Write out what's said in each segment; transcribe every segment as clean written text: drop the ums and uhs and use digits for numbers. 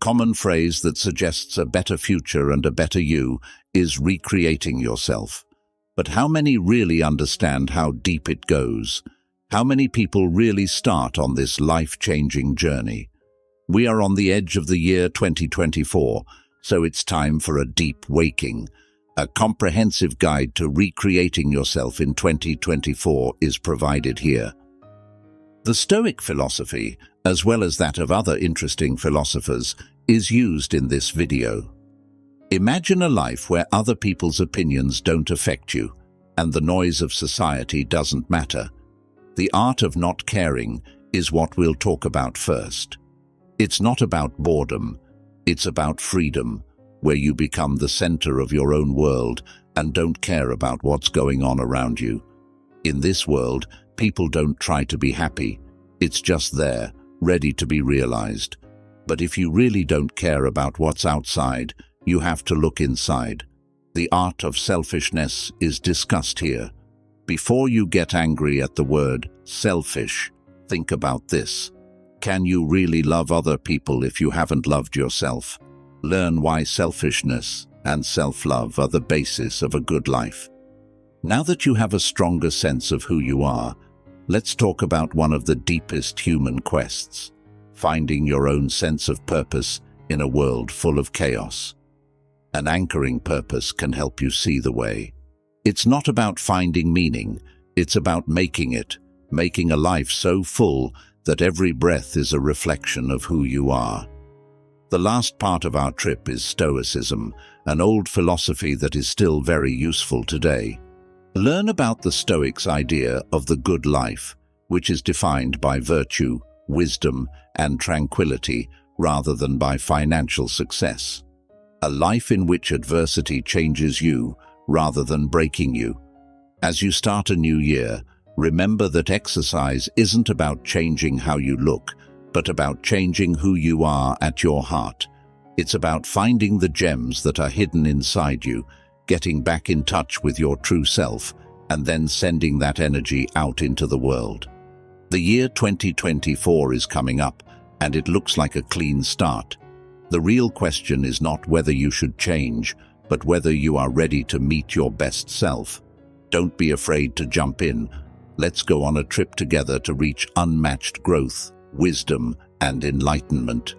common phrase that suggests a better future and a better you is recreating yourself. But how many really understand how deep it goes? How many people really start on this life-changing journey? We are on the edge of the year 2024, so it's time for a deep waking. A comprehensive guide to recreating yourself in 2024 is provided here. The Stoic philosophy, as well as that of other interesting philosophers, is used in this video. Imagine a life where other people's opinions don't affect you, and the noise of society doesn't matter. The art of not caring is what we'll talk about first. It's not about boredom, it's about freedom, where you become the center of your own world and don't care about what's going on around you. In this world, people don't try to be happy. It's just there, ready to be realized. But if you really don't care about what's outside, you have to look inside. The art of selfishness is discussed here. Before you get angry at the word selfish, think about this. Can you really love other people if you haven't loved yourself? Learn why selfishness and self-love are the basis of a good life. Now that you have a stronger sense of who you are, let's talk about one of the deepest human quests, finding your own sense of purpose in a world full of chaos. An anchoring purpose can help you see the way. It's not about finding meaning, it's about making it, making a life so full that every breath is a reflection of who you are. The last part of our trip is Stoicism, an old philosophy that is still very useful today. Learn about the Stoics' idea of the good life, which is defined by virtue, wisdom, and tranquility rather than by financial success. A life in which adversity changes you rather than breaking you. As you start a new year, remember that exercise isn't about changing how you look, but about changing who you are at your heart. It's about finding the gems that are hidden inside you, getting back in touch with your true self, and then sending that energy out into the world. The year 2024 is coming up, and it looks like a clean start. The real question is not whether you should change, but whether you are ready to meet your best self. Don't be afraid to jump in. Let's go on a trip together to reach unmatched growth, wisdom, and enlightenment.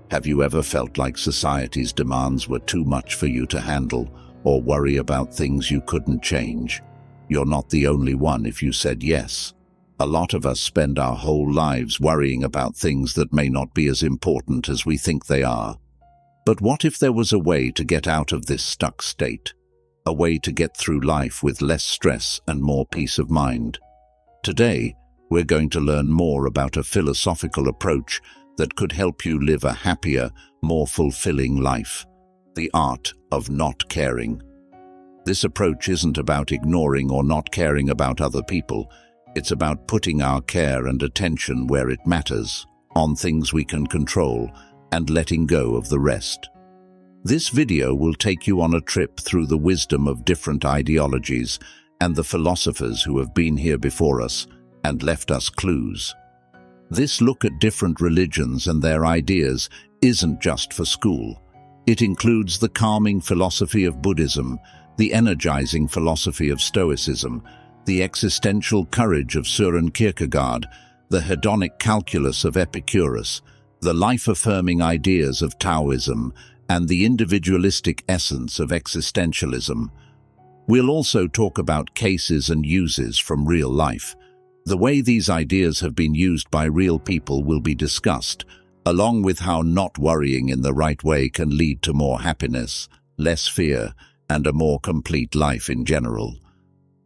Have you ever felt like society's demands were too much for you to handle, or worry about things you couldn't change? You're not the only one if you said yes. A lot of us spend our whole lives worrying about things that may not be as important as we think they are. But what if there was a way to get out of this stuck state? A way to get through life with less stress and more peace of mind? Today, we're going to learn more about a philosophical approach that could help you live a happier, more fulfilling life. The art of not caring. This approach isn't about ignoring or not caring about other people. It's about putting our care and attention where it matters, on things we can control, and letting go of the rest. This video will take you on a trip through the wisdom of different ideologies and the philosophers who have been here before us and left us clues. This look at different religions and their ideas isn't just for school. It includes the calming philosophy of Buddhism, the energizing philosophy of Stoicism, the existential courage of Søren Kierkegaard, the hedonic calculus of Epicurus, the life-affirming ideas of Taoism, and the individualistic essence of existentialism. We'll also talk about cases and uses from real life. The way these ideas have been used by real people will be discussed, along with how not worrying in the right way can lead to more happiness, less fear, and a more complete life in general.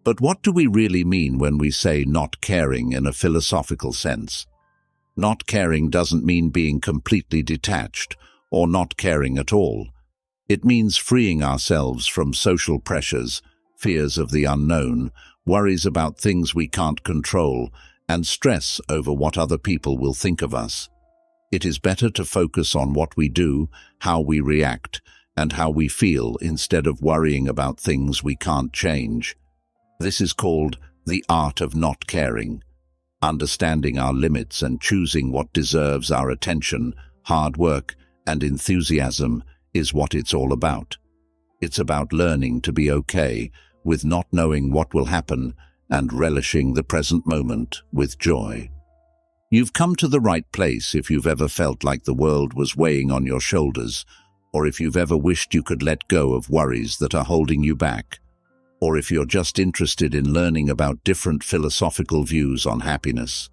But what do we really mean when we say not caring in a philosophical sense? Not caring doesn't mean being completely detached or not caring at all. It means freeing ourselves from social pressures, fears of the unknown, worries about things we can't control, and stress over what other people will think of us. It is better to focus on what we do, how we react, and how we feel instead of worrying about things we can't change. This is called the art of not caring. Understanding our limits and choosing what deserves our attention, hard work, and enthusiasm is what it's all about. It's about learning to be okay with not knowing what will happen and relishing the present moment with joy. You've come to the right place if you've ever felt like the world was weighing on your shoulders, or if you've ever wished you could let go of worries that are holding you back, or if you're just interested in learning about different philosophical views on happiness.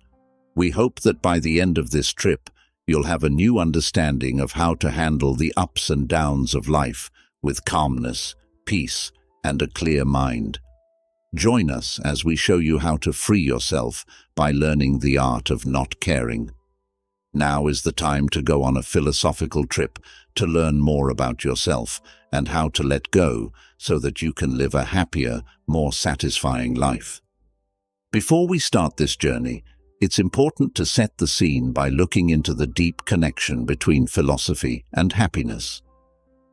We hope that by the end of this trip, you'll have a new understanding of how to handle the ups and downs of life with calmness, peace, and a clear mind. Join us as we show you how to free yourself by learning the art of not caring. Now is the time to go on a philosophical trip to learn more about yourself and how to let go so that you can live a happier, more satisfying life. Before we start this journey, it's important to set the scene by looking into the deep connection between philosophy and happiness.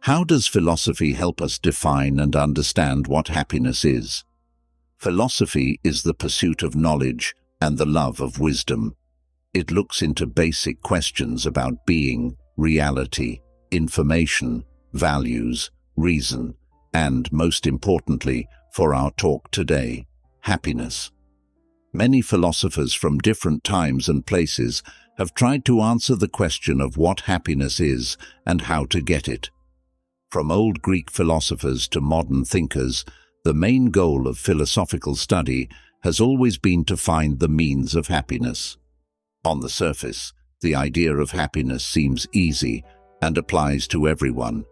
How does philosophy help us define and understand what happiness is? Philosophy is the pursuit of knowledge and the love of wisdom. It looks into basic questions about being, reality, information, values, reason, and, most importantly, for our talk today, happiness. Many philosophers from different times and places have tried to answer the question of what happiness is and how to get it. From old Greek philosophers to modern thinkers, the main goal of philosophical study has always been to find the means of happiness. On the surface, the idea of happiness seems easy and applies to everyone.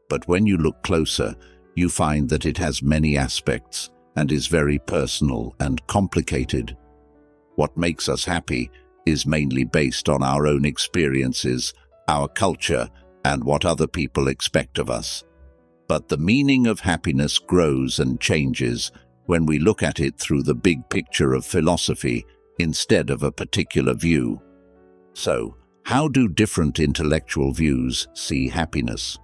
But when you look closer, you find that it has many aspects and is very personal and complicated. What makes us happy is mainly based on our own experiences, our culture, and what other people expect of us. But the meaning of happiness grows and changes when we look at it through the big picture of philosophy instead of a particular view. So, how do different intellectual views see happiness?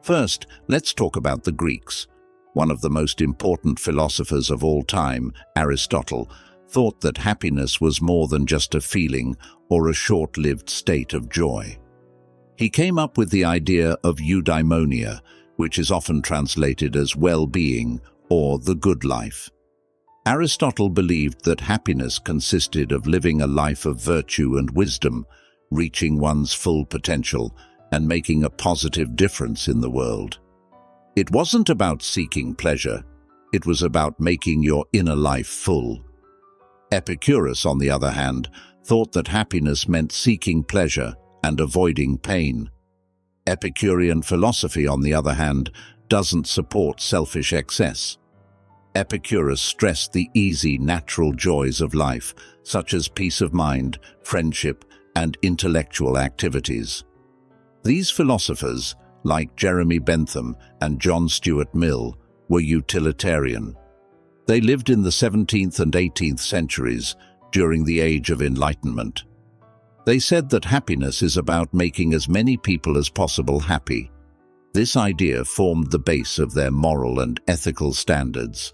First, let's talk about the Greeks. One of the most important philosophers of all time, Aristotle, thought that happiness was more than just a feeling or a short-lived state of joy. He came up with the idea of eudaimonia, which is often translated as well-being or the good life. Aristotle believed that happiness consisted of living a life of virtue and wisdom, reaching one's full potential, and making a positive difference in the world. It wasn't about seeking pleasure, it was about making your inner life full. Epicurus, on the other hand, thought that happiness meant seeking pleasure and avoiding pain. Epicurean philosophy, on the other hand, doesn't support selfish excess. Epicurus stressed the easy, natural joys of life, such as peace of mind, friendship, and intellectual activities. These philosophers, like Jeremy Bentham and John Stuart Mill, were utilitarian. They lived in the 17th and 18th centuries, during the Age of Enlightenment. They said that happiness is about making as many people as possible happy. This idea formed the base of their moral and ethical standards.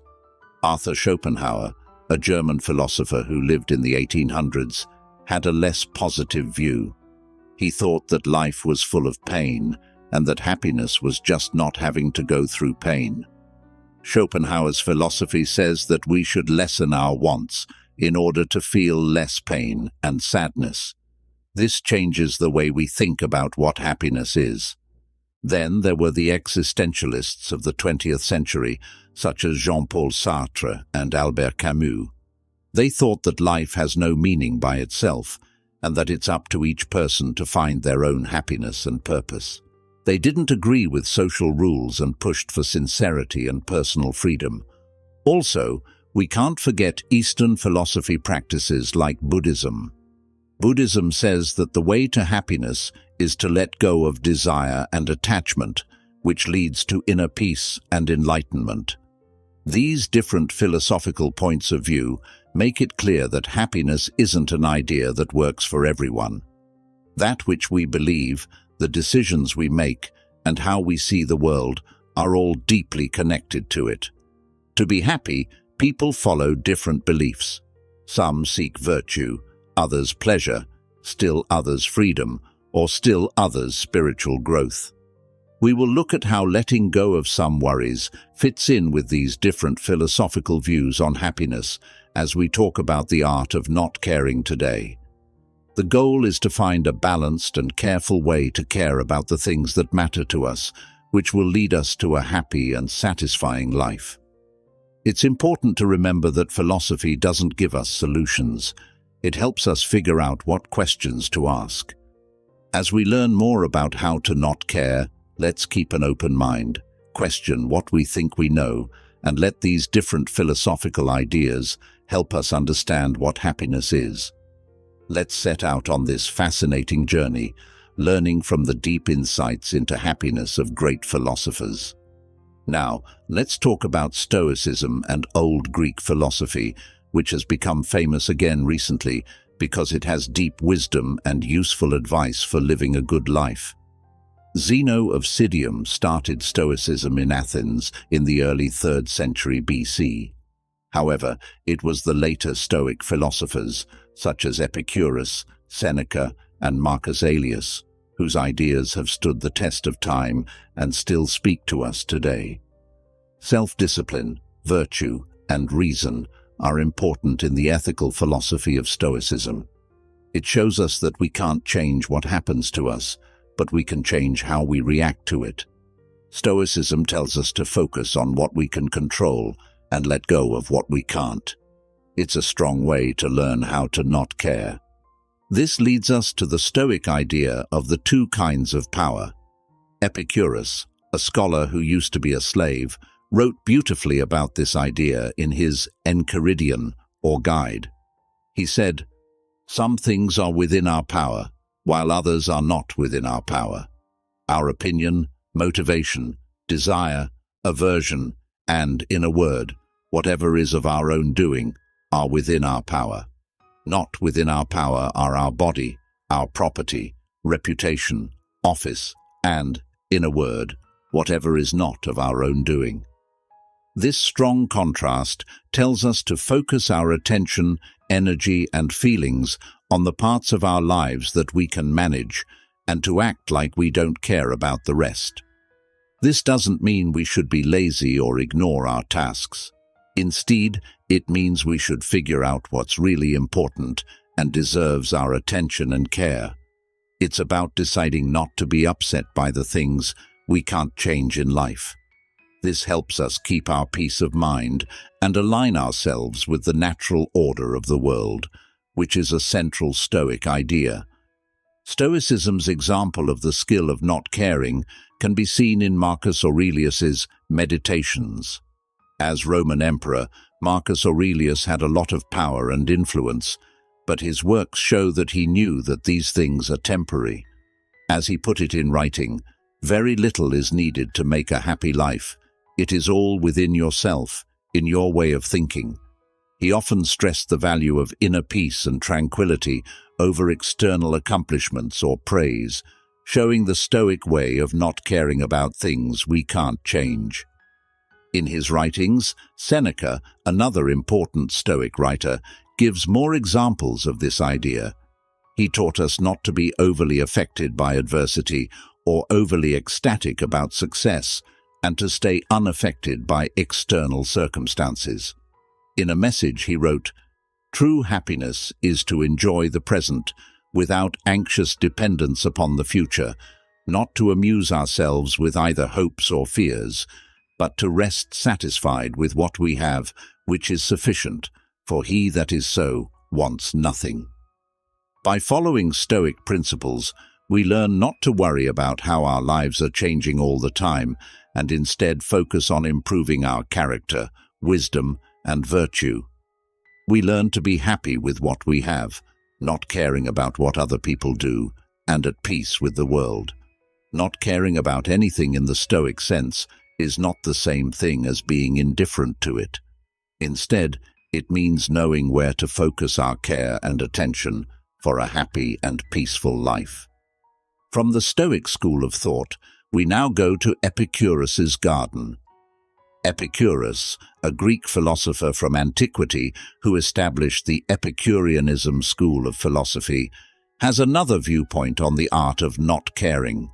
Arthur Schopenhauer, a German philosopher who lived in the 1800s, had a less positive view. He thought that life was full of pain and that happiness was just not having to go through pain. Schopenhauer's philosophy says that we should lessen our wants in order to feel less pain and sadness. This changes the way we think about what happiness is. Then there were the existentialists of the 20th century, such as Jean-Paul Sartre and Albert Camus. They thought that life has no meaning by itself, and that it's up to each person to find their own happiness and purpose. They didn't agree with social rules and pushed for sincerity and personal freedom. Also, we can't forget Eastern philosophy practices like Buddhism. Buddhism says that the way to happiness is to let go of desire and attachment, which leads to inner peace and enlightenment. These different philosophical points of view make it clear that happiness isn't an idea that works for everyone. That which we believe, the decisions we make, and how we see the world are all deeply connected to it. To be happy, people follow different beliefs. Some seek virtue, others pleasure, still others freedom, or still others spiritual growth. We will look at how letting go of some worries fits in with these different philosophical views on happiness as we talk about the art of not caring today. The goal is to find a balanced and careful way to care about the things that matter to us, which will lead us to a happy and satisfying life. It's important to remember that philosophy doesn't give us solutions. It helps us figure out what questions to ask. As we learn more about how to not care, let's keep an open mind, question what we think we know, and let these different philosophical ideas help us understand what happiness is. Let's set out on this fascinating journey, learning from the deep insights into happiness of great philosophers. Now, let's talk about Stoicism and old Greek philosophy, which has become famous again recently because it has deep wisdom and useful advice for living a good life. Zeno of Citium started Stoicism in Athens in the early 3rd century BC. However, it was the later Stoic philosophers, such as Epicurus, Seneca, and Marcus Aurelius, whose ideas have stood the test of time and still speak to us today. Self-discipline, virtue, and reason are important in the ethical philosophy of Stoicism. It shows us that we can't change what happens to us, but we can change how we react to it. Stoicism tells us to focus on what we can control and let go of what we can't. It's a strong way to learn how to not care. This leads us to the Stoic idea of the two kinds of power. Epicurus, a scholar who used to be a slave, wrote beautifully about this idea in his Enchiridion, or Guide. He said, "Some things are within our power, while others are not within our power. Our opinion, motivation, desire, aversion, and, in a word, whatever is of our own doing, are within our power. Not within our power are our body, our property, reputation, office, and, in a word, whatever is not of our own doing." This strong contrast tells us to focus our attention, energy, and feelings on the parts of our lives that we can manage, and to act like we don't care about the rest. This doesn't mean we should be lazy or ignore our tasks. Instead, it means we should figure out what's really important and deserves our attention and care. It's about deciding not to be upset by the things we can't change in life. This helps us keep our peace of mind and align ourselves with the natural order of the world, which is a central Stoic idea. Stoicism's example of the skill of not caring can be seen in Marcus Aurelius's Meditations. As Roman emperor, Marcus Aurelius had a lot of power and influence, but his works show that he knew that these things are temporary. As he put it in writing, "Very little is needed to make a happy life. It is all within yourself, in your way of thinking." He often stressed the value of inner peace and tranquility over external accomplishments or praise, showing the Stoic way of not caring about things we can't change. In his writings, Seneca, another important Stoic writer, gives more examples of this idea. He taught us not to be overly affected by adversity or overly ecstatic about success, and to stay unaffected by external circumstances. In a message he wrote, "True happiness is to enjoy the present without anxious dependence upon the future, not to amuse ourselves with either hopes or fears, but to rest satisfied with what we have, which is sufficient, for he that is so wants nothing." By following Stoic principles, we learn not to worry about how our lives are changing all the time, and instead focus on improving our character, wisdom, and virtue. We learn to be happy with what we have, not caring about what other people do, and at peace with the world. Not caring about anything in the Stoic sense is not the same thing as being indifferent to it. Instead, it means knowing where to focus our care and attention for a happy and peaceful life. From the Stoic school of thought, we now go to Epicurus's garden. Epicurus, a Greek philosopher from antiquity who established the Epicureanism school of philosophy, has another viewpoint on the art of not caring.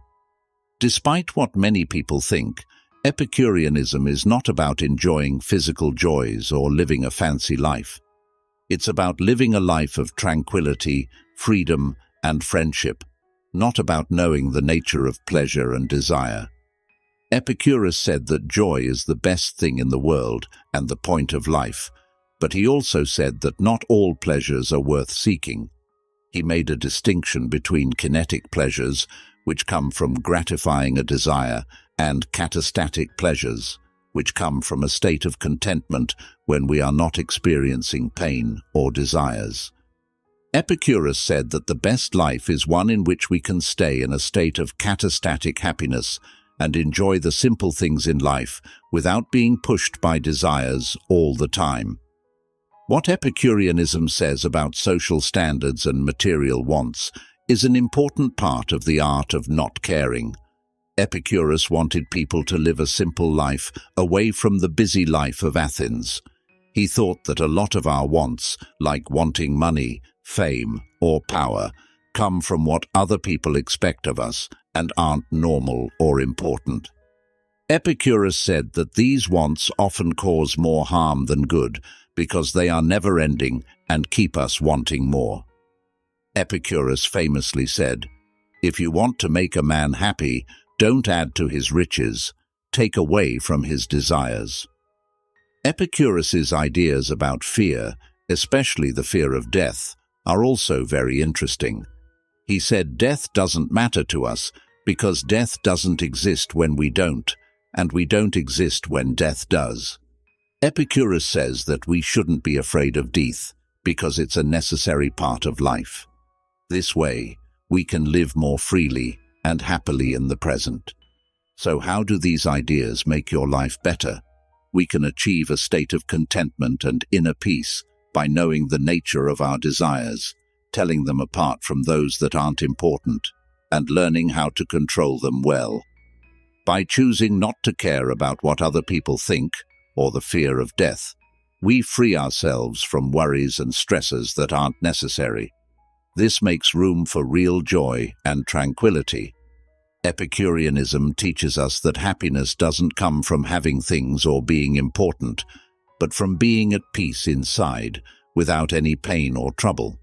Despite what many people think, Epicureanism is not about enjoying physical joys or living a fancy life. It's about living a life of tranquility, freedom, and friendship, not about knowing the nature of pleasure and desire. Epicurus said that joy is the best thing in the world and the point of life, but he also said that not all pleasures are worth seeking. He made a distinction between kinetic pleasures, which come from gratifying a desire, and katastatic pleasures, which come from a state of contentment when we are not experiencing pain or desires. Epicurus said that the best life is one in which we can stay in a state of katastatic happiness and enjoy the simple things in life without being pushed by desires all the time. What Epicureanism says about social standards and material wants is an important part of the art of not caring. Epicurus wanted people to live a simple life away from the busy life of Athens. He thought that a lot of our wants, like wanting money, fame, or power, come from what other people expect of us and aren't normal or important. Epicurus said that these wants often cause more harm than good because they are never-ending and keep us wanting more. Epicurus famously said, "If you want to make a man happy, don't add to his riches, take away from his desires." Epicurus's ideas about fear, especially the fear of death, are also very interesting. He said death doesn't matter to us because death doesn't exist when we don't, and we don't exist when death does. Epicurus says that we shouldn't be afraid of death because it's a necessary part of life. This way, we can live more freely and happily in the present. So how do these ideas make your life better? We can achieve a state of contentment and inner peace by knowing the nature of our desires, telling them apart from those that aren't important, and learning how to control them well. By choosing not to care about what other people think or the fear of death, we free ourselves from worries and stresses that aren't necessary. This makes room for real joy and tranquility. Epicureanism teaches us that happiness doesn't come from having things or being important, but from being at peace inside, without any pain or trouble.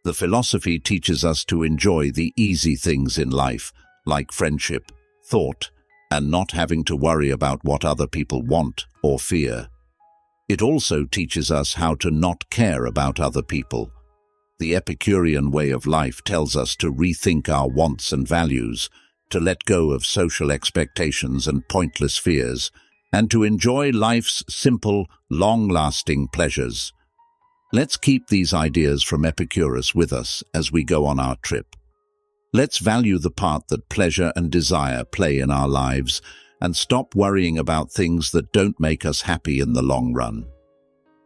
The philosophy teaches us to enjoy the easy things in life, like friendship, thought, and not having to worry about what other people want or fear. It also teaches us how to not care about other people. The Epicurean way of life tells us to rethink our wants and values, to let go of social expectations and pointless fears, and to enjoy life's simple, long-lasting pleasures. Let's keep these ideas from Epicurus with us as we go on our trip. Let's value the part that pleasure and desire play in our lives and stop worrying about things that don't make us happy in the long run.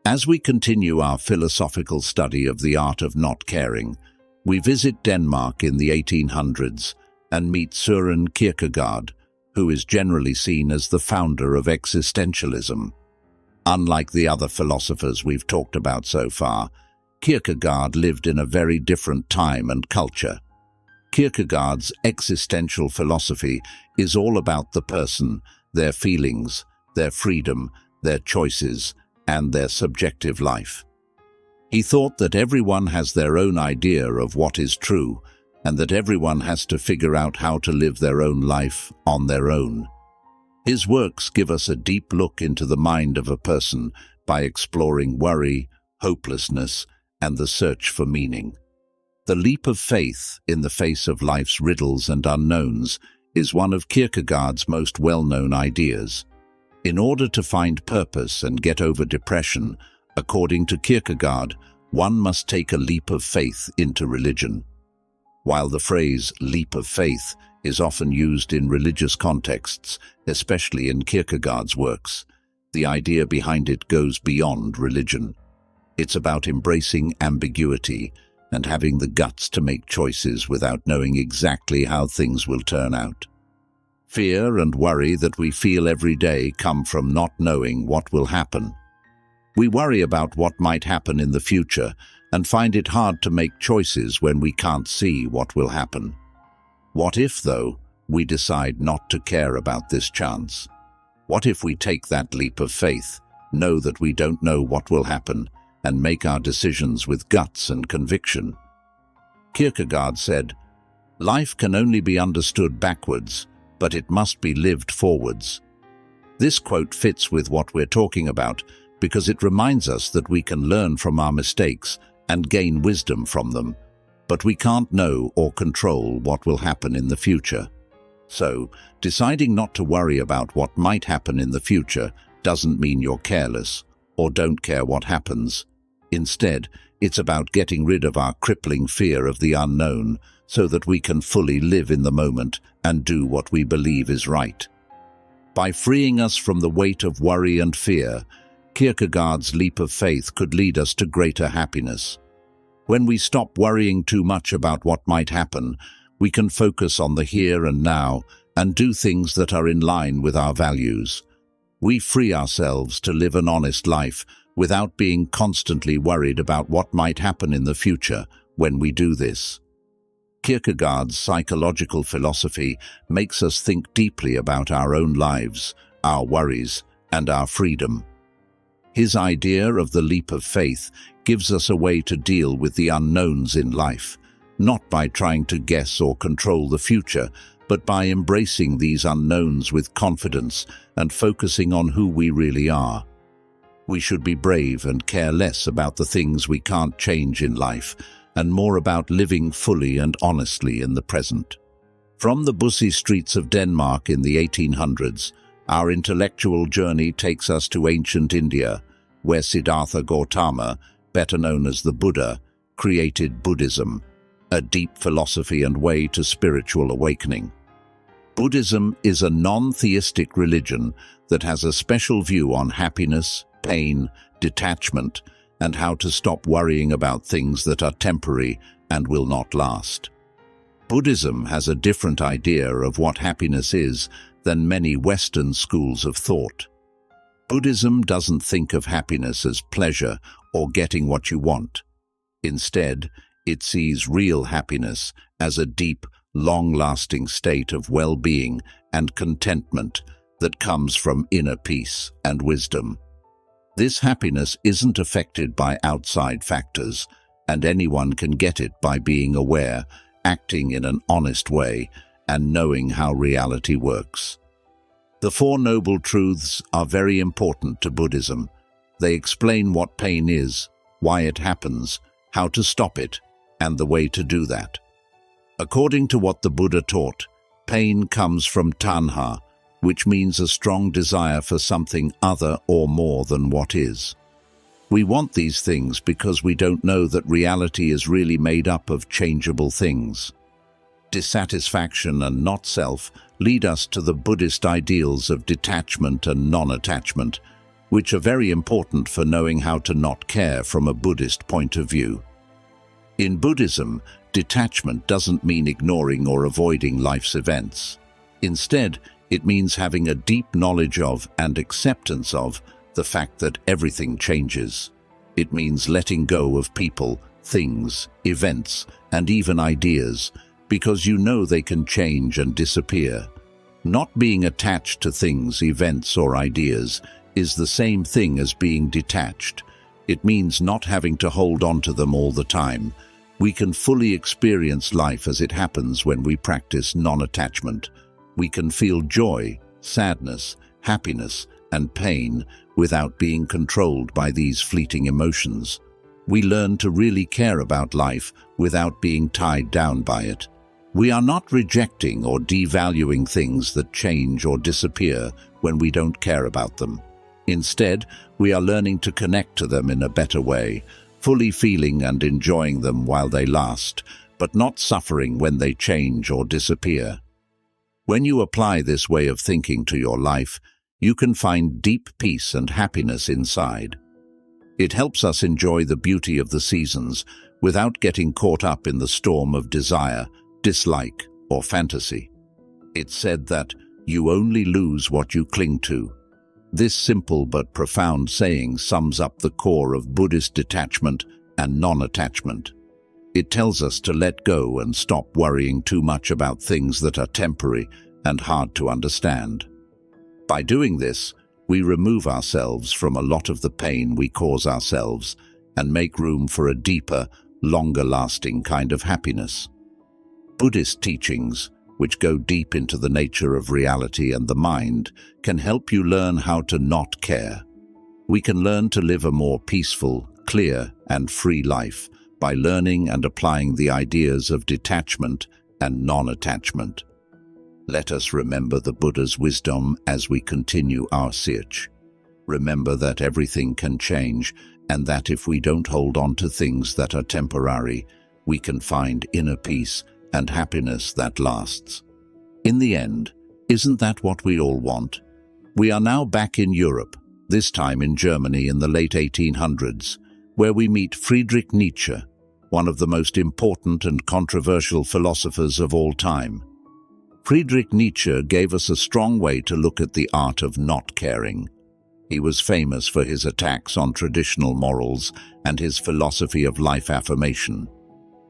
As we continue our philosophical study of the art of not caring, we visit Denmark in the 1800s and meet Søren Kierkegaard, who is generally seen as the founder of existentialism. Unlike the other philosophers we've talked about so far, Kierkegaard lived in a very different time and culture. Kierkegaard's existential philosophy is all about the person, their feelings, their freedom, their choices, and their subjective life. He thought that everyone has their own idea of what is true, and that everyone has to figure out how to live their own life on their own. His works give us a deep look into the mind of a person by exploring worry, hopelessness, and the search for meaning. The leap of faith in the face of life's riddles and unknowns is one of Kierkegaard's most well-known ideas. In order to find purpose and get over depression, according to Kierkegaard, one must take a leap of faith into religion. While the phrase leap of faith is often used in religious contexts, especially in Kierkegaard's works, the idea behind it goes beyond religion. It's about embracing ambiguity and having the guts to make choices without knowing exactly how things will turn out. Fear and worry that we feel every day come from not knowing what will happen. We worry about what might happen in the future and find it hard to make choices when we can't see what will happen. What if, though, we decide not to care about this chance? What if we take that leap of faith, know that we don't know what will happen, and make our decisions with guts and conviction? Kierkegaard said, "Life can only be understood backwards, but it must be lived forwards." This quote fits with what we're talking about because it reminds us that we can learn from our mistakes and gain wisdom from them, but we can't know or control what will happen in the future. So, deciding not to worry about what might happen in the future doesn't mean you're careless or don't care what happens. Instead, it's about getting rid of our crippling fear of the unknown so that we can fully live in the moment and do what we believe is right. By freeing us from the weight of worry and fear, Kierkegaard's leap of faith could lead us to greater happiness. When we stop worrying too much about what might happen, we can focus on the here and now and do things that are in line with our values. We free ourselves to live an honest life without being constantly worried about what might happen in the future when we do this. Kierkegaard's psychological philosophy makes us think deeply about our own lives, our worries, and our freedom. His idea of the leap of faith gives us a way to deal with the unknowns in life, not by trying to guess or control the future, but by embracing these unknowns with confidence and focusing on who we really are. We should be brave and care less about the things we can't change in life, and more about living fully and honestly in the present. From the busy streets of Denmark in the 1800s, our intellectual journey takes us to ancient India, where Siddhartha Gautama, better known as the Buddha, created Buddhism, a deep philosophy and way to spiritual awakening. Buddhism is a non-theistic religion that has a special view on happiness, pain, detachment, and how to stop worrying about things that are temporary and will not last. Buddhism has a different idea of what happiness is than many Western schools of thought. Buddhism doesn't think of happiness as pleasure or getting what you want. Instead, it sees real happiness as a deep, long-lasting state of well-being and contentment that comes from inner peace and wisdom. This happiness isn't affected by outside factors, and anyone can get it by being aware, acting in an honest way, and knowing how reality works. The Four Noble Truths are very important to Buddhism. They explain what pain is, why it happens, how to stop it, and the way to do that. According to what the Buddha taught, pain comes from tanha, which means a strong desire for something other or more than what is. We want these things because we don't know that reality is really made up of changeable things. Dissatisfaction and not-self lead us to the Buddhist ideals of detachment and non-attachment, which are very important for knowing how to not care from a Buddhist point of view. In Buddhism, detachment doesn't mean ignoring or avoiding life's events. Instead, it means having a deep knowledge of and acceptance of the fact that everything changes. It means letting go of people, things, events, and even ideas, because you know they can change and disappear. Not being attached to things, events, or ideas is the same thing as being detached. It means not having to hold on to them all the time. We can fully experience life as it happens when we practice non-attachment. We can feel joy, sadness, happiness, and pain without being controlled by these fleeting emotions. We learn to really care about life without being tied down by it. We are not rejecting or devaluing things that change or disappear when we don't care about them. Instead, we are learning to connect to them in a better way, fully feeling and enjoying them while they last, but not suffering when they change or disappear. When you apply this way of thinking to your life, you can find deep peace and happiness inside. It helps us enjoy the beauty of the seasons without getting caught up in the storm of desire, dislike, or fantasy. It's said that you only lose what you cling to. This simple but profound saying sums up the core of Buddhist detachment and non-attachment. It tells us to let go and stop worrying too much about things that are temporary and hard to understand. By doing this, we remove ourselves from a lot of the pain we cause ourselves and make room for a deeper, longer-lasting kind of happiness. Buddhist teachings, which go deep into the nature of reality and the mind, can help you learn how to not care. We can learn to live a more peaceful, clear, and free life by learning and applying the ideas of detachment and non-attachment. Let us remember the Buddha's wisdom as we continue our search. Remember that everything can change, and that if we don't hold on to things that are temporary, we can find inner peace and happiness that lasts. In the end, isn't that what we all want? We are now back in Europe, this time in Germany in the late 1800s, where we meet Friedrich Nietzsche, one of the most important and controversial philosophers of all time. Friedrich Nietzsche gave us a strong way to look at the art of not caring. He was famous for his attacks on traditional morals and his philosophy of life affirmation.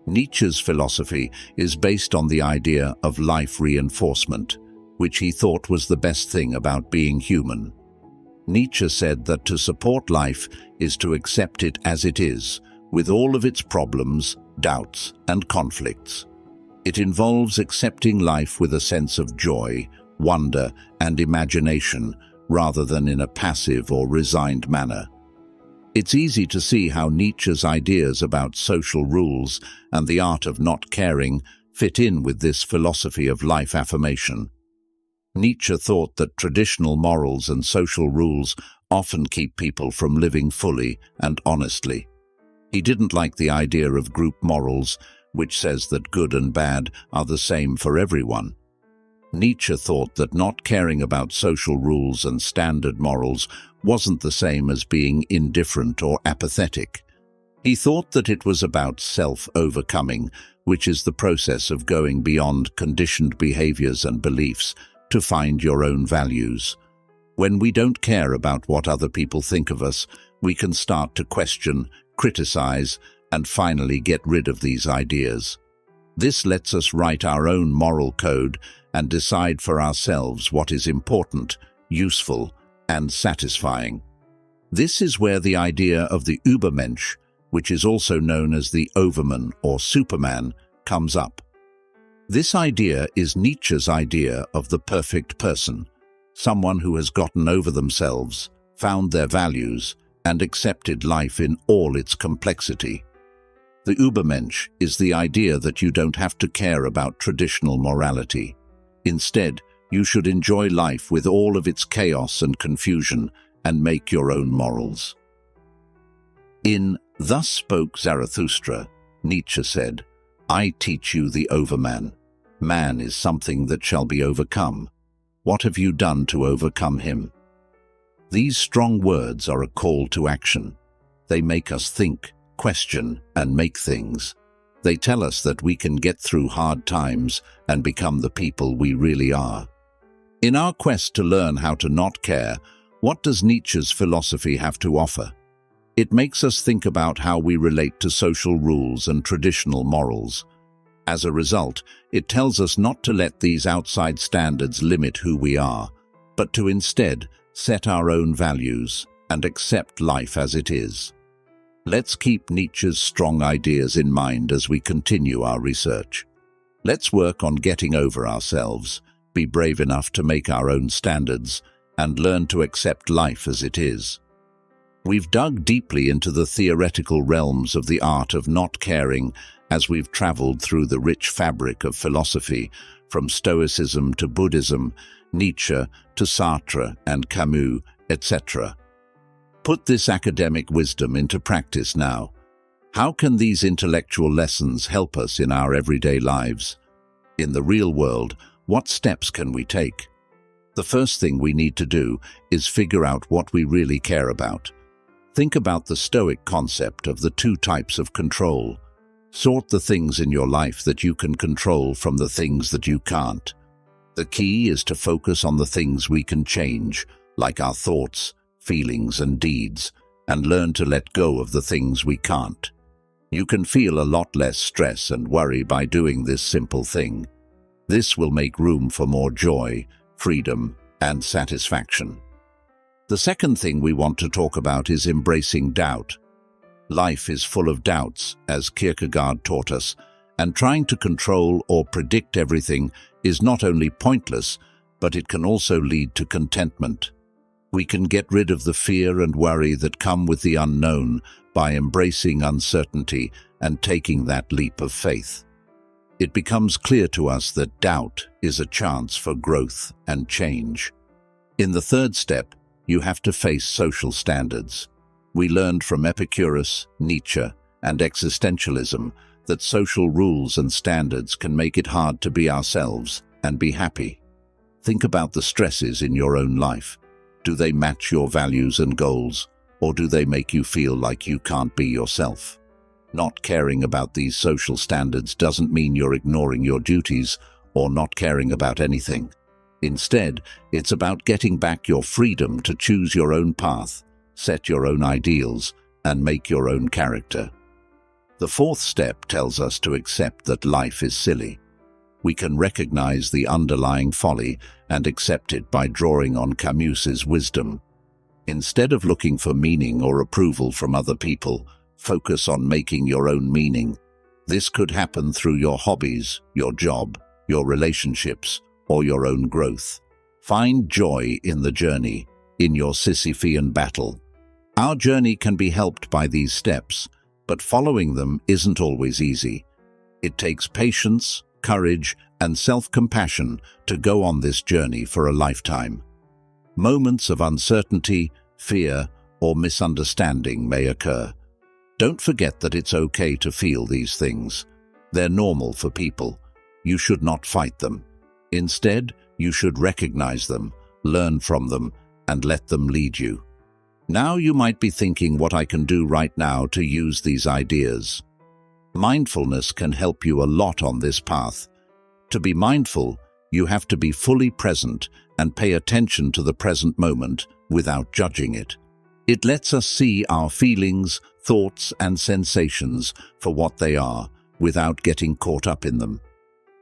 Nietzsche's philosophy is based on the idea of life reinforcement, which he thought was the best thing about being human. Nietzsche said that to support life is to accept it as it is, with all of its problems, doubts, and conflicts. It involves accepting life with a sense of joy, wonder, and imagination, rather than in a passive or resigned manner. It's easy to see how Nietzsche's ideas about social rules and the art of not caring fit in with this philosophy of life affirmation. Nietzsche thought that traditional morals and social rules often keep people from living fully and honestly. He didn't like the idea of group morals, which says that good and bad are the same for everyone. Nietzsche thought that not caring about social rules and standard morals wasn't the same as being indifferent or apathetic. He thought that it was about self-overcoming, which is the process of going beyond conditioned behaviors and beliefs to find your own values. When we don't care about what other people think of us, we can start to question, criticize, and finally get rid of these ideas. This lets us write our own moral code and decide for ourselves what is important, useful, and satisfying. This is where the idea of the Übermensch, which is also known as the Overman or Superman, comes up. This idea is Nietzsche's idea of the perfect person, someone who has gotten over themselves, found their values, and accepted life in all its complexity. The Übermensch is the idea that you don't have to care about traditional morality. Instead, you should enjoy life with all of its chaos and confusion and make your own morals. In Thus Spoke Zarathustra, Nietzsche said, "I teach you the overman. Man is something that shall be overcome. What have you done to overcome him?" These strong words are a call to action. They make us think, question, and make things. They tell us that we can get through hard times and become the people we really are. In our quest to learn how to not care, what does Nietzsche's philosophy have to offer? It makes us think about how we relate to social rules and traditional morals. As a result, it tells us not to let these outside standards limit who we are, but to instead set our own values and accept life as it is. Let's keep Nietzsche's strong ideas in mind as we continue our research. Let's work on getting over ourselves, be brave enough to make our own standards, and learn to accept life as it is. We've dug deeply into the theoretical realms of the art of not caring as we've traveled through the rich fabric of philosophy, from Stoicism to Buddhism, Nietzsche to Sartre and Camus, etc. Put this academic wisdom into practice now. How can these intellectual lessons help us in our everyday lives? In the real world, what steps can we take? The first thing we need to do is figure out what we really care about. Think about the Stoic concept of the two types of control. Sort the things in your life that you can control from the things that you can't. The key is to focus on the things we can change, like our thoughts, feelings, and deeds, and learn to let go of the things we can't. You can feel a lot less stress and worry by doing this simple thing. This will make room for more joy, freedom, and satisfaction. The second thing we want to talk about is embracing doubt. Life is full of doubts, as Kierkegaard taught us, and trying to control or predict everything is not only pointless, but it can also lead to contentment. We can get rid of the fear and worry that come with the unknown by embracing uncertainty and taking that leap of faith. It becomes clear to us that doubt is a chance for growth and change. In the third step, you have to face social standards. We learned from Epicurus, Nietzsche, and existentialism that social rules and standards can make it hard to be ourselves and be happy. Think about the stresses in your own life. Do they match your values and goals, or do they make you feel like you can't be yourself? Not caring about these social standards doesn't mean you're ignoring your duties or not caring about anything. Instead, it's about getting back your freedom to choose your own path, set your own ideals, and make your own character. The fourth step tells us to accept that life is silly. We can recognize the underlying folly and accept it by drawing on Camus's wisdom. Instead of looking for meaning or approval from other people, focus on making your own meaning. This could happen through your hobbies, your job, your relationships, or your own growth. Find joy in the journey, in your Sisyphean battle. Our journey can be helped by these steps, but following them isn't always easy. It takes patience, courage, and self-compassion to go on this journey for a lifetime. Moments of uncertainty, fear, or misunderstanding may occur. Don't forget that it's okay to feel these things. They're normal for people. You should not fight them. Instead, you should recognize them, learn from them, and let them lead you. Now you might be thinking what I can do right now to use these ideas. Mindfulness can help you a lot on this path. To be mindful, you have to be fully present and pay attention to the present moment without judging it. It lets us see our feelings, thoughts, and sensations for what they are without getting caught up in them.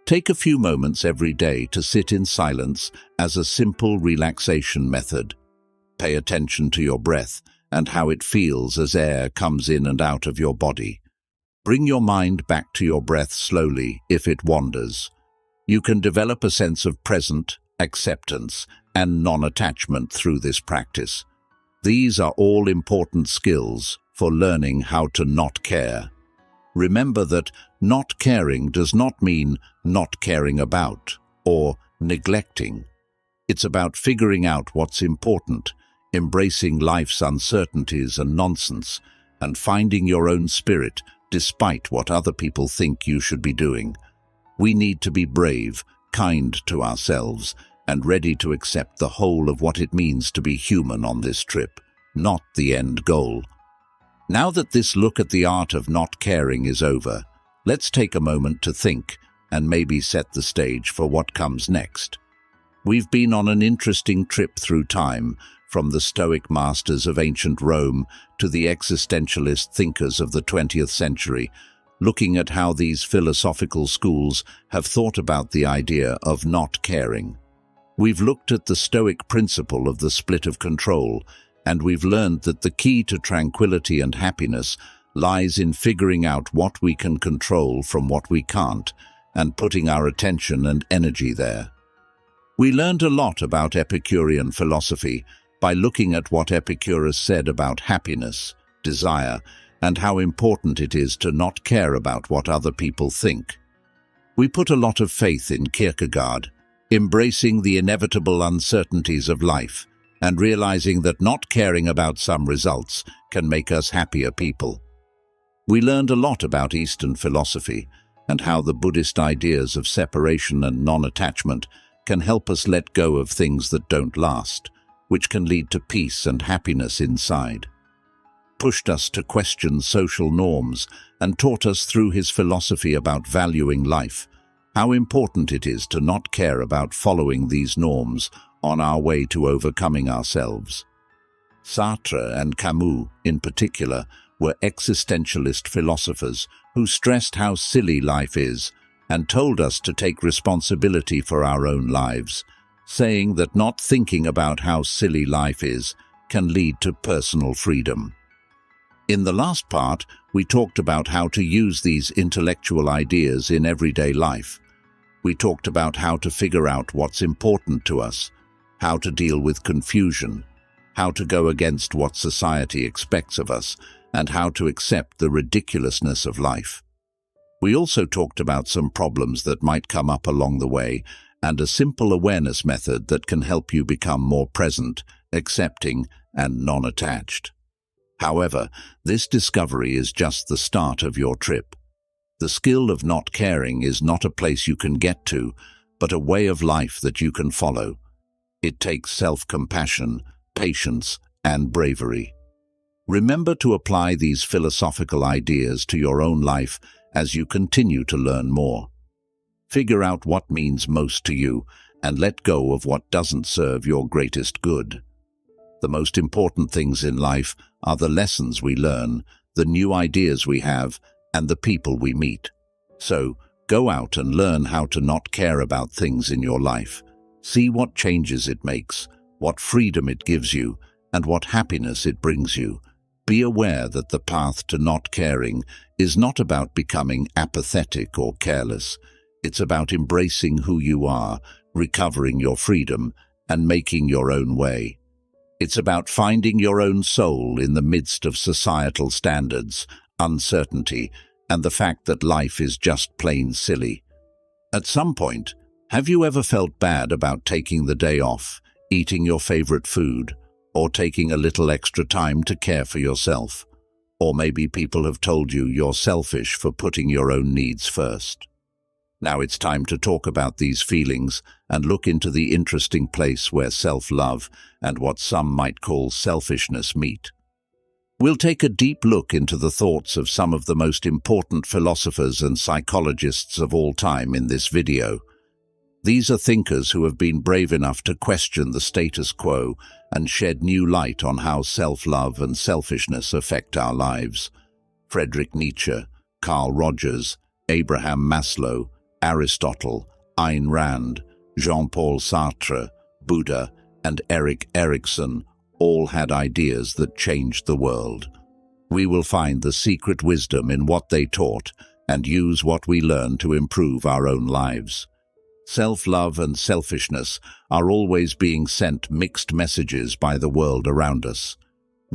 Take a few moments every day to sit in silence as a simple relaxation method. Pay attention to your breath and how it feels as air comes in and out of your body. Bring your mind back to your breath slowly if it wanders. You can develop a sense of present, acceptance, and non-attachment through this practice. These are all important skills for learning how to not care. Remember that not caring does not mean not caring about or neglecting. It's about figuring out what's important, embracing life's uncertainties and nonsense, and finding your own spirit despite what other people think you should be doing. We need to be brave, kind to ourselves, and ready to accept the whole of what it means to be human on this trip, not the end goal. Now that this look at the art of not caring is over, let's take a moment to think and maybe set the stage for what comes next. We've been on an interesting trip through time, from the Stoic masters of ancient Rome to the existentialist thinkers of the 20th century, looking at how these philosophical schools have thought about the idea of not caring. We've looked at the Stoic principle of the split of control, and we've learned that the key to tranquility and happiness lies in figuring out what we can control from what we can't, and putting our attention and energy there. We learned a lot about Epicurean philosophy by looking at what Epicurus said about happiness, desire, and how important it is to not care about what other people think. We put a lot of faith in Kierkegaard, embracing the inevitable uncertainties of life, and realizing that not caring about some results can make us happier people. We learned a lot about Eastern philosophy and how the Buddhist ideas of separation and non-attachment can help us let go of things that don't last, which can lead to peace and happiness inside. Pushed us to question social norms and taught us through his philosophy about valuing life, how important it is to not care about following these norms on our way to overcoming ourselves. Sartre and Camus, in particular, were existentialist philosophers who stressed how silly life is and told us to take responsibility for our own lives, saying that not thinking about how silly life is can lead to personal freedom. In the last part, we talked about how to use these intellectual ideas in everyday life. We talked about how to figure out what's important to us, how to deal with confusion, how to go against what society expects of us, and how to accept the ridiculousness of life. We also talked about some problems that might come up along the way and a simple awareness method that can help you become more present, accepting, and non-attached. However, this discovery is just the start of your trip. The skill of not caring is not a place you can get to, but a way of life that you can follow. It takes self-compassion, patience, and bravery. Remember to apply these philosophical ideas to your own life as you continue to learn more. Figure out what means most to you and let go of what doesn't serve your greatest good. The most important things in life are the lessons we learn, the new ideas we have, and the people we meet. So, go out and learn how to not care about things in your life. See what changes it makes, what freedom it gives you, and what happiness it brings you. Be aware that the path to not caring is not about becoming apathetic or careless. It's about embracing who you are, recovering your freedom, and making your own way. It's about finding your own soul in the midst of societal standards, uncertainty, and the fact that life is just plain silly. At some point, have you ever felt bad about taking the day off, eating your favorite food, or taking a little extra time to care for yourself? Or maybe people have told you you're selfish for putting your own needs first. Now it's time to talk about these feelings and look into the interesting place where self-love and what some might call selfishness meet. We'll take a deep look into the thoughts of some of the most important philosophers and psychologists of all time in this video. These are thinkers who have been brave enough to question the status quo and shed new light on how self-love and selfishness affect our lives. Friedrich Nietzsche, Carl Rogers, Abraham Maslow, Aristotle, Ayn Rand, Jean-Paul Sartre, Buddha, and Erik Erikson all had ideas that changed the world. We will find the secret wisdom in what they taught and use what we learn to improve our own lives. Self-love and selfishness are always being sent mixed messages by the world around us.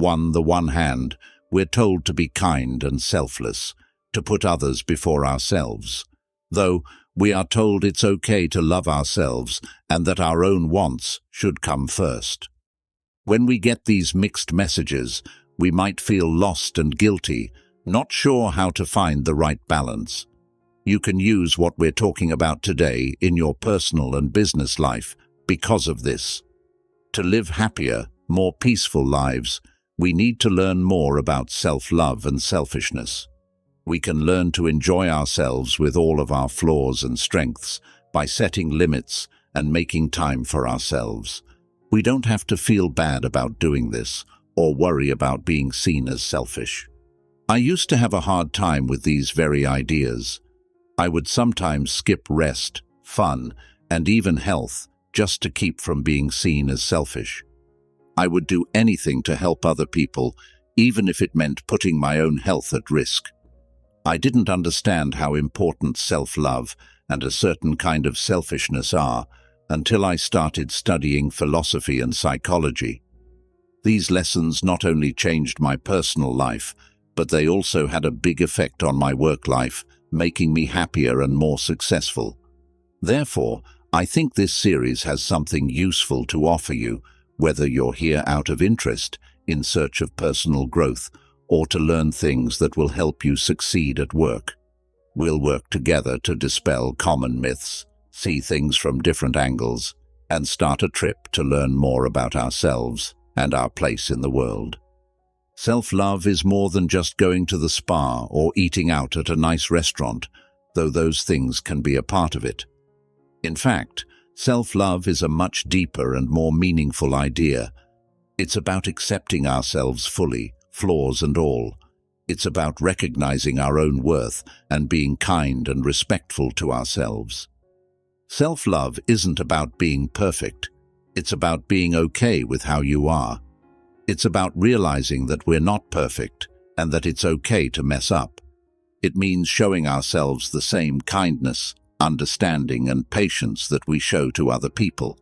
On the one hand, we're told to be kind and selfless, to put others before ourselves. Though we are told it's okay to love ourselves and that our own wants should come first. When we get these mixed messages, we might feel lost and guilty, not sure how to find the right balance. You can use what we're talking about today in your personal and business life because of this. To live happier, more peaceful lives, we need to learn more about self-love and selfishness. We can learn to enjoy ourselves with all of our flaws and strengths by setting limits and making time for ourselves. We don't have to feel bad about doing this or worry about being seen as selfish. I used to have a hard time with these very ideas. I would sometimes skip rest, fun, and even health just to keep from being seen as selfish. I would do anything to help other people, even if it meant putting my own health at risk. I didn't understand how important self-love and a certain kind of selfishness are until I started studying philosophy and psychology. These lessons not only changed my personal life, but they also had a big effect on my work life, making me happier and more successful. Therefore, I think this series has something useful to offer you, whether you're here out of interest, in search of personal growth, or to learn things that will help you succeed at work. We'll work together to dispel common myths, see things from different angles, and start a trip to learn more about ourselves and our place in the world. Self-love is more than just going to the spa or eating out at a nice restaurant, though those things can be a part of it. In fact, self-love is a much deeper and more meaningful idea. It's about accepting ourselves fully, flaws and all. It's about recognizing our own worth and being kind and respectful to ourselves. Self-love isn't about being perfect. It's about being okay with how you are. It's about realizing that we're not perfect and that it's okay to mess up. It means showing ourselves the same kindness, understanding, and patience that we show to other people.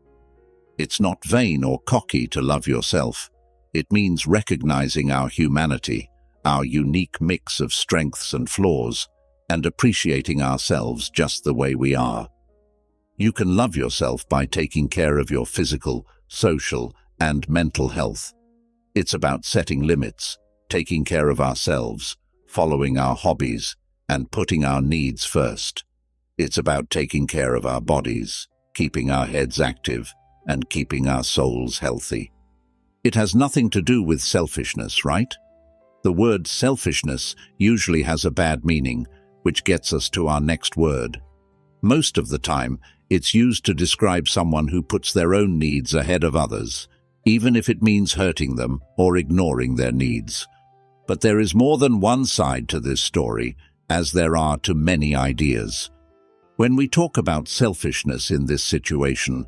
It's not vain or cocky to love yourself. It means recognizing our humanity, our unique mix of strengths and flaws, and appreciating ourselves just the way we are. You can love yourself by taking care of your physical, social, and mental health. It's about setting limits, taking care of ourselves, following our hobbies, and putting our needs first. It's about taking care of our bodies, keeping our heads active, and keeping our souls healthy. It has nothing to do with selfishness, right? The word selfishness usually has a bad meaning, which gets us to our next word. Most of the time, it's used to describe someone who puts their own needs ahead of others, even if it means hurting them or ignoring their needs. But there is more than one side to this story, as there are to many ideas. When we talk about selfishness in this situation,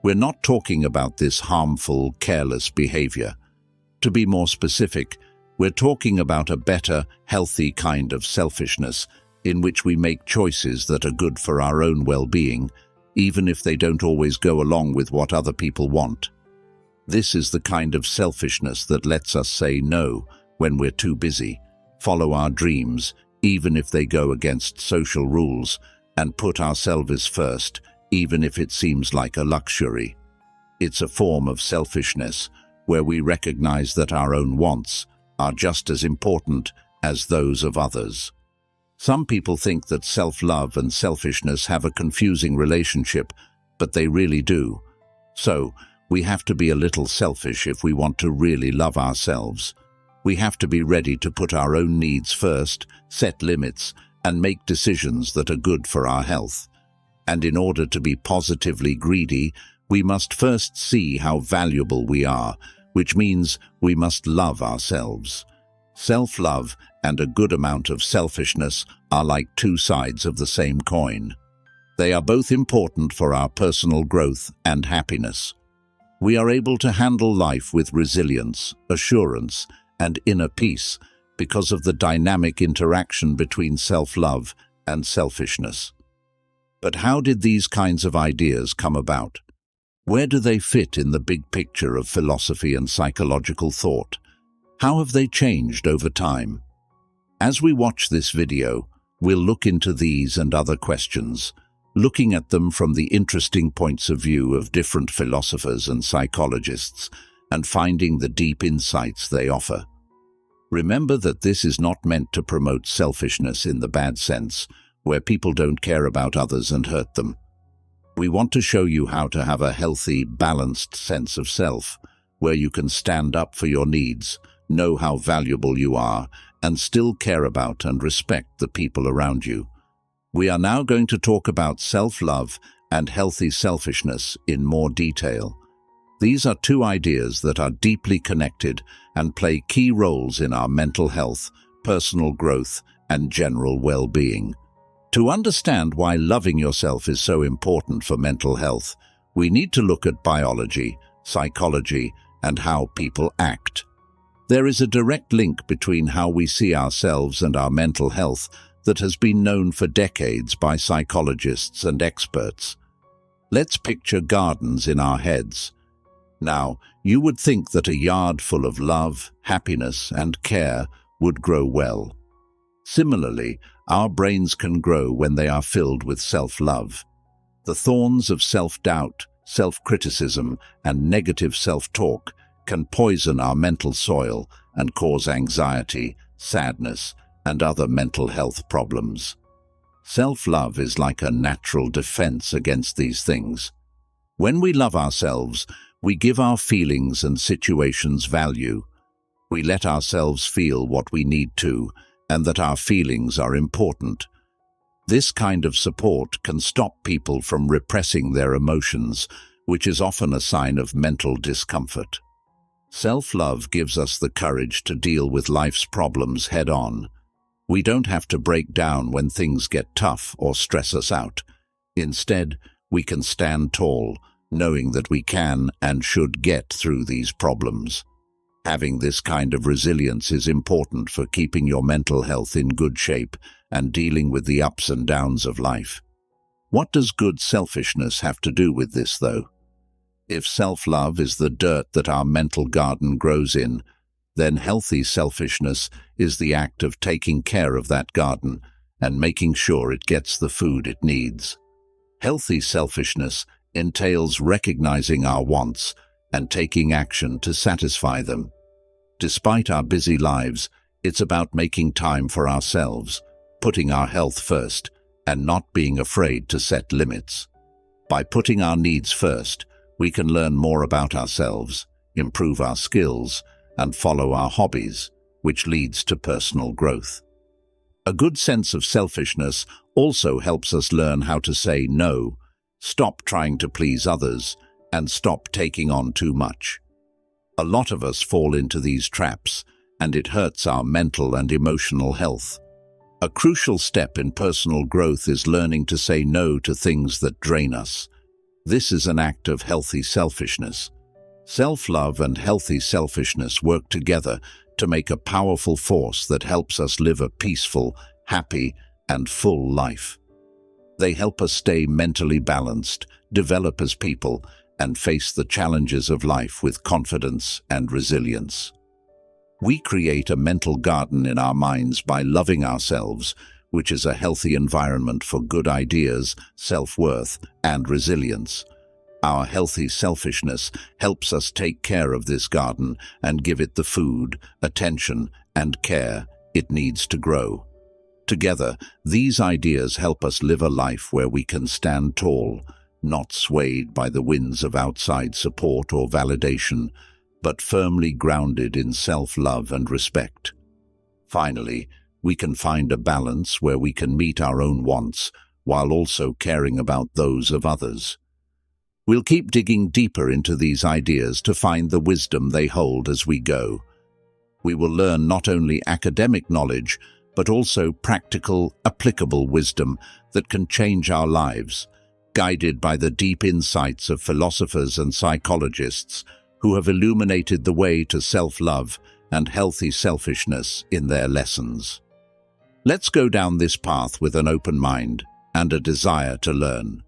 we're not talking about this harmful, careless behavior. To be more specific, we're talking about a better, healthy kind of selfishness in which we make choices that are good for our own well-being, even if they don't always go along with what other people want. This is the kind of selfishness that lets us say no when we're too busy, follow our dreams, even if they go against social rules, and put ourselves first, even if it seems like a luxury. It's a form of selfishness where we recognize that our own wants are just as important as those of others. Some people think that self-love and selfishness have a confusing relationship, but they really do. So, we have to be a little selfish if we want to really love ourselves. We have to be ready to put our own needs first, set limits, and make decisions that are good for our health. And in order to be positively greedy, we must first see how valuable we are, which means we must love ourselves. Self-love and a good amount of selfishness are like two sides of the same coin. They are both important for our personal growth and happiness. We are able to handle life with resilience, assurance, and inner peace because of the dynamic interaction between self-love and selfishness. But how did these kinds of ideas come about? Where do they fit in the big picture of philosophy and psychological thought? How have they changed over time? As we watch this video, we'll look into these and other questions, looking at them from the interesting points of view of different philosophers and psychologists, and finding the deep insights they offer. Remember that this is not meant to promote selfishness in the bad sense, where people don't care about others and hurt them. We want to show you how to have a healthy, balanced sense of self, where you can stand up for your needs, know how valuable you are, and still care about and respect the people around you. We are now going to talk about self-love and healthy selfishness in more detail. These are two ideas that are deeply connected and play key roles in our mental health, personal growth, and general well-being. To understand why loving yourself is so important for mental health, we need to look at biology, psychology, and how people act. There is a direct link between how we see ourselves and our mental health that has been known for decades by psychologists and experts. Let's picture gardens in our heads. Now, you would think that a yard full of love, happiness, and care would grow well. Similarly, our brains can grow when they are filled with self-love. The thorns of self-doubt, self-criticism, and negative self-talk can poison our mental soil and cause anxiety, sadness, and other mental health problems. Self-love is like a natural defense against these things. When we love ourselves, we give our feelings and situations value. We let ourselves feel what we need to, and that our feelings are important. This kind of support can stop people from repressing their emotions, which is often a sign of mental discomfort. Self-love gives us the courage to deal with life's problems head-on. We don't have to break down when things get tough or stress us out. Instead, we can stand tall, knowing that we can and should get through these problems. Having this kind of resilience is important for keeping your mental health in good shape and dealing with the ups and downs of life. What does good selfishness have to do with this, though? If self-love is the dirt that our mental garden grows in, then healthy selfishness is the act of taking care of that garden and making sure it gets the food it needs. Healthy selfishness entails recognizing our wants and taking action to satisfy them. Despite our busy lives, it's about making time for ourselves, putting our health first, and not being afraid to set limits. By putting our needs first, we can learn more about ourselves, improve our skills, and follow our hobbies, which leads to personal growth. A good sense of selfishness also helps us learn how to say no, stop trying to please others, and stop taking on too much. A lot of us fall into these traps, and it hurts our mental and emotional health. A crucial step in personal growth is learning to say no to things that drain us. This is an act of healthy selfishness. Self-love and healthy selfishness work together to make a powerful force that helps us live a peaceful, happy, and full life. They help us stay mentally balanced, develop as people, and face the challenges of life with confidence and resilience. We create a mental garden in our minds by loving ourselves, which is a healthy environment for good ideas, self-worth, and resilience. Our healthy selfishness helps us take care of this garden and give it the food, attention, and care it needs to grow. Together, these ideas help us live a life where we can stand tall, not swayed by the winds of outside support or validation, but firmly grounded in self-love and respect. Finally, we can find a balance where we can meet our own wants while also caring about those of others. We'll keep digging deeper into these ideas to find the wisdom they hold as we go. We will learn not only academic knowledge, but also practical, applicable wisdom that can change our lives, guided by the deep insights of philosophers and psychologists who have illuminated the way to self-love and healthy selfishness in their lessons. Let's go down this path with an open mind and a desire to learn.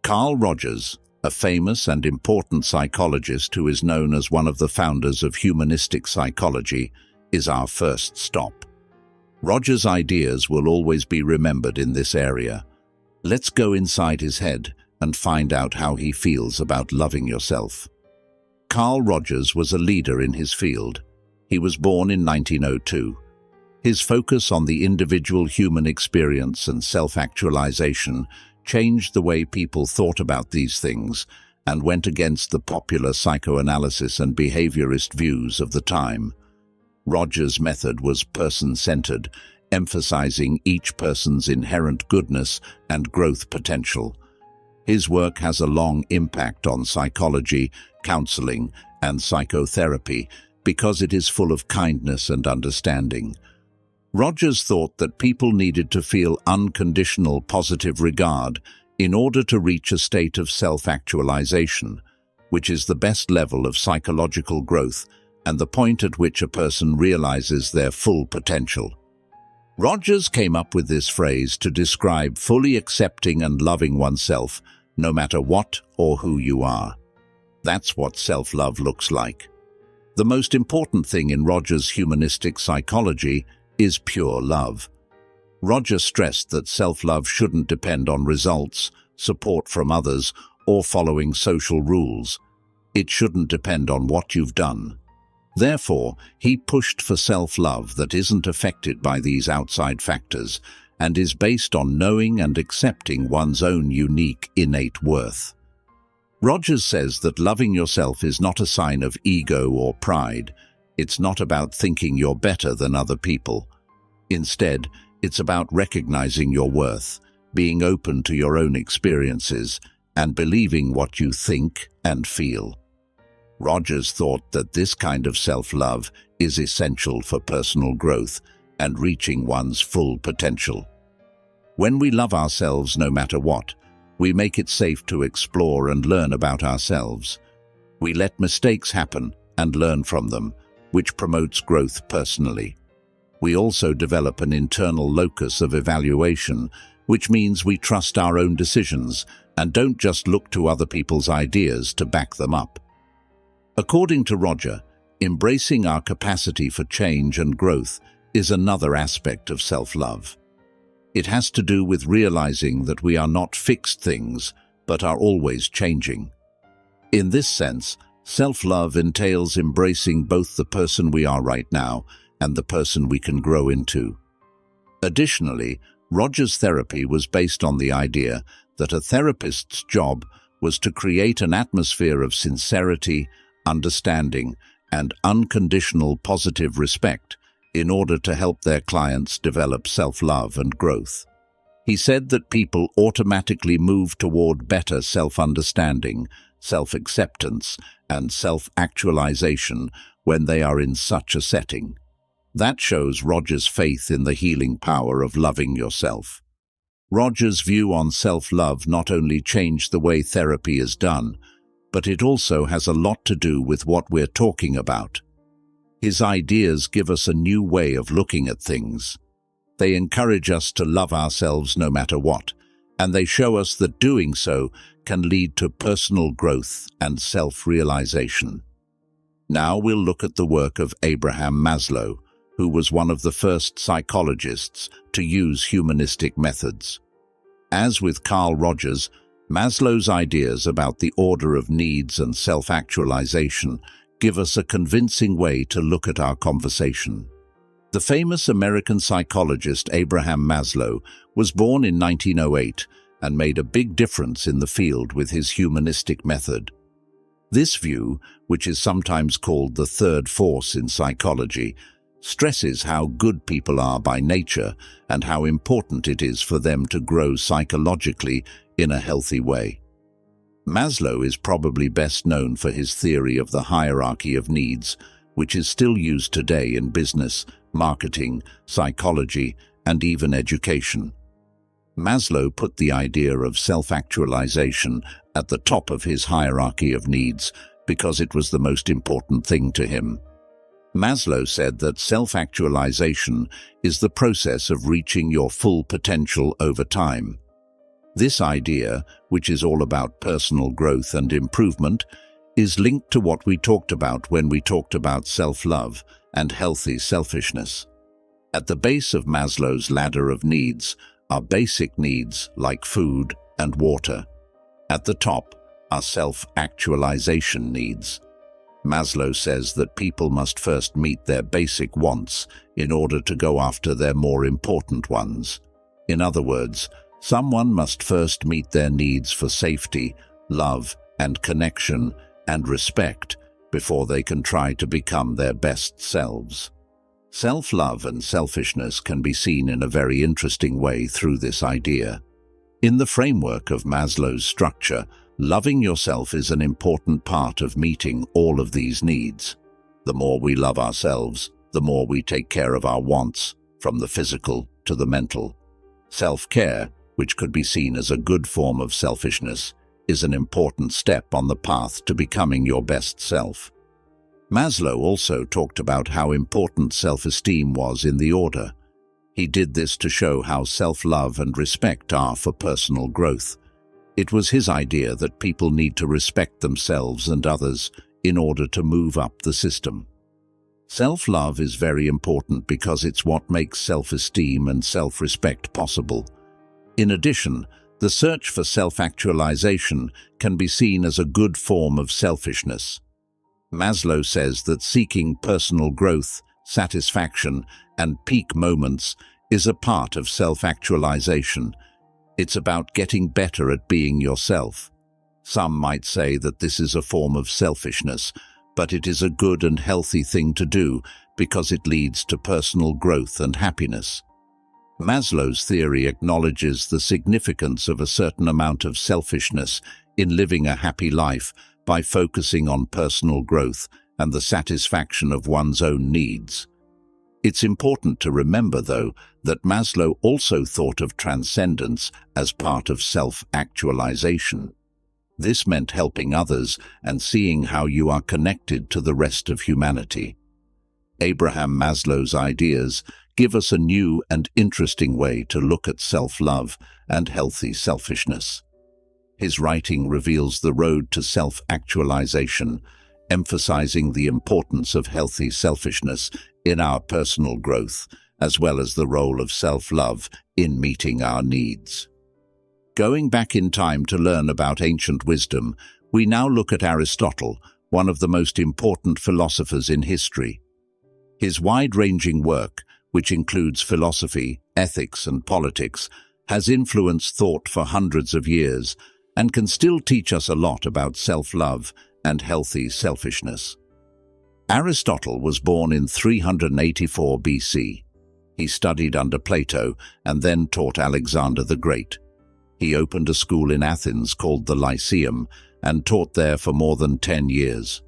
Carl Rogers, a famous and important psychologist who is known as one of the founders of humanistic psychology, is our first stop. Rogers' ideas will always be remembered in this area. Let's go inside his head and find out how he feels about loving yourself. Carl Rogers was a leader in his field. He was born in 1902. His focus on the individual human experience and self-actualization changed the way people thought about these things and went against the popular psychoanalysis and behaviorist views of the time. Rogers' method was person-centered, emphasizing each person's inherent goodness and growth potential. His work has a long impact on psychology, counseling, and psychotherapy because it is full of kindness and understanding. Rogers thought that people needed to feel unconditional positive regard in order to reach a state of self-actualization, which is the best level of psychological growth and the point at which a person realizes their full potential. Rogers came up with this phrase to describe fully accepting and loving oneself, no matter what or who you are. That's what self-love looks like. The most important thing in Rogers' humanistic psychology is pure love. Rogers stressed that self-love shouldn't depend on results, support from others, or following social rules. It shouldn't depend on what you've done. Therefore, he pushed for self-love that isn't affected by these outside factors and is based on knowing and accepting one's own unique, innate worth. Rogers says that loving yourself is not a sign of ego or pride. It's not about thinking you're better than other people. Instead, it's about recognizing your worth, being open to your own experiences, and believing what you think and feel. Rogers thought that this kind of self-love is essential for personal growth and reaching one's full potential. When we love ourselves no matter what, we make it safe to explore and learn about ourselves. We let mistakes happen and learn from them, which promotes growth personally. We also develop an internal locus of evaluation, which means we trust our own decisions and don't just look to other people's ideas to back them up. According to Roger, embracing our capacity for change and growth is another aspect of self-love. It has to do with realizing that we are not fixed things, but are always changing. In this sense, self-love entails embracing both the person we are right now and the person we can grow into. Additionally, Roger's therapy was based on the idea that a therapist's job was to create an atmosphere of sincerity, understanding, and unconditional positive respect in order to help their clients develop self-love and growth. He said that people automatically move toward better self-understanding, self-acceptance, and self-actualization when they are in such a setting. That shows Roger's faith in the healing power of loving yourself. Roger's view on self-love not only changed the way therapy is done, but it also has a lot to do with what we're talking about. His ideas give us a new way of looking at things. They encourage us to love ourselves no matter what, and they show us that doing so can lead to personal growth and self-realization. Now we'll look at the work of Abraham Maslow, who was one of the first psychologists to use humanistic methods. As with Carl Rogers, Maslow's ideas about the order of needs and self-actualization give us a convincing way to look at our conversation. The famous American psychologist Abraham Maslow was born in 1908 and made a big difference in the field with his humanistic method. This view, which is sometimes called the third force in psychology, stresses how good people are by nature and how important it is for them to grow psychologically in a healthy way. Maslow is probably best known for his theory of the hierarchy of needs, which is still used today in business, marketing, psychology, and even education. Maslow put the idea of self-actualization at the top of his hierarchy of needs because it was the most important thing to him. Maslow said that self-actualization is the process of reaching your full potential over time. This idea, which is all about personal growth and improvement, is linked to what we talked about when we talked about self-love and healthy selfishness. At the base of Maslow's ladder of needs are basic needs like food and water. At the top are self-actualization needs. Maslow says that people must first meet their basic wants in order to go after their more important ones. In other words, someone must first meet their needs for safety, love, and connection, and respect before they can try to become their best selves. Self-love and selfishness can be seen in a very interesting way through this idea. In the framework of Maslow's structure, loving yourself is an important part of meeting all of these needs. The more we love ourselves, the more we take care of our wants, from the physical to the mental. Self-care, which could be seen as a good form of selfishness, is an important step on the path to becoming your best self. Maslow also talked about how important self-esteem was in the order. He did this to show how self-love and respect are for personal growth. It was his idea that people need to respect themselves and others in order to move up the system. Self-love is very important because it's what makes self-esteem and self-respect possible. In addition, the search for self-actualization can be seen as a good form of selfishness. Maslow says that seeking personal growth, satisfaction, and peak moments is a part of self-actualization. It's about getting better at being yourself. Some might say that this is a form of selfishness, but it is a good and healthy thing to do because it leads to personal growth and happiness. Maslow's theory acknowledges the significance of a certain amount of selfishness in living a happy life by focusing on personal growth and the satisfaction of one's own needs. It's important to remember, though, that Maslow also thought of transcendence as part of self-actualization. This meant helping others and seeing how you are connected to the rest of humanity. Abraham Maslow's ideas give us a new and interesting way to look at self-love and healthy selfishness. His writing reveals the road to self-actualization, emphasizing the importance of healthy selfishness in our personal growth, as well as the role of self-love in meeting our needs. Going back in time to learn about ancient wisdom, we now look at Aristotle, one of the most important philosophers in history. His wide-ranging work, which includes philosophy, ethics, and politics, has influenced thought for hundreds of years and can still teach us a lot about self-love and healthy selfishness. Aristotle was born in 384 BC. He studied under Plato and then taught Alexander the Great. He opened a school in Athens called the Lyceum and taught there for more than 10 years.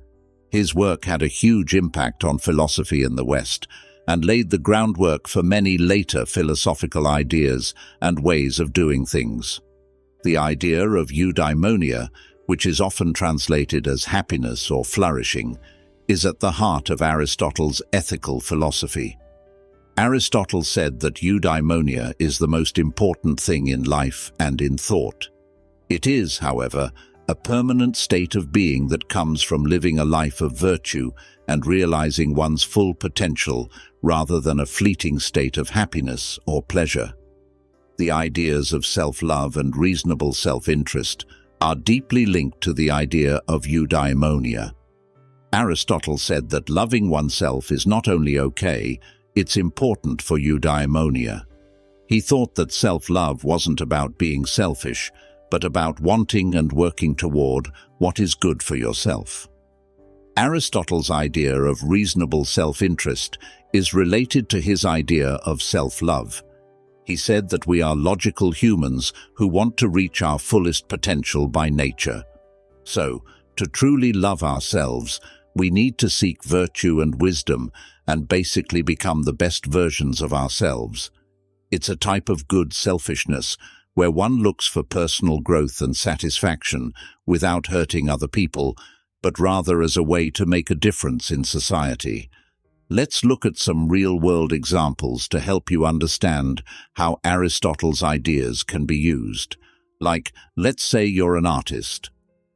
His work had a huge impact on philosophy in the West and laid the groundwork for many later philosophical ideas and ways of doing things. The idea of eudaimonia, which is often translated as happiness or flourishing, is at the heart of Aristotle's ethical philosophy. Aristotle said that eudaimonia is the most important thing in life and in thought. It is, however, a permanent state of being that comes from living a life of virtue and realizing one's full potential rather than a fleeting state of happiness or pleasure. The ideas of self-love and reasonable self-interest are deeply linked to the idea of eudaimonia. Aristotle said that loving oneself is not only okay, it's important for eudaimonia. He thought that self-love wasn't about being selfish, but about wanting and working toward what is good for yourself. Aristotle's idea of reasonable self-interest is related to his idea of self-love. He said that we are logical humans who want to reach our fullest potential by nature. So, to truly love ourselves, we need to seek virtue and wisdom and basically become the best versions of ourselves. It's a type of good selfishness where one looks for personal growth and satisfaction without hurting other people, but rather as a way to make a difference in society. Let's look at some real-world examples to help you understand how Aristotle's ideas can be used. Like, let's say you're an artist.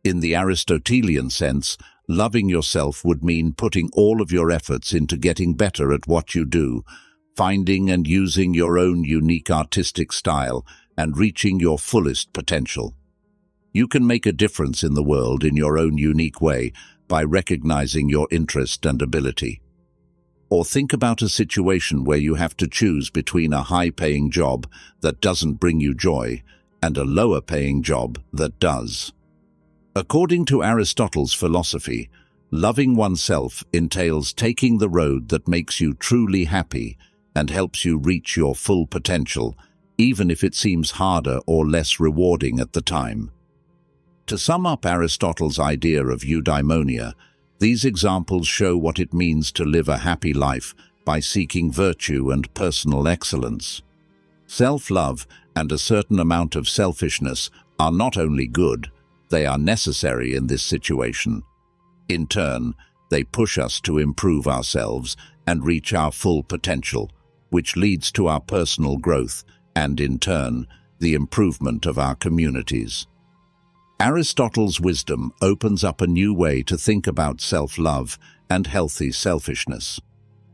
In the Aristotelian sense, loving yourself would mean putting all of your efforts into getting better at what you do, finding and using your own unique artistic style, and reaching your fullest potential. You can make a difference in the world in your own unique way by recognizing your interest and ability. Or think about a situation where you have to choose between a high-paying job that doesn't bring you joy and a lower-paying job that does. According to Aristotle's philosophy, loving oneself entails taking the road that makes you truly happy and helps you reach your full potential, even if it seems harder or less rewarding at the time. To sum up Aristotle's idea of eudaimonia, these examples show what it means to live a happy life by seeking virtue and personal excellence. Self-love and a certain amount of selfishness are not only good, they are necessary in this situation. In turn, they push us to improve ourselves and reach our full potential, which leads to our personal growth and, in turn, the improvement of our communities. Aristotle's wisdom opens up a new way to think about self-love and healthy selfishness.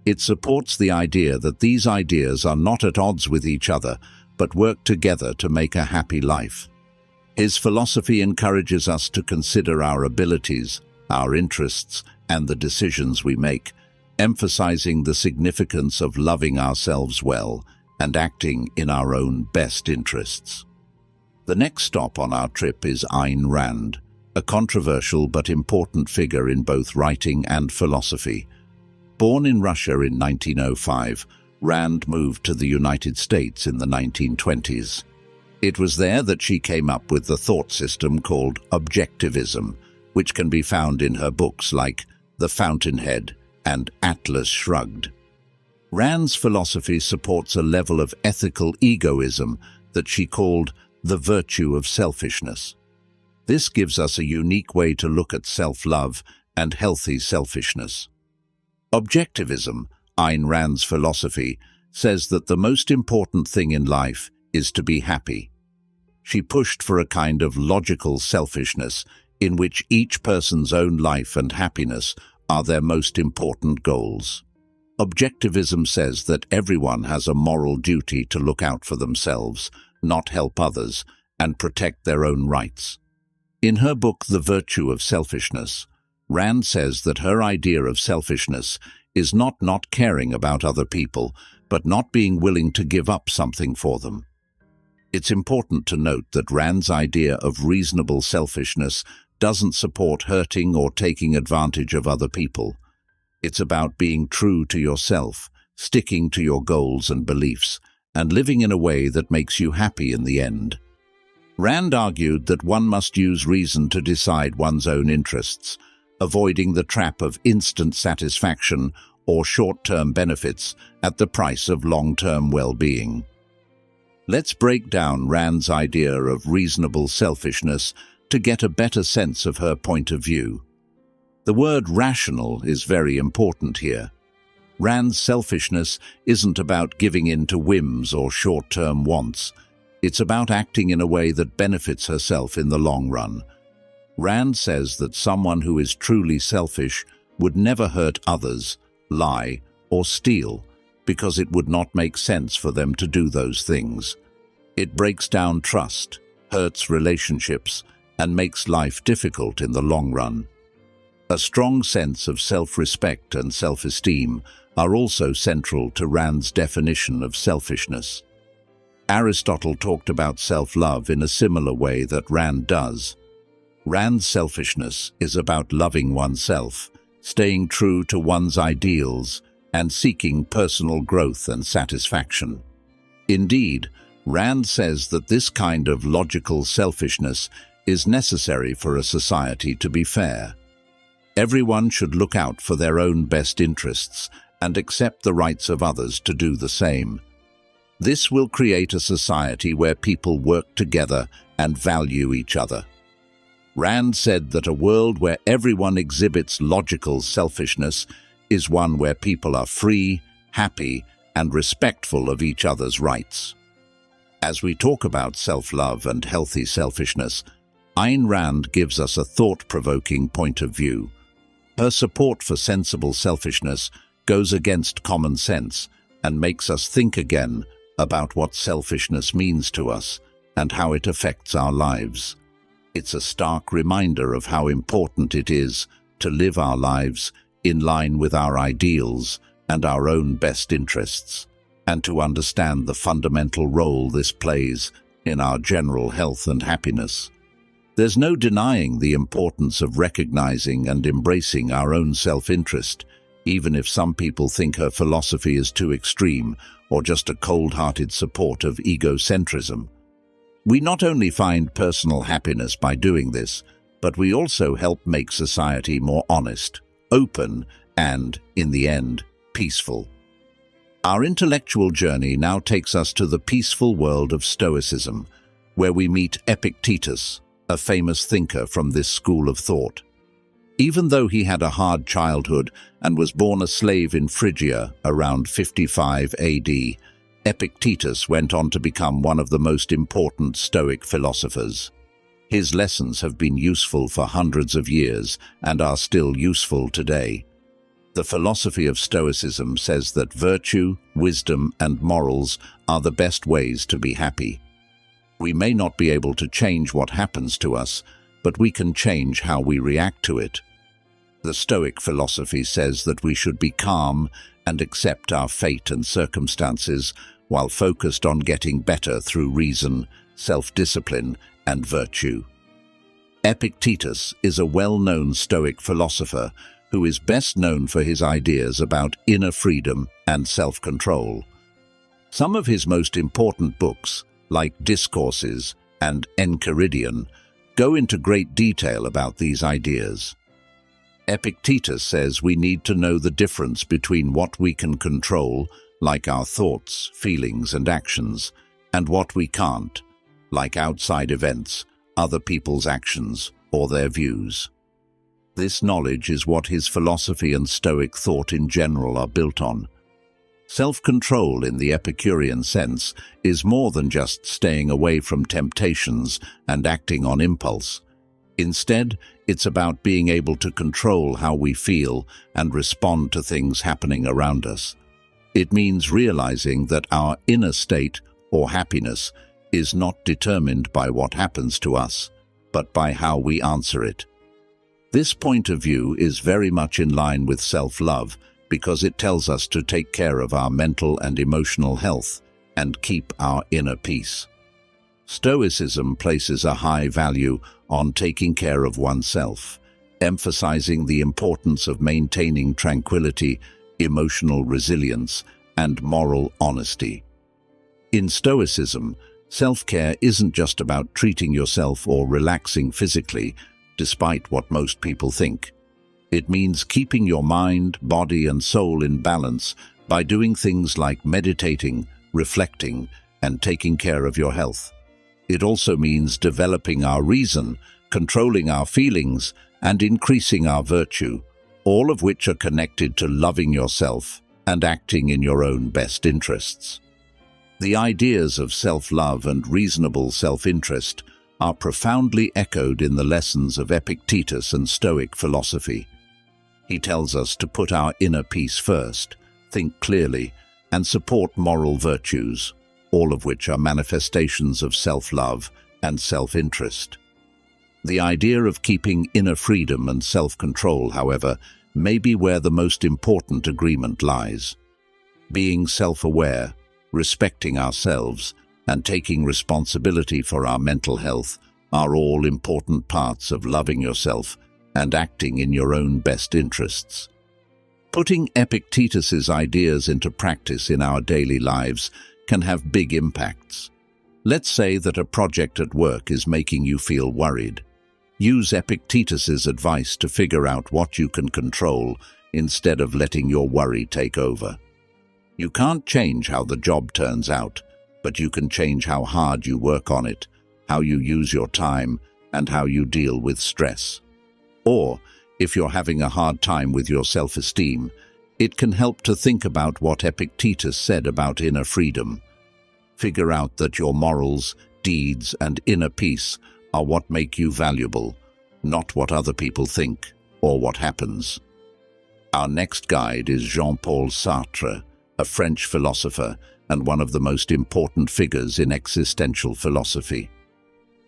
It supports the idea that these ideas are not at odds with each other, but work together to make a happy life. His philosophy encourages us to consider our abilities, our interests, and the decisions we make, emphasizing the significance of loving ourselves well and acting in our own best interests. The next stop on our trip is Ayn Rand, a controversial but important figure in both writing and philosophy. Born in Russia in 1905, Rand moved to the United States in the 1920s. It was there that she came up with the thought system called objectivism, which can be found in her books like The Fountainhead and Atlas Shrugged. Rand's philosophy supports a level of ethical egoism that she called the virtue of selfishness. This gives us a unique way to look at self-love and healthy selfishness. Objectivism, Ayn Rand's philosophy, says that the most important thing in life is to be happy. She pushed for a kind of logical selfishness in which each person's own life and happiness are their most important goals. Objectivism says that everyone has a moral duty to look out for themselves, not help others, and protect their own rights. In her book, The Virtue of Selfishness, Rand says that her idea of selfishness is not caring about other people, but not being willing to give up something for them. It's important to note that Rand's idea of reasonable selfishness doesn't support hurting or taking advantage of other people. It's about being true to yourself, sticking to your goals and beliefs, and living in a way that makes you happy in the end. Rand argued that one must use reason to decide one's own interests, avoiding the trap of instant satisfaction or short-term benefits at the price of long-term well-being. Let's break down Rand's idea of reasonable selfishness to get a better sense of her point of view. The word rational is very important here. Rand's selfishness isn't about giving in to whims or short-term wants. It's about acting in a way that benefits herself in the long run. Rand says that someone who is truly selfish would never hurt others, lie, or steal, because it would not make sense for them to do those things. It breaks down trust, hurts relationships, and makes life difficult in the long run. A strong sense of self-respect and self-esteem are also central to Rand's definition of selfishness. Aristotle talked about self-love in a similar way that Rand does. Rand's selfishness is about loving oneself, staying true to one's ideals, and seeking personal growth and satisfaction. Indeed, Rand says that this kind of logical selfishness is necessary for a society to be fair. Everyone should look out for their own best interests and accept the rights of others to do the same. This will create a society where people work together and value each other. Rand said that a world where everyone exhibits logical selfishness is one where people are free, happy, and respectful of each other's rights. As we talk about self-love and healthy selfishness, Ayn Rand gives us a thought-provoking point of view. Her support for sensible selfishness goes against common sense and makes us think again about what selfishness means to us and how it affects our lives. It's a stark reminder of how important it is to live our lives in line with our ideals and our own best interests, and to understand the fundamental role this plays in our general health and happiness. There's no denying the importance of recognizing and embracing our own self-interest, even if some people think her philosophy is too extreme or just a cold-hearted support of egocentrism. We not only find personal happiness by doing this, but we also help make society more honest, open, and, in the end, peaceful. Our intellectual journey now takes us to the peaceful world of Stoicism, where we meet Epictetus, a famous thinker from this school of thought. Even though he had a hard childhood and was born a slave in Phrygia around 55 AD, Epictetus went on to become one of the most important Stoic philosophers. His lessons have been useful for hundreds of years and are still useful today. The philosophy of Stoicism says that virtue, wisdom, and morals are the best ways to be happy. We may not be able to change what happens to us, but we can change how we react to it. The Stoic philosophy says that we should be calm and accept our fate and circumstances while focused on getting better through reason, self-discipline, and virtue. Epictetus is a well-known Stoic philosopher who is best known for his ideas about inner freedom and self-control. Some of his most important books, like Discourses and Enchiridion, go into great detail about these ideas. Epictetus says we need to know the difference between what we can control, like our thoughts, feelings, and actions, and what we can't, like outside events, other people's actions, or their views. This knowledge is what his philosophy and Stoic thought in general are built on. Self-control in the Epicurean sense is more than just staying away from temptations and acting on impulse. Instead, it's about being able to control how we feel and respond to things happening around us. It means realizing that our inner state, or happiness, is not determined by what happens to us, but by how we answer it. This point of view is very much in line with self-love because it tells us to take care of our mental and emotional health and keep our inner peace. Stoicism places a high value on taking care of oneself, emphasizing the importance of maintaining tranquility, emotional resilience, and moral honesty. In Stoicism, self-care isn't just about treating yourself or relaxing physically, despite what most people think. It means keeping your mind, body, and soul in balance by doing things like meditating, reflecting, and taking care of your health. It also means developing our reason, controlling our feelings, and increasing our virtue, all of which are connected to loving yourself and acting in your own best interests. The ideas of self-love and reasonable self-interest are profoundly echoed in the lessons of Epictetus and Stoic philosophy. He tells us to put our inner peace first, think clearly, and support moral virtues, all of which are manifestations of self-love and self-interest. The idea of keeping inner freedom and self-control, however, may be where the most important agreement lies. Being self-aware, respecting ourselves, and taking responsibility for our mental health are all important parts of loving yourself and acting in your own best interests. Putting Epictetus's ideas into practice in our daily lives can have big impacts. Let's say that a project at work is making you feel worried. Use Epictetus's advice to figure out what you can control instead of letting your worry take over. You can't change how the job turns out, but you can change how hard you work on it, how you use your time, and how you deal with stress. Or, if you're having a hard time with your self-esteem, it can help to think about what Epictetus said about inner freedom. Figure out that your morals, deeds, and inner peace are what make you valuable, not what other people think or what happens. Our next guide is Jean-Paul Sartre, a French philosopher and one of the most important figures in existential philosophy.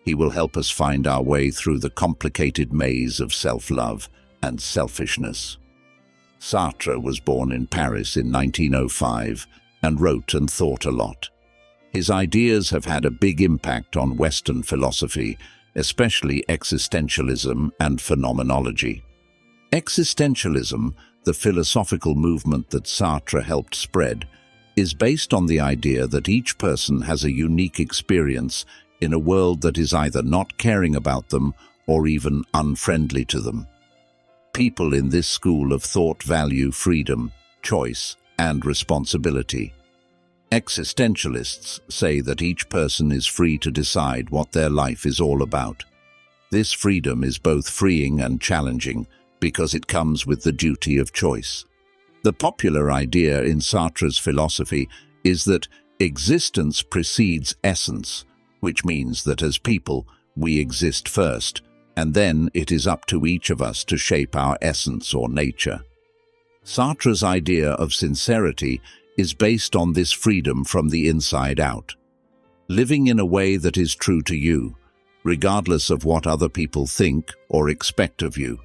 He will help us find our way through the complicated maze of self-love and selfishness. Sartre was born in Paris in 1905 and wrote and thought a lot. His ideas have had a big impact on Western philosophy, especially existentialism and phenomenology. Existentialism, the philosophical movement that Sartre helped spread, is based on the idea that each person has a unique experience in a world that is either not caring about them or even unfriendly to them. People in this school of thought value freedom, choice, and responsibility. Existentialists say that each person is free to decide what their life is all about. This freedom is both freeing and challenging because it comes with the duty of choice. The popular idea in Sartre's philosophy is that existence precedes essence, which means that as people, we exist first, and then it is up to each of us to shape our essence or nature. Sartre's idea of sincerity is based on this freedom from the inside out. Living in a way that is true to you, regardless of what other people think or expect of you.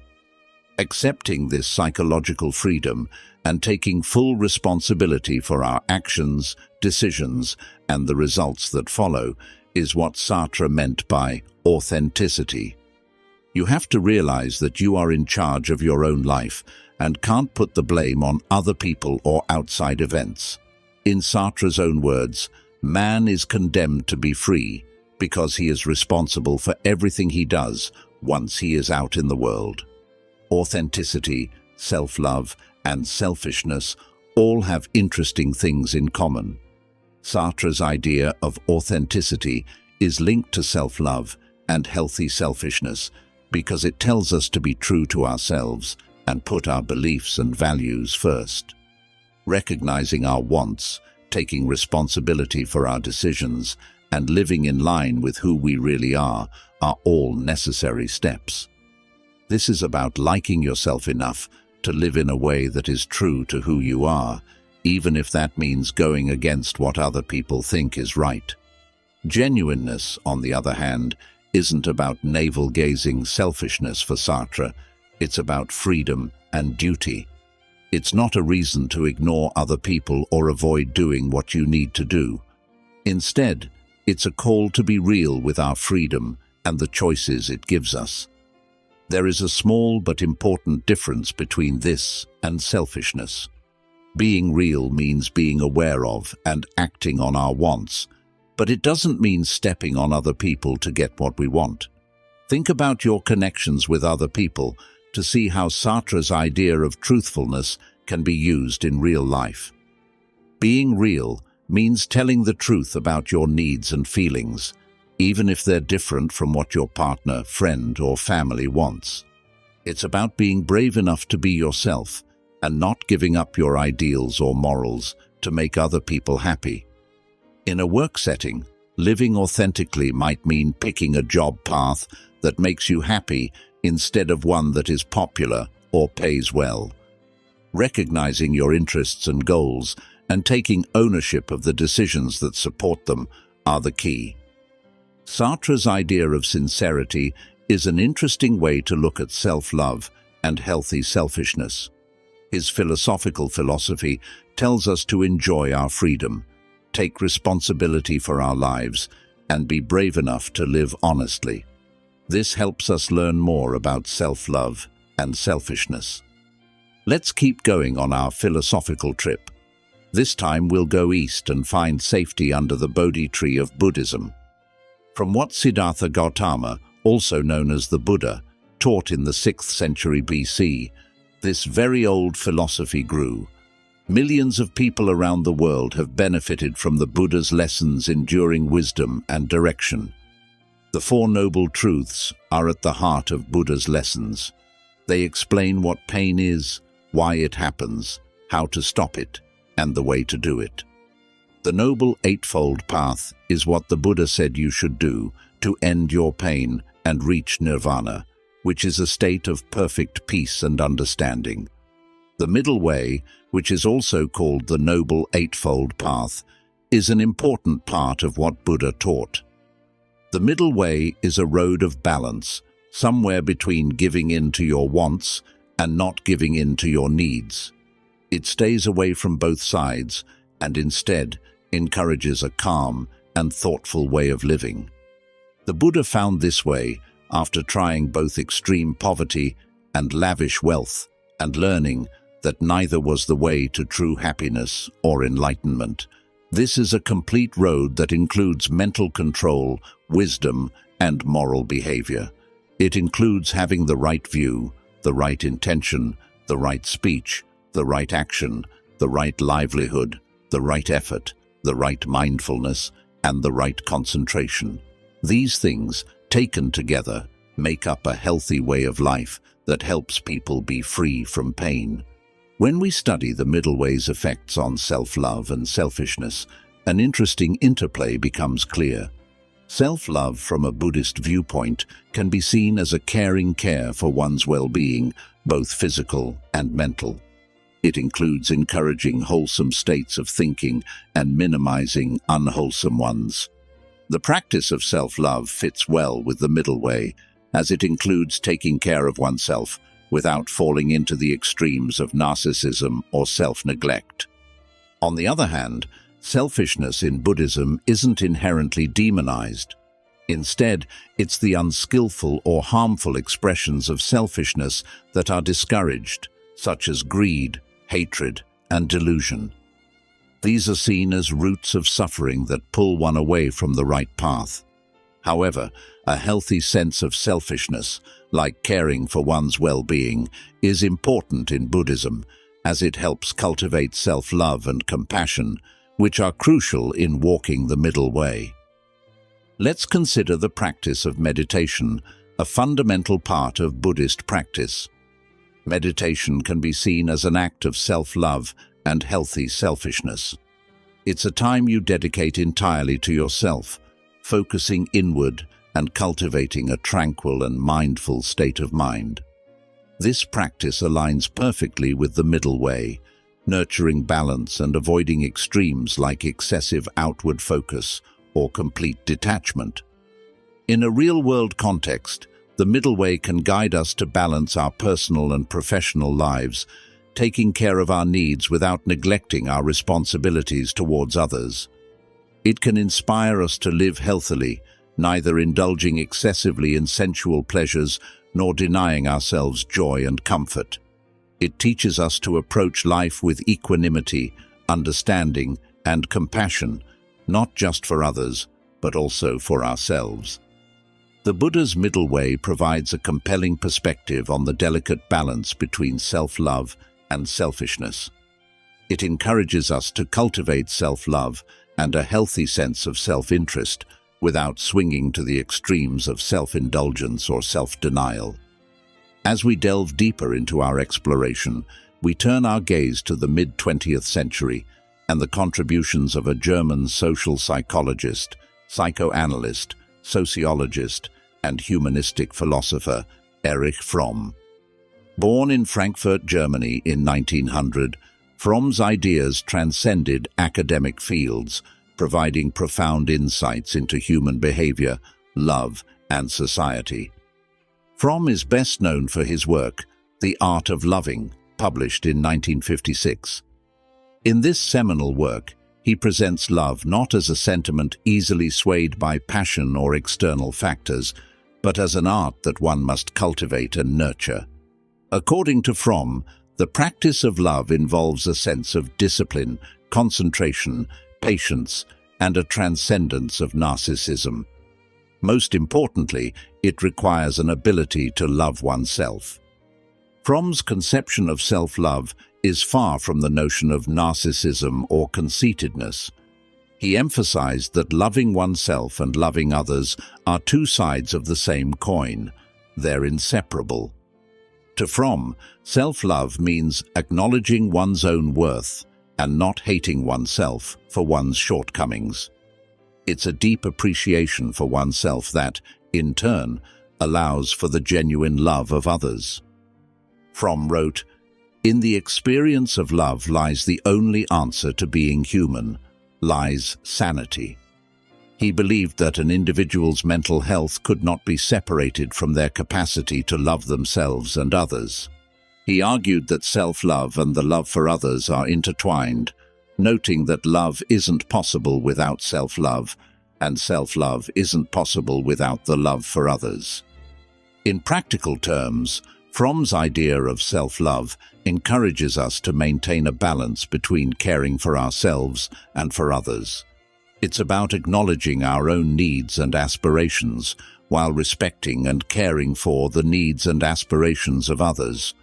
Accepting this psychological freedom and taking full responsibility for our actions, decisions, and the results that follow is what Sartre meant by authenticity. You have to realize that you are in charge of your own life and can't put the blame on other people or outside events. In Sartre's own words, man is condemned to be free because he is responsible for everything he does once he is out in the world. Authenticity, self-love, and selfishness all have interesting things in common. Sartre's idea of authenticity is linked to self-love and healthy selfishness because it tells us to be true to ourselves and put our beliefs and values first. Recognizing our wants, taking responsibility for our decisions, and living in line with who we really are all necessary steps. This is about liking yourself enough to live in a way that is true to who you are, even if that means going against what other people think is right. Genuineness, on the other hand, isn't about navel-gazing selfishness for Sartre. It's about freedom and duty. It's not a reason to ignore other people or avoid doing what you need to do. Instead, it's a call to be real with our freedom and the choices it gives us. There is a small but important difference between this and selfishness. Being real means being aware of and acting on our wants, but it doesn't mean stepping on other people to get what we want. Think about your connections with other people to see how Sartre's idea of truthfulness can be used in real life. Being real means telling the truth about your needs and feelings, even if they're different from what your partner, friend, or family wants. It's about being brave enough to be yourself and not giving up your ideals or morals to make other people happy. In a work setting, living authentically might mean picking a job path that makes you happy instead of one that is popular or pays well. Recognizing your interests and goals and taking ownership of the decisions that support them are the key. Sartre's idea of sincerity is an interesting way to look at self-love and healthy selfishness. His philosophical philosophy tells us to enjoy our freedom, take responsibility for our lives, and be brave enough to live honestly. This helps us learn more about self-love and selfishness. Let's keep going on our philosophical trip. This time we'll go east and find safety under the Bodhi tree of Buddhism. From what Siddhartha Gautama, also known as the Buddha, taught in the 6th century BC, this very old philosophy grew. Millions of people around the world have benefited from the Buddha's lessons, enduring wisdom and direction. The Four Noble Truths are at the heart of Buddha's lessons. They explain what pain is, why it happens, how to stop it, and the way to do it. The Noble Eightfold Path is what the Buddha said you should do to end your pain and reach nirvana, which is a state of perfect peace and understanding. The Middle Way, which is also called the Noble Eightfold Path, is an important part of what Buddha taught. The Middle Way is a road of balance, somewhere between giving in to your wants and not giving in to your needs. It stays away from both sides and instead encourages a calm and thoughtful way of living. The Buddha found this way after trying both extreme poverty and lavish wealth and learning that neither was the way to true happiness or enlightenment. This is a complete road that includes mental control, wisdom, and moral behavior. It includes having the right view, the right intention, the right speech, the right action, the right livelihood, the right effort, the right mindfulness, and the right concentration. These things, taken together, make up a healthy way of life that helps people be free from pain. When we study the Middle Way's effects on self-love and selfishness, an interesting interplay becomes clear. Self-love from a Buddhist viewpoint can be seen as a caring care for one's well-being, both physical and mental. It includes encouraging wholesome states of thinking and minimizing unwholesome ones. The practice of self-love fits well with the Middle Way, as it includes taking care of oneself without falling into the extremes of narcissism or self-neglect. On the other hand, selfishness in Buddhism isn't inherently demonized. Instead, it's the unskillful or harmful expressions of selfishness that are discouraged, such as greed, hatred, and delusion. These are seen as roots of suffering that pull one away from the right path. However, a healthy sense of selfishness, like caring for one's well-being, is important in Buddhism, as it helps cultivate self-love and compassion, which are crucial in walking the middle way. Let's consider the practice of meditation, a fundamental part of Buddhist practice. Meditation can be seen as an act of self-love and healthy selfishness. It's a time you dedicate entirely to yourself, focusing inward and cultivating a tranquil and mindful state of mind. This practice aligns perfectly with the middle way, nurturing balance and avoiding extremes like excessive outward focus or complete detachment. In a real-world context, the middle way can guide us to balance our personal and professional lives, taking care of our needs without neglecting our responsibilities towards others. It can inspire us to live healthily, neither indulging excessively in sensual pleasures nor denying ourselves joy and comfort. It teaches us to approach life with equanimity, understanding, and compassion, not just for others, but also for ourselves. The Buddha's middle way provides a compelling perspective on the delicate balance between self-love and selfishness. It encourages us to cultivate self-love and a healthy sense of self-interest without swinging to the extremes of self-indulgence or self-denial. As we delve deeper into our exploration, we turn our gaze to the mid-20th century and the contributions of a German social psychologist, psychoanalyst, sociologist, and humanistic philosopher, Erich Fromm. Born in Frankfurt, Germany in 1900, Fromm's ideas transcended academic fields, providing profound insights into human behavior, love, and society. Fromm is best known for his work, The Art of Loving, published in 1956. In this seminal work, he presents love not as a sentiment easily swayed by passion or external factors, but as an art that one must cultivate and nurture. According to Fromm, the practice of love involves a sense of discipline, concentration, patience, and a transcendence of narcissism. Most importantly, it requires an ability to love oneself. Fromm's conception of self-love is far from the notion of narcissism or conceitedness. He emphasized that loving oneself and loving others are two sides of the same coin. They're inseparable. To Fromm, self-love means acknowledging one's own worth and not hating oneself for one's shortcomings. It's a deep appreciation for oneself that, in turn, allows for the genuine love of others. Fromm wrote, "In the experience of love lies the only answer to being human, lies sanity." He believed that an individual's mental health could not be separated from their capacity to love themselves and others. He argued that self-love and the love for others are intertwined, noting that love isn't possible without self-love, and self-love isn't possible without the love for others. In practical terms, Fromm's idea of self-love encourages us to maintain a balance between caring for ourselves and for others. It's about acknowledging our own needs and aspirations while respecting and caring for the needs and aspirations of others.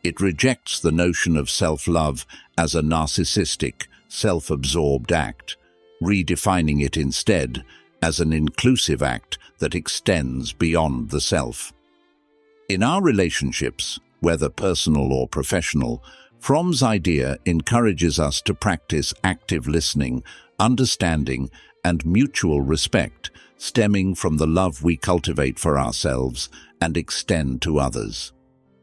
It rejects the notion of self-love as a narcissistic, self-absorbed act, redefining it instead as an inclusive act that extends beyond the self. In our relationships, whether personal or professional, Fromm's idea encourages us to practice active listening, understanding, and mutual respect, stemming from the love we cultivate for ourselves and extend to others.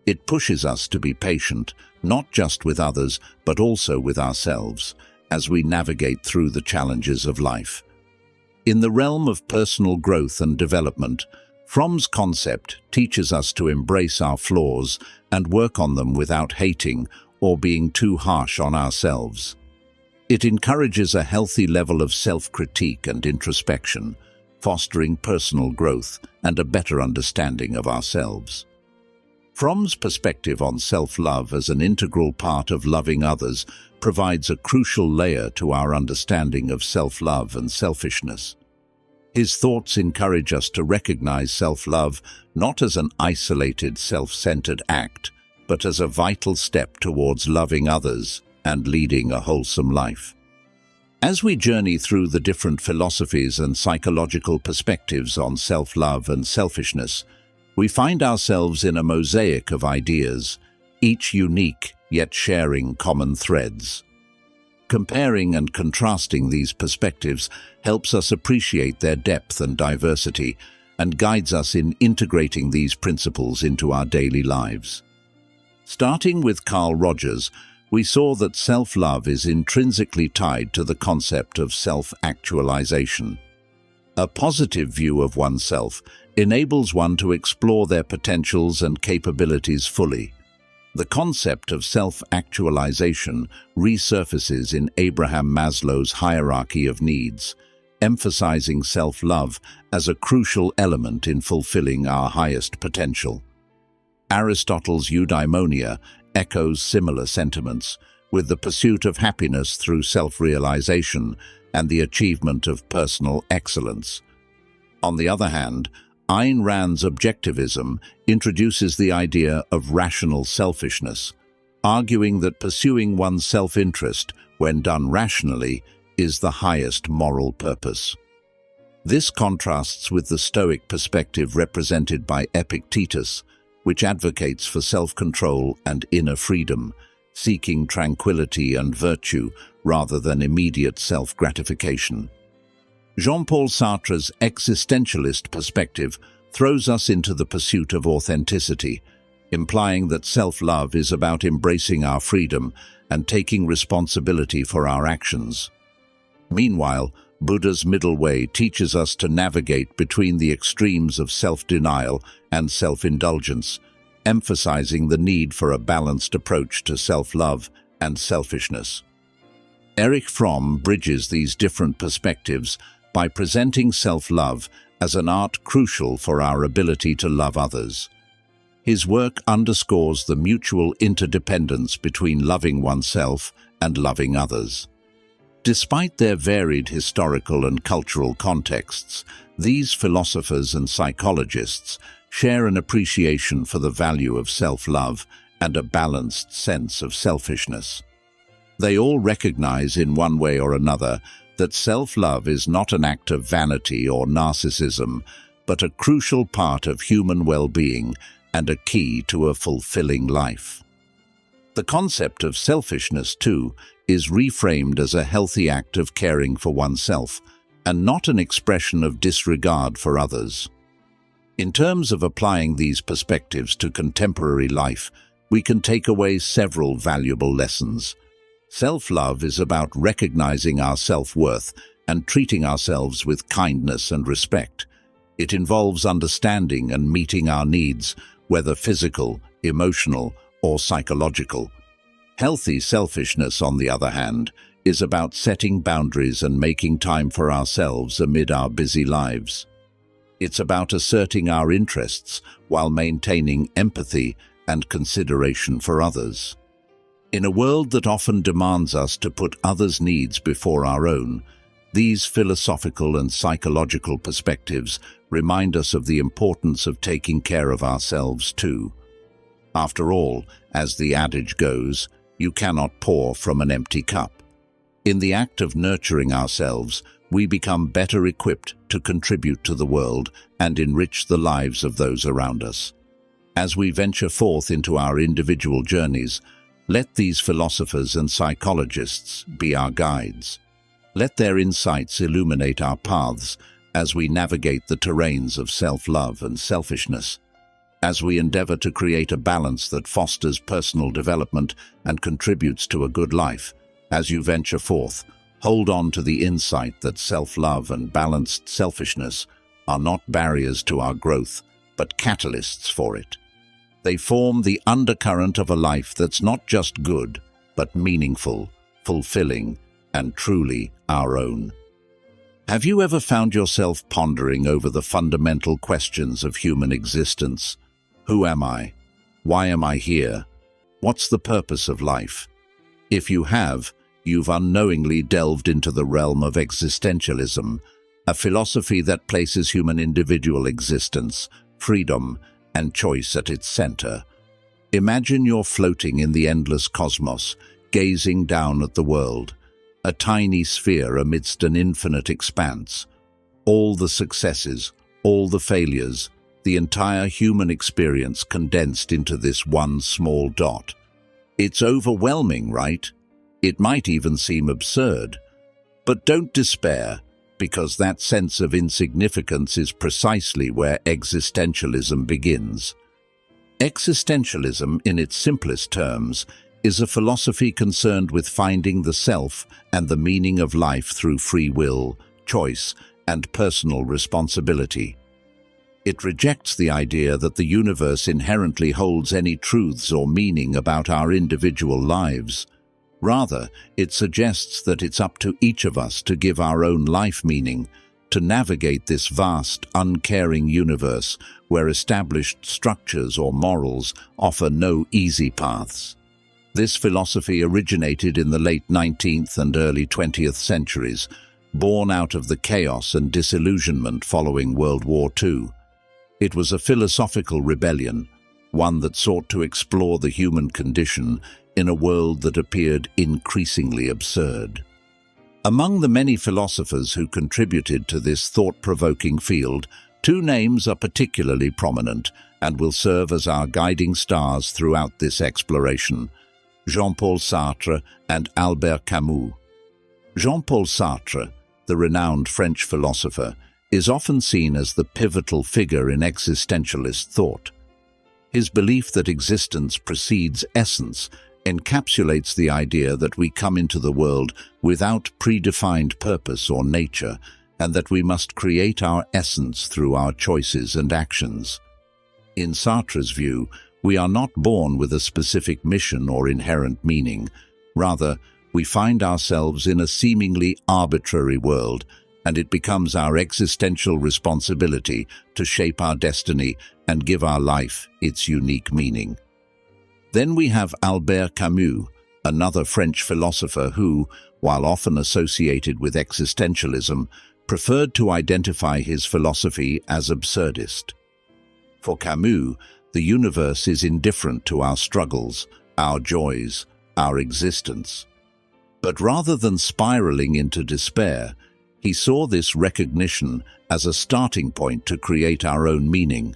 It pushes us to be patient, not just with others, but also with ourselves, as we navigate through the challenges of life. In the realm of personal growth and development, Fromm's concept teaches us to embrace our flaws and work on them without hating or being too harsh on ourselves. It encourages a healthy level of self-critique and introspection, fostering personal growth and a better understanding of ourselves. Fromm's perspective on self-love as an integral part of loving others provides a crucial layer to our understanding of self-love and selfishness. His thoughts encourage us to recognize self-love not as an isolated, self-centered act, but as a vital step towards loving others and leading a wholesome life. As we journey through the different philosophies and psychological perspectives on self-love and selfishness, we find ourselves in a mosaic of ideas, each unique yet sharing common threads. Comparing and contrasting these perspectives helps us appreciate their depth and diversity and guides us in integrating these principles into our daily lives. Starting with Carl Rogers, we saw that self-love is intrinsically tied to the concept of self-actualization. A positive view of oneself enables one to explore their potentials and capabilities fully. The concept of self-actualization resurfaces in Abraham Maslow's hierarchy of needs, emphasizing self-love as a crucial element in fulfilling our highest potential. Aristotle's eudaimonia echoes similar sentiments, with the pursuit of happiness through self-realization and the achievement of personal excellence. On the other hand, Ayn Rand's objectivism introduces the idea of rational selfishness, arguing that pursuing one's self-interest, when done rationally, is the highest moral purpose. This contrasts with the Stoic perspective represented by Epictetus, which advocates for self-control and inner freedom, seeking tranquility and virtue rather than immediate self-gratification. Jean-Paul Sartre's existentialist perspective throws us into the pursuit of authenticity, implying that self-love is about embracing our freedom and taking responsibility for our actions. Meanwhile, Buddha's middle way teaches us to navigate between the extremes of self-denial and self-indulgence, emphasizing the need for a balanced approach to self-love and selfishness. Erich Fromm bridges these different perspectives by presenting self-love as an art crucial for our ability to love others. His work underscores the mutual interdependence between loving oneself and loving others. Despite their varied historical and cultural contexts, these philosophers and psychologists share an appreciation for the value of self-love and a balanced sense of selfishness. They all recognize in one way or another that self-love is not an act of vanity or narcissism, but a crucial part of human well-being and a key to a fulfilling life. The concept of selfishness, too, is reframed as a healthy act of caring for oneself, and not an expression of disregard for others. In terms of applying these perspectives to contemporary life, we can take away several valuable lessons. Self-love is about recognizing our self-worth and treating ourselves with kindness and respect. It involves understanding and meeting our needs, whether physical, emotional, or psychological. Healthy selfishness, on the other hand, is about setting boundaries and making time for ourselves amid our busy lives. It's about asserting our interests while maintaining empathy and consideration for others. In a world that often demands us to put others' needs before our own, these philosophical and psychological perspectives remind us of the importance of taking care of ourselves too. After all, as the adage goes, you cannot pour from an empty cup. In the act of nurturing ourselves, we become better equipped to contribute to the world and enrich the lives of those around us. As we venture forth into our individual journeys, let these philosophers and psychologists be our guides. Let their insights illuminate our paths as we navigate the terrains of self-love and selfishness. As we endeavor to create a balance that fosters personal development and contributes to a good life, as you venture forth, hold on to the insight that self-love and balanced selfishness are not barriers to our growth, but catalysts for it. They form the undercurrent of a life that's not just good, but meaningful, fulfilling, and truly our own. Have you ever found yourself pondering over the fundamental questions of human existence? Who am I? Why am I here? What's the purpose of life? If you have, you've unknowingly delved into the realm of existentialism, a philosophy that places human individual existence, freedom, and choice at its center. Imagine you're floating in the endless cosmos, gazing down at the world, a tiny sphere amidst an infinite expanse. All the successes, all the failures, the entire human experience condensed into this one small dot. It's overwhelming, right? It might even seem absurd. But don't despair, because that sense of insignificance is precisely where existentialism begins. Existentialism, in its simplest terms, is a philosophy concerned with finding the self and the meaning of life through free will, choice, and personal responsibility. It rejects the idea that the universe inherently holds any truths or meaning about our individual lives. Rather, it suggests that it's up to each of us to give our own life meaning, to navigate this vast, uncaring universe where established structures or morals offer no easy paths. This philosophy originated in the late 19th and early 20th centuries, born out of the chaos and disillusionment following World War II. It was a philosophical rebellion, one that sought to explore the human condition in a world that appeared increasingly absurd. Among the many philosophers who contributed to this thought-provoking field, two names are particularly prominent and will serve as our guiding stars throughout this exploration: Jean-Paul Sartre and Albert Camus. Jean-Paul Sartre, the renowned French philosopher, is often seen as the pivotal figure in existentialist thought. His belief that existence precedes essence encapsulates the idea that we come into the world without predefined purpose or nature, and that we must create our essence through our choices and actions. In Sartre's view, we are not born with a specific mission or inherent meaning. Rather, we find ourselves in a seemingly arbitrary world, and it becomes our existential responsibility to shape our destiny and give our life its unique meaning. Then we have Albert Camus, another French philosopher who, while often associated with existentialism, preferred to identify his philosophy as absurdist. For Camus, the universe is indifferent to our struggles, our joys, our existence. But rather than spiraling into despair, he saw this recognition as a starting point to create our own meaning,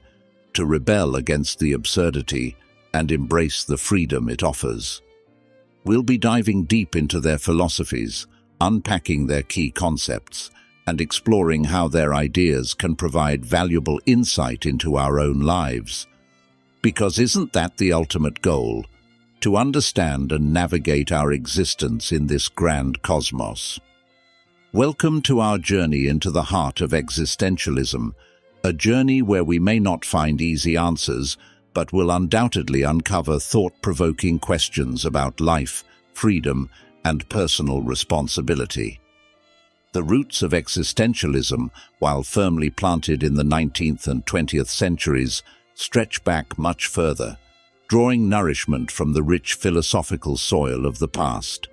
to rebel against the absurdity and embrace the freedom it offers. We'll be diving deep into their philosophies, unpacking their key concepts, and exploring how their ideas can provide valuable insight into our own lives. Because isn't that the ultimate goal? To understand and navigate our existence in this grand cosmos. Welcome to our journey into the heart of existentialism, a journey where we may not find easy answers, but will undoubtedly uncover thought-provoking questions about life, freedom, and personal responsibility. The roots of existentialism, while firmly planted in the 19th and 20th centuries, stretch back much further, drawing nourishment from the rich philosophical soil of the past.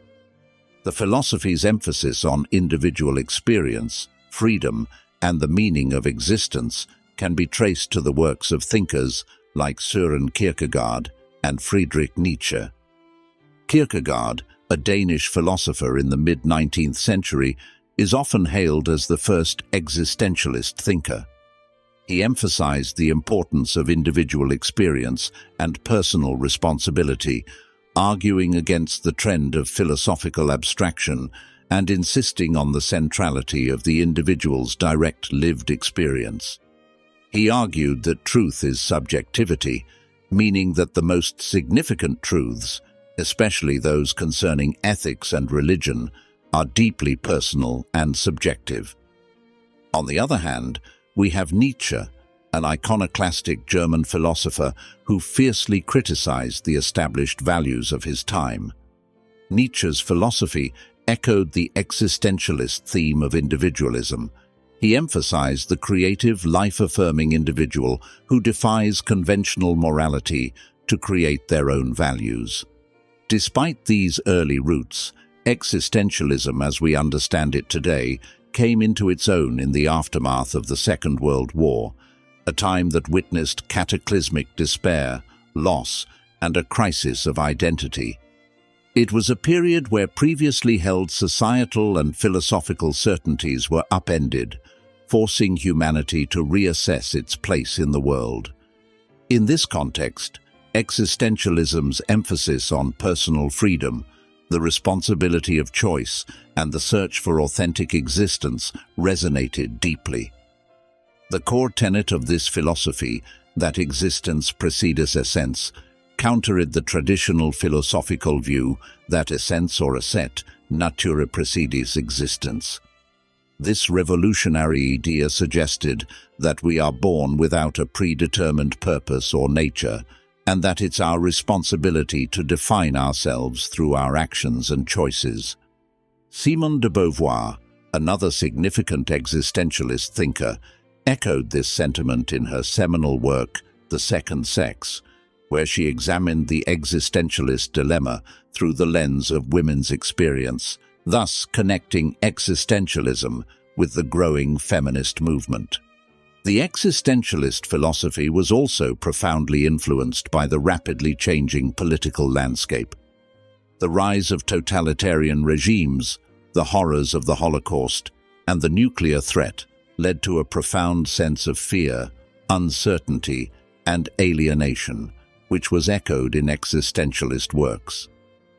The philosophy's emphasis on individual experience, freedom, and the meaning of existence can be traced to the works of thinkers like Søren Kierkegaard and Friedrich Nietzsche. Kierkegaard, a Danish philosopher in the mid-19th century, is often hailed as the first existentialist thinker. He emphasized the importance of individual experience and personal responsibility, arguing against the trend of philosophical abstraction and insisting on the centrality of the individual's direct lived experience. He argued that truth is subjectivity, meaning that the most significant truths, especially those concerning ethics and religion, are deeply personal and subjective. On the other hand, we have Nietzsche, an iconoclastic German philosopher who fiercely criticized the established values of his time. Nietzsche's philosophy echoed the existentialist theme of individualism. He emphasized the creative, life-affirming individual who defies conventional morality to create their own values. Despite these early roots, existentialism as we understand it today came into its own in the aftermath of the Second World War, a time that witnessed cataclysmic despair, loss, and a crisis of identity. It was a period where previously held societal and philosophical certainties were upended, forcing humanity to reassess its place in the world. In this context, existentialism's emphasis on personal freedom, the responsibility of choice, and the search for authentic existence resonated deeply. The core tenet of this philosophy, that existence precedes essence, countered the traditional philosophical view that essence or asset, natura precedes existence. This revolutionary idea suggested that we are born without a predetermined purpose or nature, and that it's our responsibility to define ourselves through our actions and choices. Simone de Beauvoir, another significant existentialist thinker, echoed this sentiment in her seminal work, The Second Sex, where she examined the existentialist dilemma through the lens of women's experience, thus connecting existentialism with the growing feminist movement. The existentialist philosophy was also profoundly influenced by the rapidly changing political landscape. The rise of totalitarian regimes, the horrors of the Holocaust, and the nuclear threat led to a profound sense of fear, uncertainty, and alienation, which was echoed in existentialist works.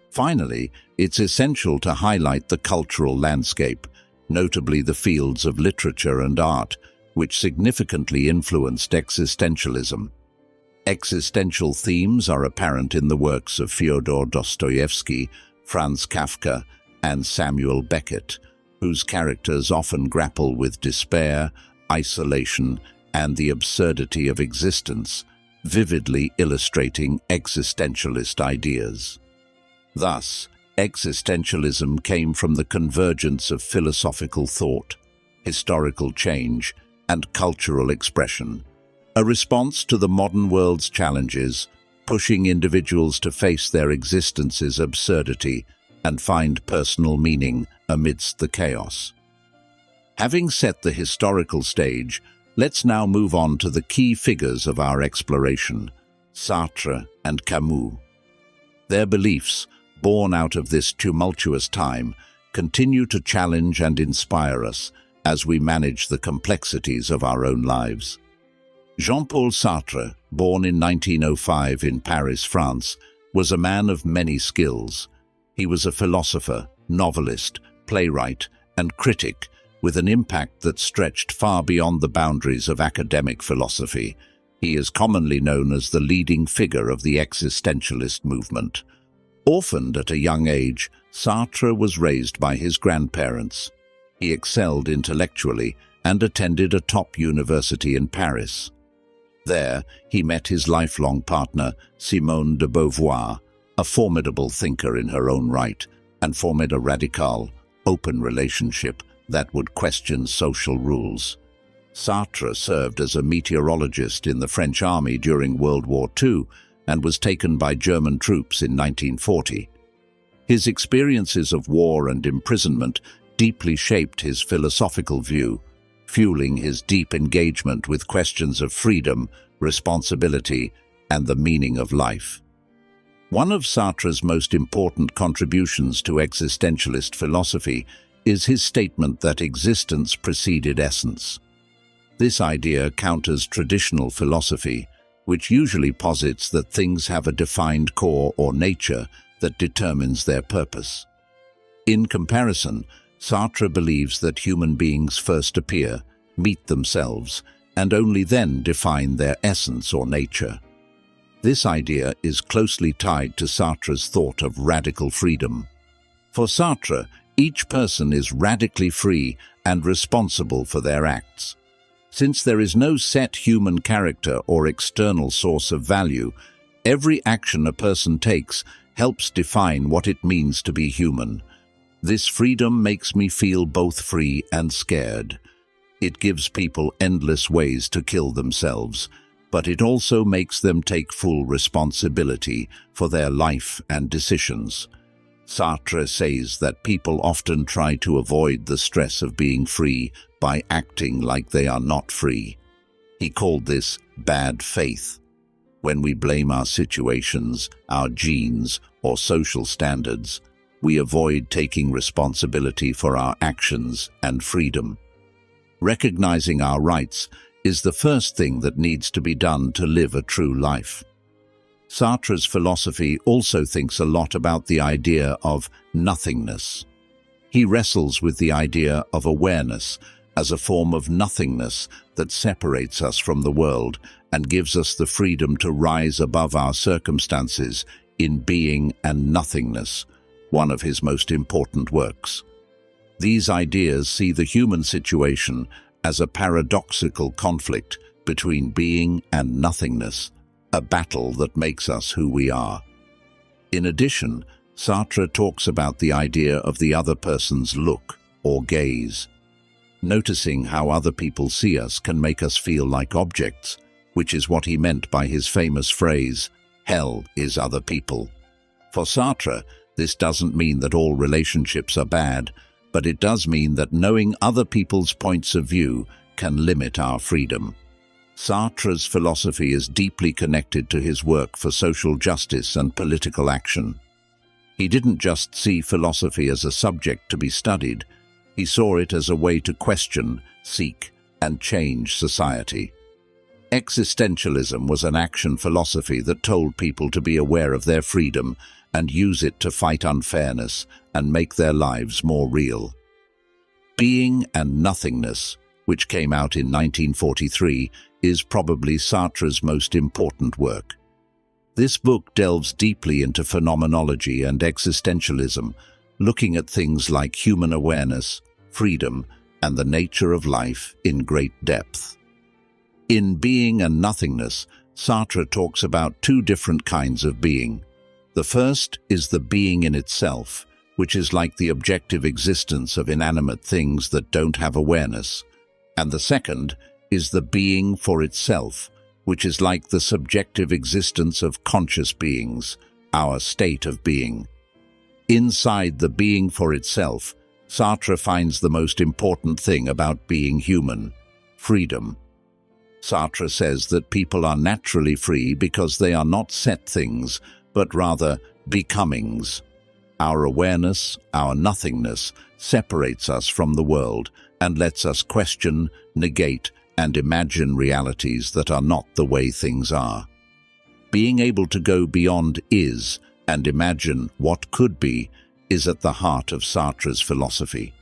Finally, it's essential to highlight the cultural landscape, notably the fields of literature and art, which significantly influenced existentialism. Existential themes are apparent in the works of Fyodor Dostoevsky, Franz Kafka, and Samuel Beckett, whose characters often grapple with despair, isolation, and the absurdity of existence, vividly illustrating existentialist ideas. Thus, existentialism came from the convergence of philosophical thought, historical change, and cultural expression, a response to the modern world's challenges, pushing individuals to face their existence's absurdity and find personal meaning amidst the chaos. Having set the historical stage, let's now move on to the key figures of our exploration, Sartre and Camus. Their beliefs, born out of this tumultuous time, continue to challenge and inspire us as we manage the complexities of our own lives. Jean-Paul Sartre, born in 1905 in Paris, France, was a man of many skills. He was a philosopher, novelist, playwright, and critic with an impact that stretched far beyond the boundaries of academic philosophy. He is commonly known as the leading figure of the existentialist movement. Orphaned at a young age, Sartre was raised by his grandparents. He excelled intellectually and attended a top university in Paris. There, he met his lifelong partner, Simone de Beauvoir, a formidable thinker in her own right, and formed a radical, open relationship that would question social rules. Sartre served as a meteorologist in the French army during World War II and was taken by German troops in 1940. His experiences of war and imprisonment deeply shaped his philosophical view, fueling his deep engagement with questions of freedom, responsibility, and the meaning of life. One of Sartre's most important contributions to existentialist philosophy is his statement that existence preceded essence. This idea counters traditional philosophy, which usually posits that things have a defined core or nature that determines their purpose. In comparison, Sartre believes that human beings first appear, meet themselves, and only then define their essence or nature. This idea is closely tied to Sartre's thought of radical freedom. For Sartre, each person is radically free and responsible for their acts. Since there is no set human character or external source of value, every action a person takes helps define what it means to be human. This freedom makes me feel both free and scared. It gives people endless ways to kill themselves, but it also makes them take full responsibility for their life and decisions. Sartre says that people often try to avoid the stress of being free by acting like they are not free. He called this bad faith. When we blame our situations, our genes, or social standards, we avoid taking responsibility for our actions and freedom. Recognizing our rights is the first thing that needs to be done to live a true life. Sartre's philosophy also thinks a lot about the idea of nothingness. He wrestles with the idea of awareness as a form of nothingness that separates us from the world and gives us the freedom to rise above our circumstances in Being and Nothingness, one of his most important works. These ideas see the human situation as a paradoxical conflict between being and nothingness, a battle that makes us who we are. In addition, Sartre talks about the idea of the other person's look or gaze. Noticing how other people see us can make us feel like objects, which is what he meant by his famous phrase, "Hell is other people." For Sartre, this doesn't mean that all relationships are bad, but it does mean that knowing other people's points of view can limit our freedom. Sartre's philosophy is deeply connected to his work for social justice and political action. He didn't just see philosophy as a subject to be studied, he saw it as a way to question, seek, and change society. Existentialism was an action philosophy that told people to be aware of their freedom and use it to fight unfairness and make their lives more real. Being and Nothingness, which came out in 1943, is probably Sartre's most important work. This book delves deeply into phenomenology and existentialism, looking at things like human awareness, freedom, and the nature of life in great depth. In Being and Nothingness, Sartre talks about two different kinds of being. The first is the being in itself, which is like the objective existence of inanimate things that don't have awareness. And the second is the being for itself, which is like the subjective existence of conscious beings, our state of being. Inside the being for itself, Sartre finds the most important thing about being human: freedom. Sartre says that people are naturally free because they are not set things, but rather becomings. Our awareness, our nothingness, separates us from the world and lets us question, negate, and imagine realities that are not the way things are. Being able to go beyond is and imagine what could be is at the heart of Sartre's philosophy.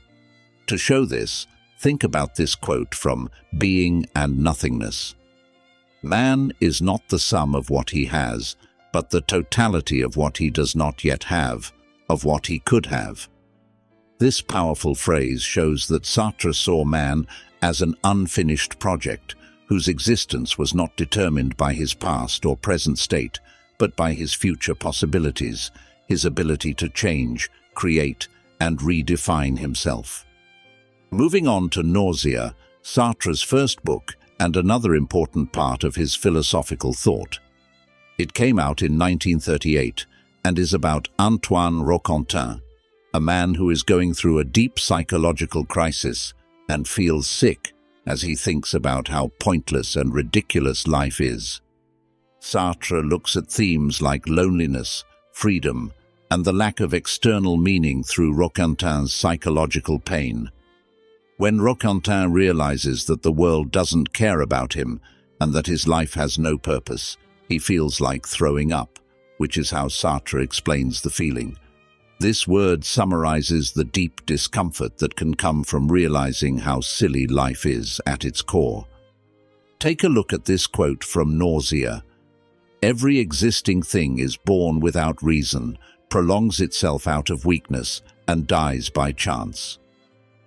To show this, think about this quote from Being and Nothingness. "Man is not the sum of what he has, but the totality of what he does not yet have, of what he could have." This powerful phrase shows that Sartre saw man as an unfinished project, whose existence was not determined by his past or present state, but by his future possibilities, his ability to change, create, and redefine himself. Moving on to Nausea, Sartre's first book and another important part of his philosophical thought. It came out in 1938 and is about Antoine Roquentin, a man who is going through a deep psychological crisis and feels sick as he thinks about how pointless and ridiculous life is. Sartre looks at themes like loneliness, freedom, and the lack of external meaning through Roquentin's psychological pain. When Roquentin realizes that the world doesn't care about him and that his life has no purpose, he feels like throwing up, which is how Sartre explains the feeling. This word summarizes the deep discomfort that can come from realizing how silly life is at its core. Take a look at this quote from Nausea. "Every existing thing is born without reason, prolongs itself out of weakness, and dies by chance."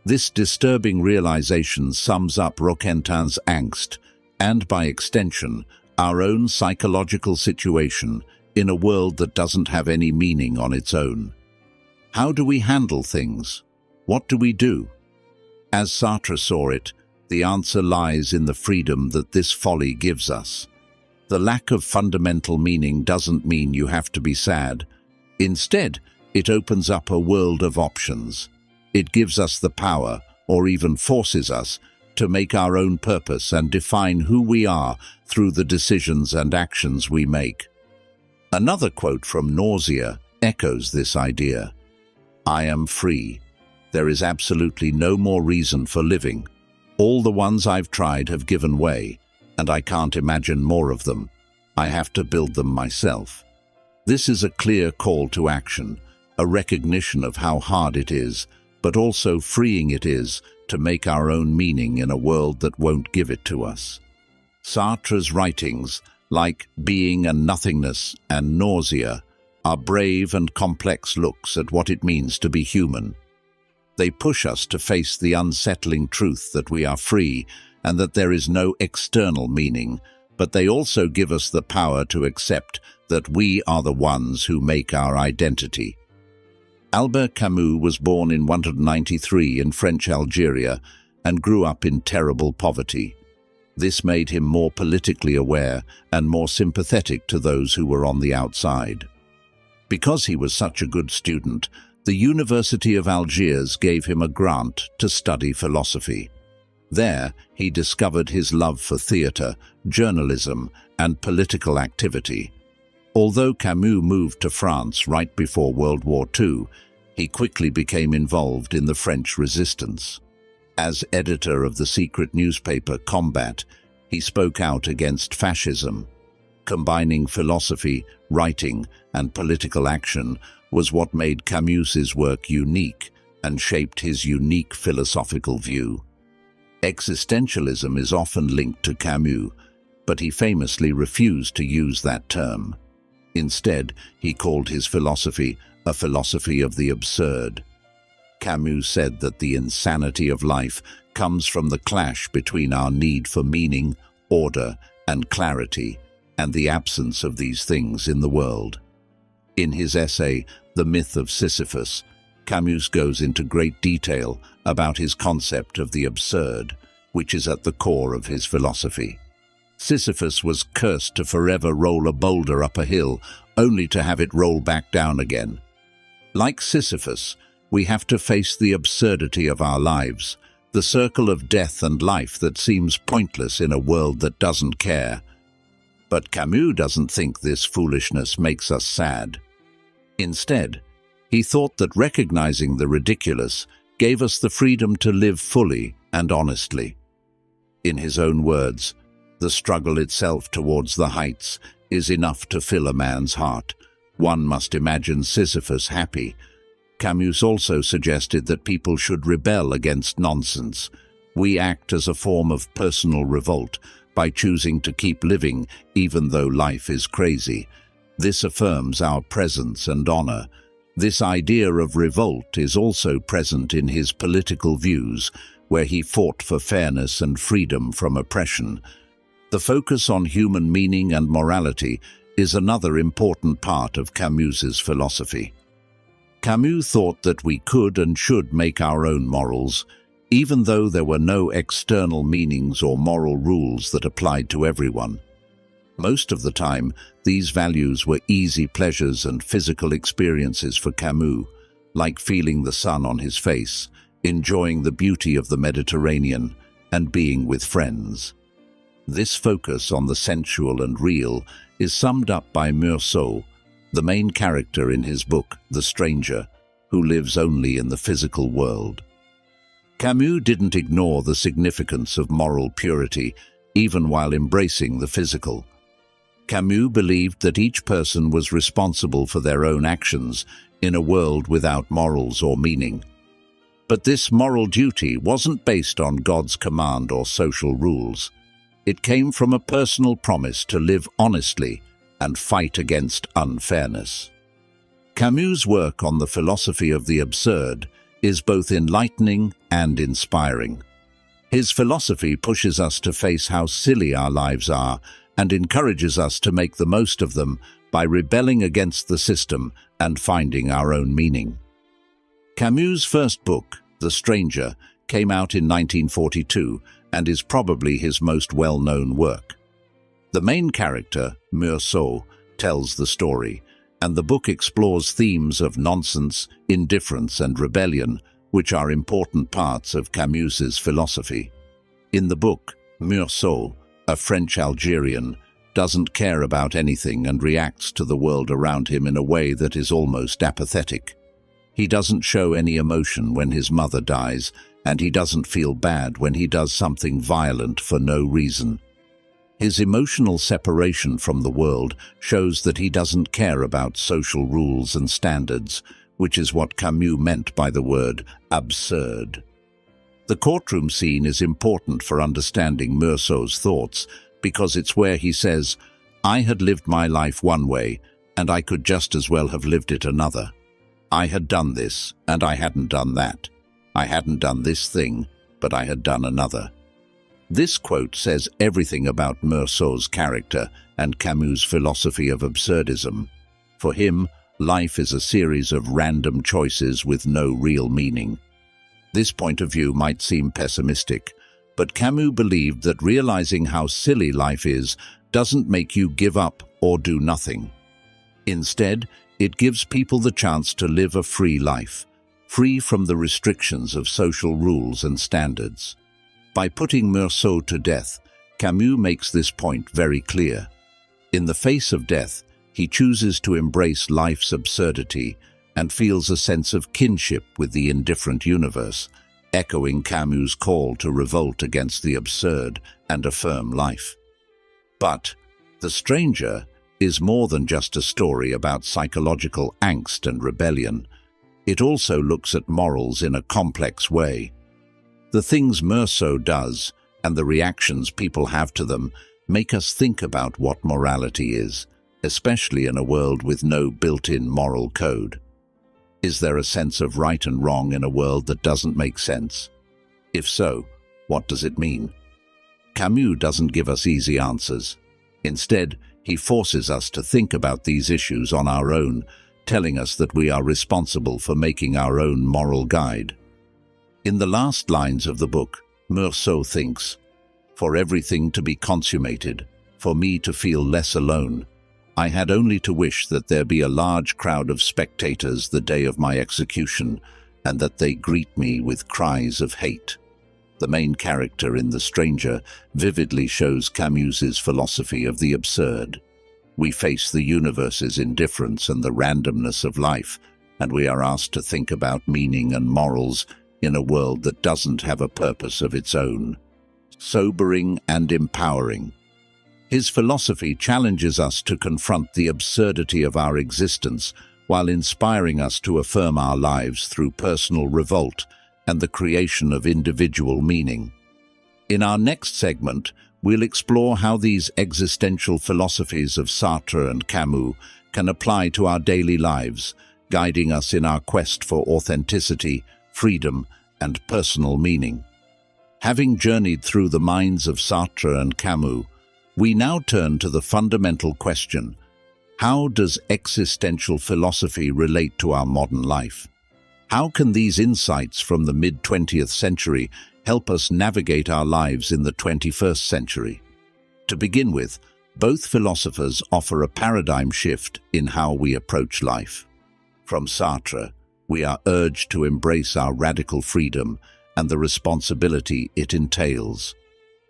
This disturbing realization sums up Roquentin's angst, and by extension, our own psychological situation in a world that doesn't have any meaning on its own. How do we handle things? What do we do? As Sartre saw it, the answer lies in the freedom that this folly gives us. The lack of fundamental meaning doesn't mean you have to be sad. Instead, It opens up a world of options. It gives us the power, or even forces us, to make our own purpose and define who we are through the decisions and actions we make. Another quote from Nausea echoes this idea. "I am free. There is absolutely no more reason for living. All the ones I've tried have given way, and I can't imagine more of them. I have to build them myself." This is a clear call to action, a recognition of how hard it is, but also freeing it is to make our own meaning in a world that won't give it to us. Sartre's writings, like Being and Nothingness and Nausea, are brave and complex looks at what it means to be human. They push us to face the unsettling truth that we are free and that there is no external meaning, but they also give us the power to accept that we are the ones who make our identity. Albert Camus was born in 193 in French Algeria and grew up in terrible poverty. This made him more politically aware and more sympathetic to those who were on the outside. Because he was such a good student, the University of Algiers gave him a grant to study philosophy. There, he discovered his love for theatre, journalism, and political activity. Although Camus moved to France right before World War II, he quickly became involved in the French resistance. As editor of the secret newspaper Combat, he spoke out against fascism. Combining philosophy, writing, and political action was what made Camus's work unique and shaped his unique philosophical view. Existentialism is often linked to Camus, but he famously refused to use that term. Instead, he called his philosophy a philosophy of the absurd. Camus said that the insanity of life comes from the clash between our need for meaning, order, and clarity, and the absence of these things in the world. In his essay, The Myth of Sisyphus, Camus goes into great detail about his concept of the absurd, which is at the core of his philosophy. Sisyphus was cursed to forever roll a boulder up a hill, only to have it roll back down again. Like Sisyphus, we have to face the absurdity of our lives, the circle of death and life that seems pointless in a world that doesn't care. But Camus doesn't think this foolishness makes us sad. Instead, he thought that recognizing the ridiculous gave us the freedom to live fully and honestly. In his own words, "The struggle itself towards the heights is enough to fill a man's heart. One must imagine Sisyphus happy." Camus also suggested that people should rebel against nonsense. We act as a form of personal revolt by choosing to keep living even though life is crazy. This affirms our presence and honor. This idea of revolt is also present in his political views, where he fought for fairness and freedom from oppression. The focus on human meaning and morality is another important part of Camus's philosophy. Camus thought that we could and should make our own morals, even though there were no external meanings or moral rules that applied to everyone. Most of the time, these values were easy pleasures and physical experiences for Camus, like feeling the sun on his face, enjoying the beauty of the Mediterranean, and being with friends. This focus on the sensual and real is summed up by Meursault, the main character in his book, The Stranger, who lives only in the physical world. Camus didn't ignore the significance of moral purity, even while embracing the physical. Camus believed that each person was responsible for their own actions in a world without morals or meaning. But this moral duty wasn't based on God's command or social rules. It came from a personal promise to live honestly and fight against unfairness. Camus' work on the philosophy of the absurd is both enlightening and inspiring. His philosophy pushes us to face how silly our lives are and encourages us to make the most of them by rebelling against the system and finding our own meaning. Camus' first book, The Stranger, came out in 1942 and is probably his most well-known work. The main character, Meursault, tells the story, and the book explores themes of nonsense, indifference, and rebellion, which are important parts of Camus's philosophy. In the book, Meursault, a French Algerian, doesn't care about anything and reacts to the world around him in a way that is almost apathetic. He doesn't show any emotion when his mother dies, and he doesn't feel bad when he does something violent for no reason. His emotional separation from the world shows that he doesn't care about social rules and standards, which is what Camus meant by the word absurd. The courtroom scene is important for understanding Meursault's thoughts because it's where he says, "I had lived my life one way, and I could just as well have lived it another. I had done this, and I hadn't done that. I hadn't done this thing, but I had done another." This quote says everything about Meursault's character and Camus' philosophy of absurdism. For him, life is a series of random choices with no real meaning. This point of view might seem pessimistic, but Camus believed that realizing how silly life is doesn't make you give up or do nothing. Instead, it gives people the chance to live a free life, free from the restrictions of social rules and standards. By putting Meursault to death, Camus makes this point very clear. In the face of death, he chooses to embrace life's absurdity and feels a sense of kinship with the indifferent universe, echoing Camus' call to revolt against the absurd and affirm life. But The Stranger is more than just a story about psychological angst and rebellion. It also looks at morals in a complex way. The things Meursault does and the reactions people have to them make us think about what morality is, especially in a world with no built-in moral code. Is there a sense of right and wrong in a world that doesn't make sense? If so, what does it mean? Camus doesn't give us easy answers. Instead, he forces us to think about these issues on our own, telling us that we are responsible for making our own moral guide. In the last lines of the book, Meursault thinks, "For everything to be consummated, for me to feel less alone, I had only to wish that there be a large crowd of spectators the day of my execution, and that they greet me with cries of hate." The main character in The Stranger vividly shows Camus's philosophy of the absurd. We face the universe's indifference and the randomness of life, and we are asked to think about meaning and morals in a world that doesn't have a purpose of its own. Sobering and empowering. His philosophy challenges us to confront the absurdity of our existence while inspiring us to affirm our lives through personal revolt and the creation of individual meaning. In our next segment, we'll explore how these existential philosophies of Sartre and Camus can apply to our daily lives, guiding us in our quest for authenticity, freedom, and personal meaning. Having journeyed through the minds of Sartre and Camus, we now turn to the fundamental question: how does existential philosophy relate to our modern life? How can these insights from the mid-20th century help us navigate our lives in the 21st century? To begin with, both philosophers offer a paradigm shift in how we approach life. From Sartre, we are urged to embrace our radical freedom and the responsibility it entails.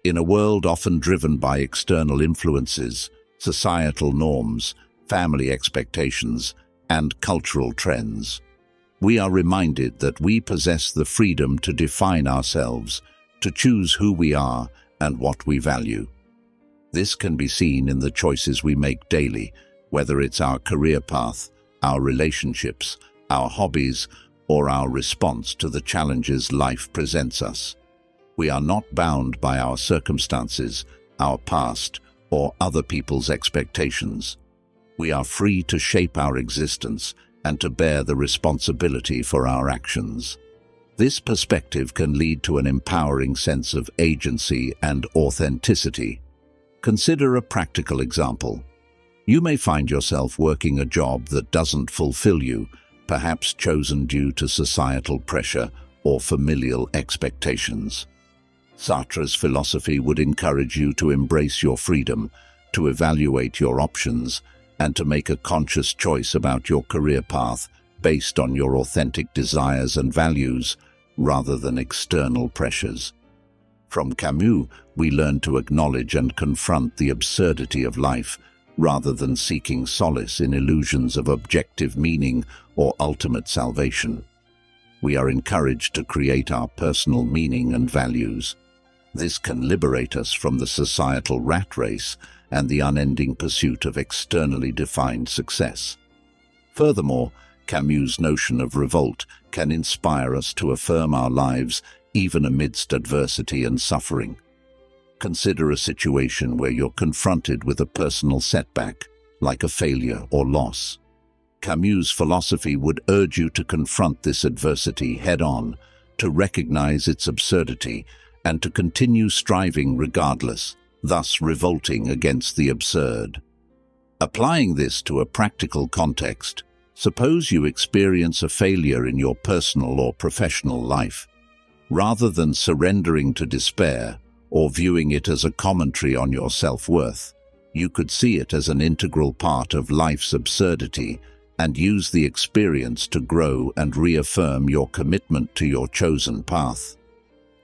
In a world often driven by external influences, societal norms, family expectations, and cultural trends, we are reminded that we possess the freedom to define ourselves, to choose who we are and what we value. This can be seen in the choices we make daily, whether it's our career path, our relationships, our hobbies, or our response to the challenges life presents us. We are not bound by our circumstances, our past, or other people's expectations. We are free to shape our existence and to bear the responsibility for our actions. This perspective can lead to an empowering sense of agency and authenticity. Consider a practical example. You may find yourself working a job that doesn't fulfill you, perhaps chosen due to societal pressure or familial expectations. Sartre's philosophy would encourage you to embrace your freedom, to evaluate your options, and to make a conscious choice about your career path based on your authentic desires and values rather than external pressures. From Camus, we learn to acknowledge and confront the absurdity of life rather than seeking solace in illusions of objective meaning or ultimate salvation. We are encouraged to create our personal meaning and values. This can liberate us from the societal rat race and the unending pursuit of externally defined success. Furthermore, Camus' notion of revolt can inspire us to affirm our lives even amidst adversity and suffering. Consider a situation where you're confronted with a personal setback, like a failure or loss. Camus' philosophy would urge you to confront this adversity head-on, to recognize its absurdity, and to continue striving regardless, thus revolting against the absurd. Applying this to a practical context, suppose you experience a failure in your personal or professional life. Rather than surrendering to despair or viewing it as a commentary on your self-worth, you could see it as an integral part of life's absurdity and use the experience to grow and reaffirm your commitment to your chosen path.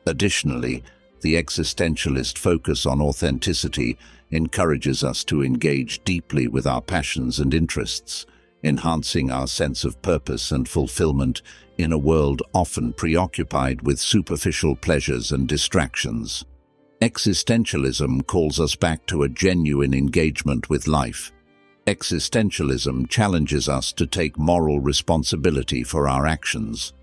Additionally, the existentialist focus on authenticity encourages us to engage deeply with our passions and interests, enhancing our sense of purpose and fulfillment in a world often preoccupied with superficial pleasures and distractions. Existentialism calls us back to a genuine engagement with life. Existentialism challenges us to take moral responsibility for our actions.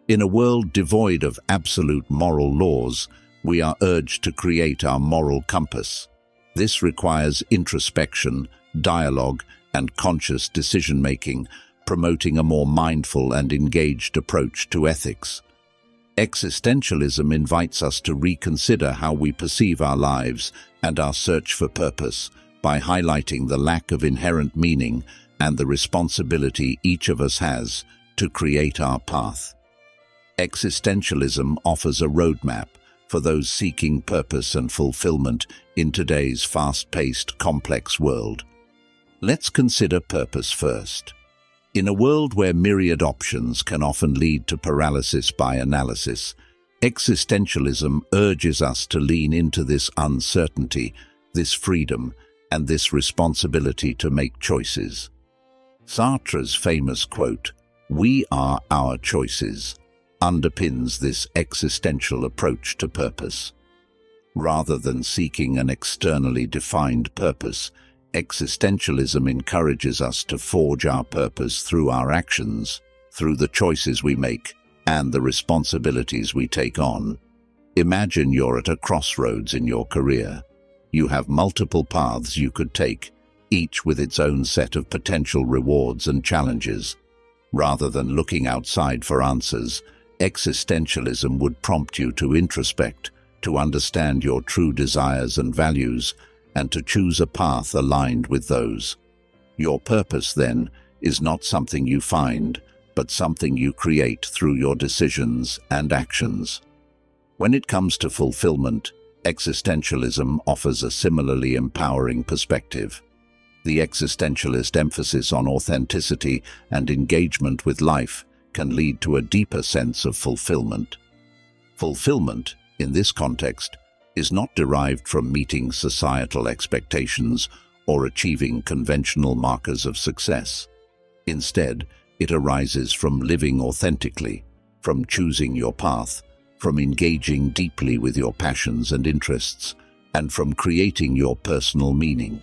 In a world devoid of absolute moral laws, we are urged to create our moral compass. This requires introspection, dialogue, and conscious decision-making, promoting a more mindful and engaged approach to ethics. Existentialism invites us to reconsider how we perceive our lives and our search for purpose by highlighting the lack of inherent meaning and the responsibility each of us has to create our path. Existentialism offers a roadmap for those seeking purpose and fulfillment in today's fast-paced, complex world. Let's consider purpose first. In a world where myriad options can often lead to paralysis by analysis, existentialism urges us to lean into this uncertainty, this freedom, and this responsibility to make choices. Sartre's famous quote, "We are our choices," underpins this existential approach to purpose. Rather than seeking an externally defined purpose, existentialism encourages us to forge our purpose through our actions, through the choices we make, and the responsibilities we take on. Imagine you're at a crossroads in your career. You have multiple paths you could take, each with its own set of potential rewards and challenges. Rather than looking outside for answers, existentialism would prompt you to introspect, to understand your true desires and values, and to choose a path aligned with those. Your purpose, then, is not something you find, but something you create through your decisions and actions. When it comes to fulfillment, existentialism offers a similarly empowering perspective. The existentialist emphasis on authenticity and engagement with life can lead to a deeper sense of fulfillment. Fulfillment, in this context, is not derived from meeting societal expectations or achieving conventional markers of success. Instead, it arises from living authentically, from choosing your path, from engaging deeply with your passions and interests, and from creating your personal meaning.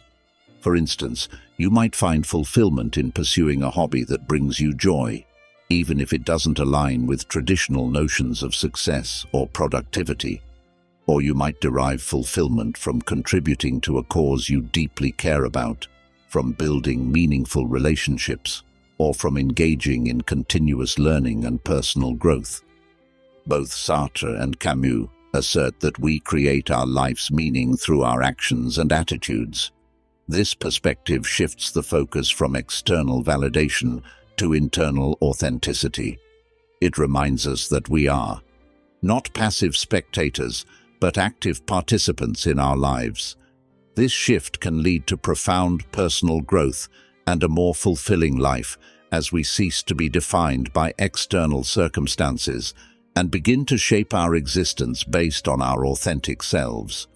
For instance, you might find fulfillment in pursuing a hobby that brings you joy, even if it doesn't align with traditional notions of success or productivity. Or you might derive fulfillment from contributing to a cause you deeply care about, from building meaningful relationships, or from engaging in continuous learning and personal growth. Both Sartre and Camus assert that we create our life's meaning through our actions and attitudes. This perspective shifts the focus from external validation to internal authenticity. It reminds us that we are not passive spectators, but active participants in our lives. This shift can lead to profound personal growth and a more fulfilling life as we cease to be defined by external circumstances and begin to shape our existence based on our authentic selves.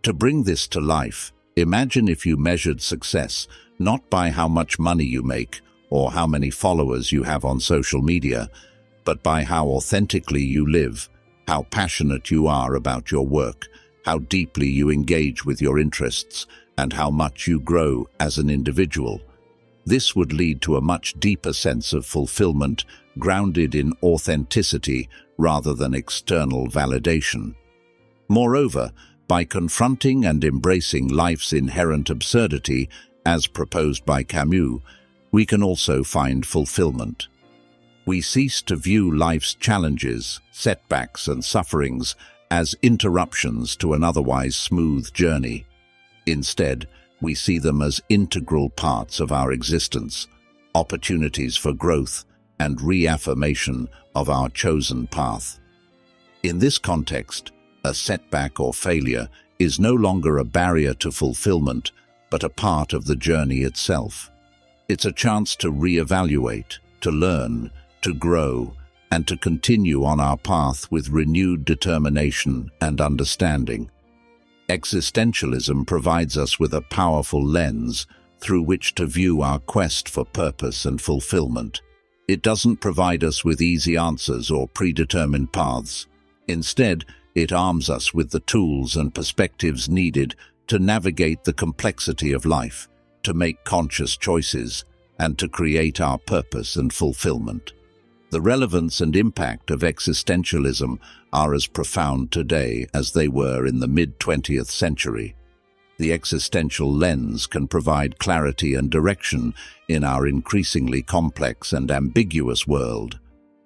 To bring this to life, imagine if you measured success not by how much money you make or how many followers you have on social media, but by how authentically you live, how passionate you are about your work, how deeply you engage with your interests, and how much you grow as an individual. This would lead to a much deeper sense of fulfillment, grounded in authenticity rather than external validation. Moreover, by confronting and embracing life's inherent absurdity, as proposed by Camus, we can also find fulfillment. We cease to view life's challenges, setbacks, and sufferings as interruptions to an otherwise smooth journey. Instead, we see them as integral parts of our existence, opportunities for growth and reaffirmation of our chosen path. In this context, a setback or failure is no longer a barrier to fulfillment, but a part of the journey itself. It's a chance to reevaluate, to learn, to grow, and to continue on our path with renewed determination and understanding. Existentialism provides us with a powerful lens through which to view our quest for purpose and fulfillment. It doesn't provide us with easy answers or predetermined paths. Instead, it arms us with the tools and perspectives needed to navigate the complexity of life, to make conscious choices, and to create our purpose and fulfillment. The relevance and impact of existentialism are as profound today as they were in the mid-20th century. The existential lens can provide clarity and direction in our increasingly complex and ambiguous world.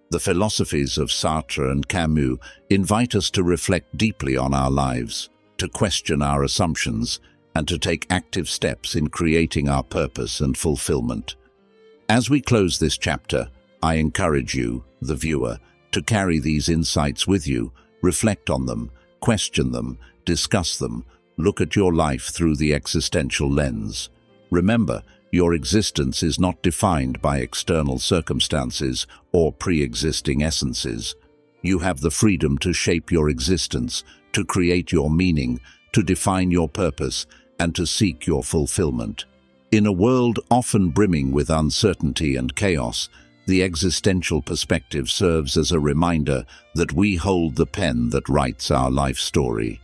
The philosophies of Sartre and Camus invite us to reflect deeply on our lives, to question our assumptions, and to take active steps in creating our purpose and fulfillment. As we close this chapter, I encourage you, the viewer, to carry these insights with you, reflect on them, question them, discuss them, look at your life through the existential lens. Remember, your existence is not defined by external circumstances or pre-existing essences. You have the freedom to shape your existence, to create your meaning, to define your purpose, and to seek your fulfillment. In a world often brimming with uncertainty and chaos, the existential perspective serves as a reminder that we hold the pen that writes our life story.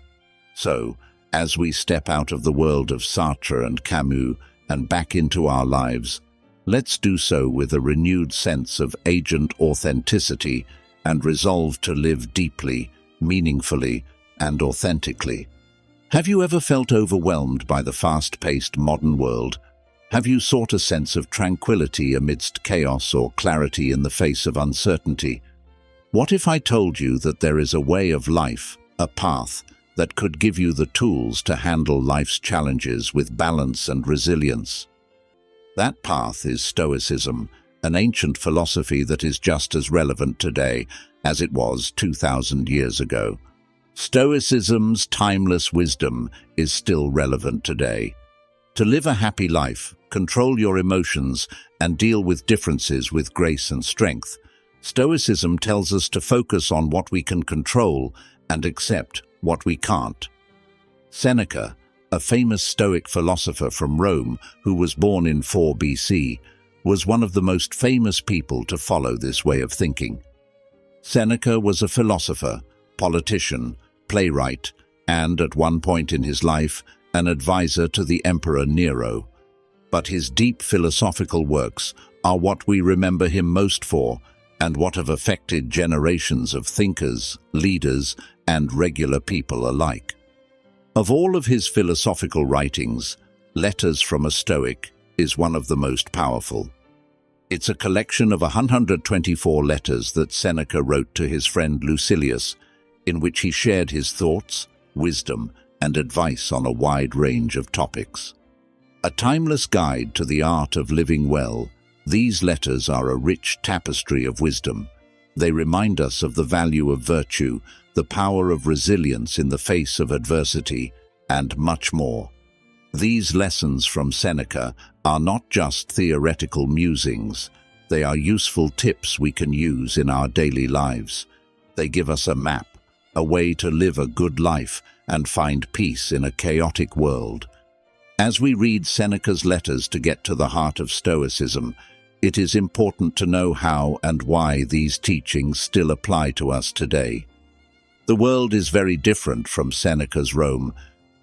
So, as we step out of the world of Sartre and Camus and back into our lives, let's do so with a renewed sense of agent authenticity and resolve to live deeply, meaningfully, and authentically. Have you ever felt overwhelmed by the fast-paced modern world? Have you sought a sense of tranquility amidst chaos or clarity in the face of uncertainty? What if I told you that there is a way of life, a path, that could give you the tools to handle life's challenges with balance and resilience? That path is Stoicism, an ancient philosophy that is just as relevant today as it was 2,000 years ago. Stoicism's timeless wisdom is still relevant today. To live a happy life, control your emotions, and deal with differences with grace and strength, Stoicism tells us to focus on what we can control and accept what we can't. Seneca, a famous Stoic philosopher from Rome who was born in 4 BC, was one of the most famous people to follow this way of thinking. Seneca was a philosopher, politician, playwright, and, at one point in his life, an advisor to the Emperor Nero. But his deep philosophical works are what we remember him most for, and what have affected generations of thinkers, leaders, and regular people alike. Of all of his philosophical writings, Letters from a Stoic is one of the most powerful. It's a collection of 124 letters that Seneca wrote to his friend Lucilius, in which he shared his thoughts, wisdom, and advice on a wide range of topics. A timeless guide to the art of living well, these letters are a rich tapestry of wisdom. They remind us of the value of virtue, the power of resilience in the face of adversity, and much more. These lessons from Seneca are not just theoretical musings. They are useful tips we can use in our daily lives. They give us a map, a way to live a good life and find peace in a chaotic world. As we read Seneca's letters to get to the heart of Stoicism, it is important to know how and why these teachings still apply to us today. The world is very different from Seneca's Rome,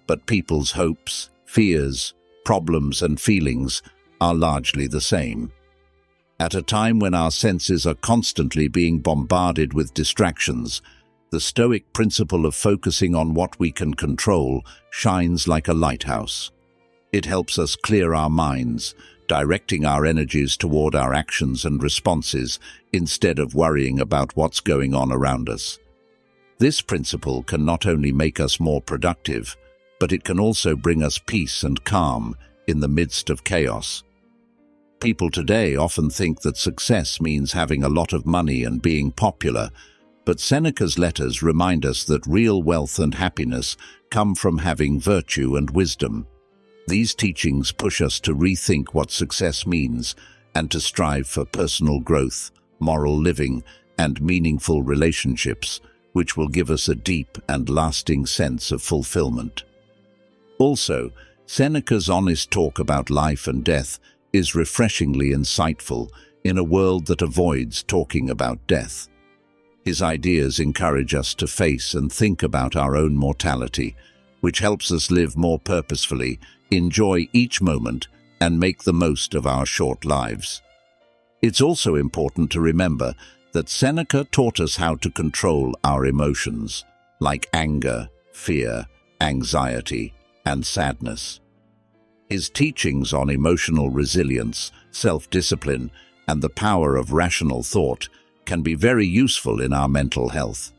but people's hopes, fears, problems and feelings are largely the same. At a time when our senses are constantly being bombarded with distractions, the Stoic principle of focusing on what we can control shines like a lighthouse. It helps us clear our minds, directing our energies toward our actions and responses instead of worrying about what's going on around us. This principle can not only make us more productive, but it can also bring us peace and calm in the midst of chaos. People today often think that success means having a lot of money and being popular, but Seneca's letters remind us that real wealth and happiness come from having virtue and wisdom. These teachings push us to rethink what success means and to strive for personal growth, moral living, and meaningful relationships, which will give us a deep and lasting sense of fulfillment. Also, Seneca's honest talk about life and death is refreshingly insightful in a world that avoids talking about death. His ideas encourage us to face and think about our own mortality, which helps us live more purposefully, enjoy each moment, and make the most of our short lives. It's also important to remember that Seneca taught us how to control our emotions, like anger, fear, anxiety, and sadness. His teachings on emotional resilience, self-discipline, and the power of rational thought can be very useful in our mental health.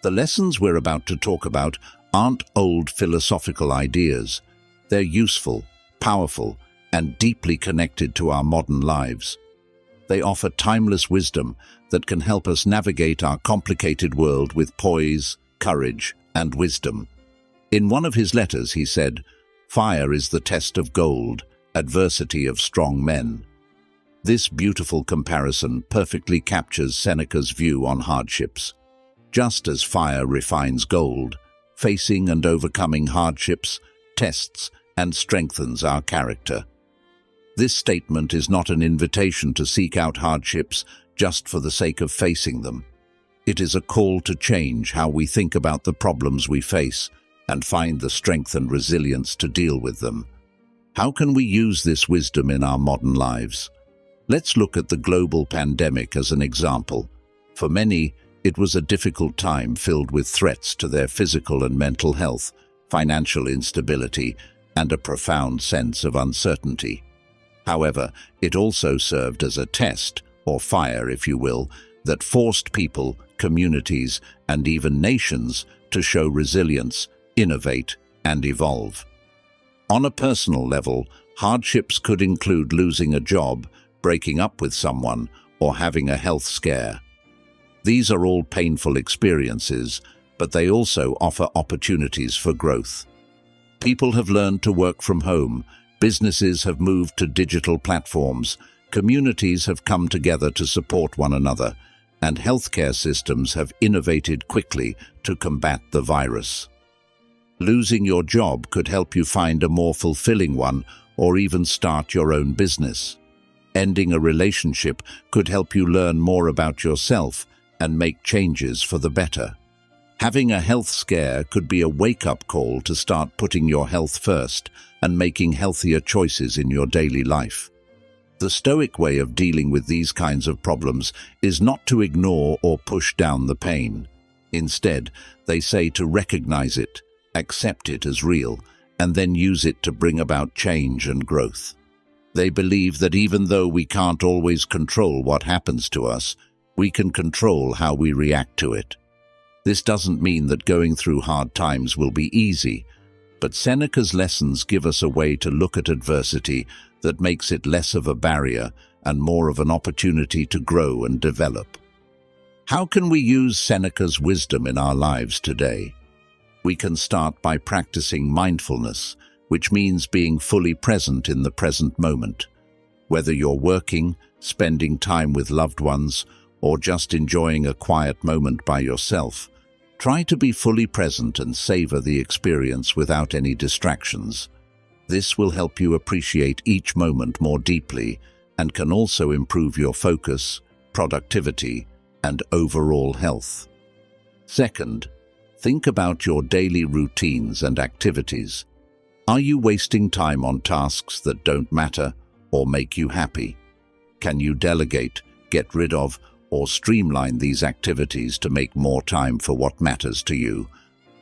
The lessons we're about to talk about aren't old philosophical ideas. They're useful, powerful, and deeply connected to our modern lives. They offer timeless wisdom that can help us navigate our complicated world with poise, courage, and wisdom. In one of his letters, he said, "Fire is the test of gold, adversity of strong men." This beautiful comparison perfectly captures Seneca's view on hardships. Just as fire refines gold, facing and overcoming hardships tests and strengthens our character. This statement is not an invitation to seek out hardships just for the sake of facing them. It is a call to change how we think about the problems we face and find the strength and resilience to deal with them. How can we use this wisdom in our modern lives? Let's look at the global pandemic as an example. For many, it was a difficult time filled with threats to their physical and mental health, financial instability, and a profound sense of uncertainty. However, it also served as a test, or fire if you will, that forced people, communities, and even nations to show resilience, innovate, and evolve. On a personal level, hardships could include losing a job, breaking up with someone, or having a health scare. These are all painful experiences, but they also offer opportunities for growth. People have learned to work from home, businesses have moved to digital platforms, communities have come together to support one another, and healthcare systems have innovated quickly to combat the virus. Losing your job could help you find a more fulfilling one or even start your own business. Ending a relationship could help you learn more about yourself and make changes for the better. Having a health scare could be a wake-up call to start putting your health first and making healthier choices in your daily life. The Stoic way of dealing with these kinds of problems is not to ignore or push down the pain. Instead, they say to recognize it, accept it as real, and then use it to bring about change and growth. They believe that even though we can't always control what happens to us, we can control how we react to it. This doesn't mean that going through hard times will be easy, but Seneca's lessons give us a way to look at adversity that makes it less of a barrier and more of an opportunity to grow and develop. How can we use Seneca's wisdom in our lives today? We can start by practicing mindfulness, which means being fully present in the present moment. Whether you're working, spending time with loved ones, or just enjoying a quiet moment by yourself, try to be fully present and savor the experience without any distractions. This will help you appreciate each moment more deeply and can also improve your focus, productivity, and overall health. Second, think about your daily routines and activities. Are you wasting time on tasks that don't matter or make you happy? Can you delegate, get rid of, or streamline these activities to make more time for what matters to you?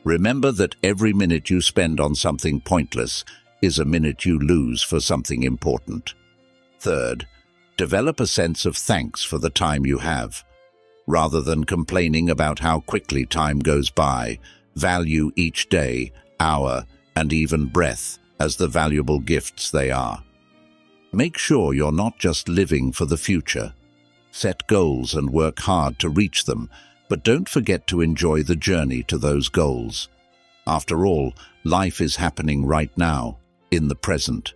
Remember that every minute you spend on something pointless is a minute you lose for something important. Third, develop a sense of thanks for the time you have. Rather than complaining about how quickly time goes by, value each day, hour, and even breath as the valuable gifts they are. Make sure you're not just living for the future. Set goals and work hard to reach them, but don't forget to enjoy the journey to those goals. After all, life is happening right now, in the present.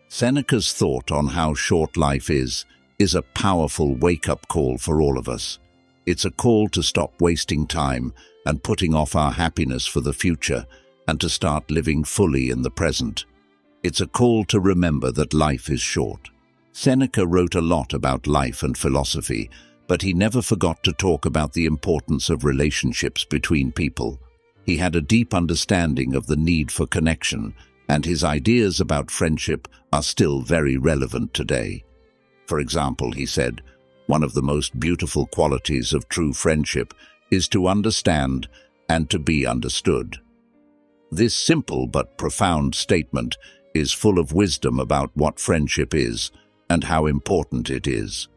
Seneca's thought on how short life is a powerful wake-up call for all of us. It's a call to stop wasting time and putting off our happiness for the future and to start living fully in the present. It's a call to remember that life is short. Seneca wrote a lot about life and philosophy, but he never forgot to talk about the importance of relationships between people. He had a deep understanding of the need for connection, and his ideas about friendship are still very relevant today. For example, he said, "One of the most beautiful qualities of true friendship is to understand and to be understood." This simple but profound statement is full of wisdom about what friendship is and how important it is.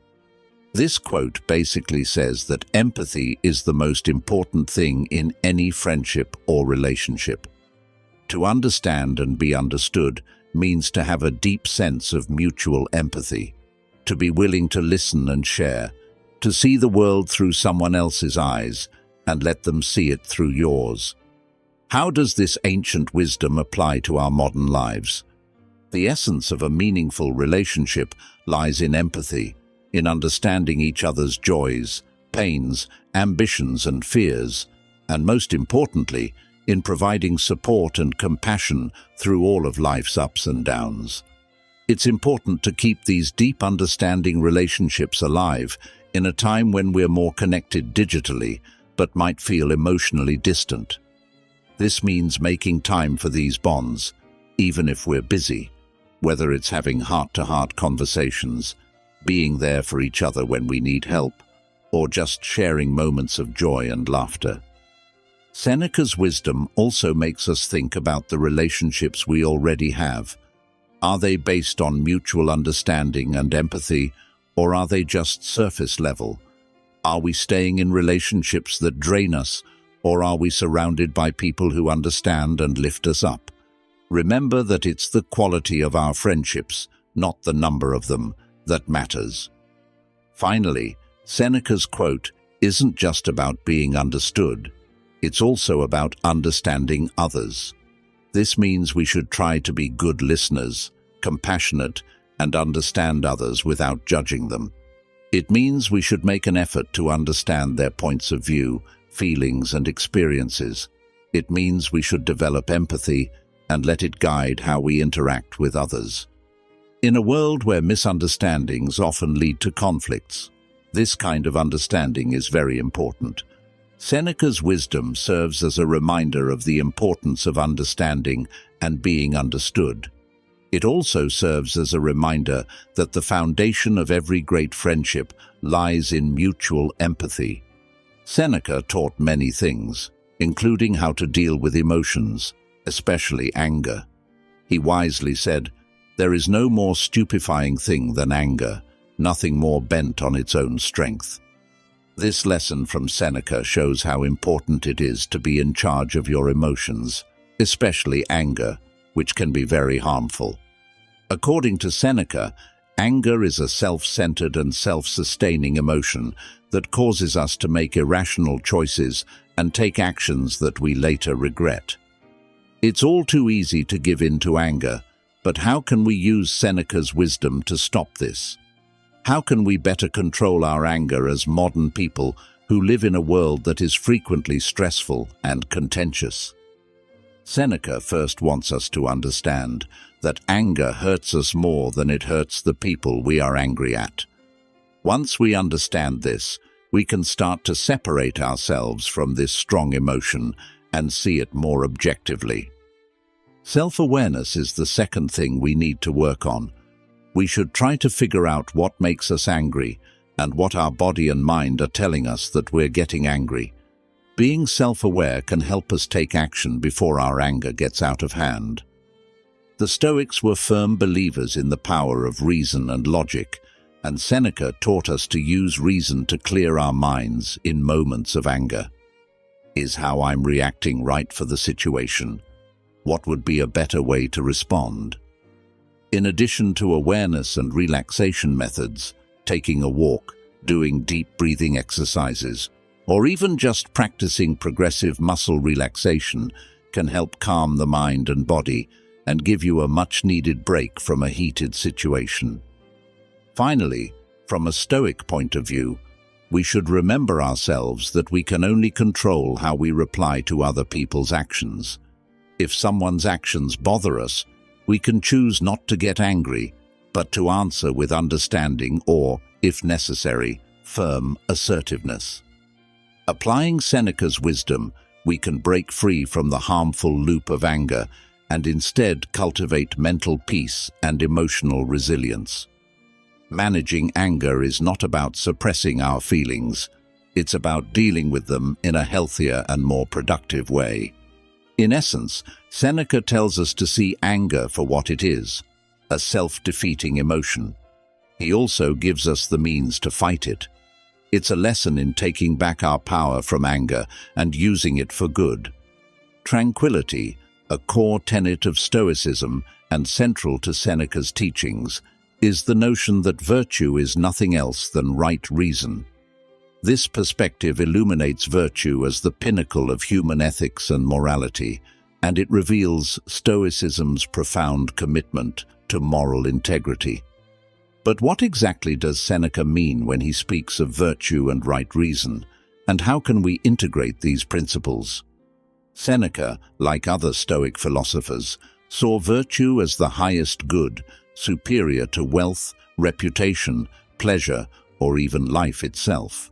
This quote basically says that empathy is the most important thing in any friendship or relationship. To understand and be understood means to have a deep sense of mutual empathy, to be willing to listen and share, to see the world through someone else's eyes and let them see it through yours. How does this ancient wisdom apply to our modern lives? The essence of a meaningful relationship lies in empathy, in understanding each other's joys, pains, ambitions and fears, and most importantly, in providing support and compassion through all of life's ups and downs. It's important to keep these deep understanding relationships alive in a time when we're more connected digitally, but might feel emotionally distant. This means making time for these bonds, even if we're busy, whether it's having heart-to-heart conversations, being there for each other when we need help, or just sharing moments of joy and laughter. Seneca's wisdom also makes us think about the relationships we already have. Are they based on mutual understanding and empathy, or are they just surface level? Are we staying in relationships that drain us, or are we surrounded by people who understand and lift us up? Remember that it's the quality of our friendships, not the number of them, that matters. Finally, Seneca's quote isn't just about being understood. It's also about understanding others. This means we should try to be good listeners, compassionate, and understand others without judging them. It means we should make an effort to understand their points of view, feelings, and experiences. It means we should develop empathy and let it guide how we interact with others. In a world where misunderstandings often lead to conflicts, this kind of understanding is very important. Seneca's wisdom serves as a reminder of the importance of understanding and being understood. It also serves as a reminder that the foundation of every great friendship lies in mutual empathy. Seneca taught many things, including how to deal with emotions, especially anger. He wisely said, "There is no more stupefying thing than anger, nothing more bent on its own strength." This lesson from Seneca shows how important it is to be in charge of your emotions, especially anger, which can be very harmful. According to Seneca, anger is a self-centered and self-sustaining emotion that causes us to make irrational choices and take actions that we later regret. It's all too easy to give in to anger, but how can we use Seneca's wisdom to stop this? How can we better control our anger as modern people who live in a world that is frequently stressful and contentious? Seneca first wants us to understand that anger hurts us more than it hurts the people we are angry at. Once we understand this, we can start to separate ourselves from this strong emotion and see it more objectively. Self-awareness is the second thing we need to work on. We should try to figure out what makes us angry and what our body and mind are telling us that we're getting angry. Being self-aware can help us take action before our anger gets out of hand. The Stoics were firm believers in the power of reason and logic, and Seneca taught us to use reason to clear our minds in moments of anger. Is how I'm reacting right for the situation? What would be a better way to respond? In addition to awareness and relaxation methods, taking a walk, doing deep breathing exercises, or even just practicing progressive muscle relaxation can help calm the mind and body and give you a much-needed break from a heated situation. Finally, from a Stoic point of view, we should remember ourselves that we can only control how we reply to other people's actions. If someone's actions bother us, we can choose not to get angry, but to answer with understanding or, if necessary, firm assertiveness. Applying Seneca's wisdom, we can break free from the harmful loop of anger and instead cultivate mental peace and emotional resilience. Managing anger is not about suppressing our feelings. It's about dealing with them in a healthier and more productive way. In essence, Seneca tells us to see anger for what it is, a self-defeating emotion. He also gives us the means to fight it. It's a lesson in taking back our power from anger and using it for good. Tranquility, a core tenet of Stoicism and central to Seneca's teachings, is the notion that virtue is nothing else than right reason. This perspective illuminates virtue as the pinnacle of human ethics and morality, and it reveals Stoicism's profound commitment to moral integrity. But what exactly does Seneca mean when he speaks of virtue and right reason, and how can we integrate these principles? Seneca, like other Stoic philosophers, saw virtue as the highest good, superior to wealth, reputation, pleasure, or even life itself.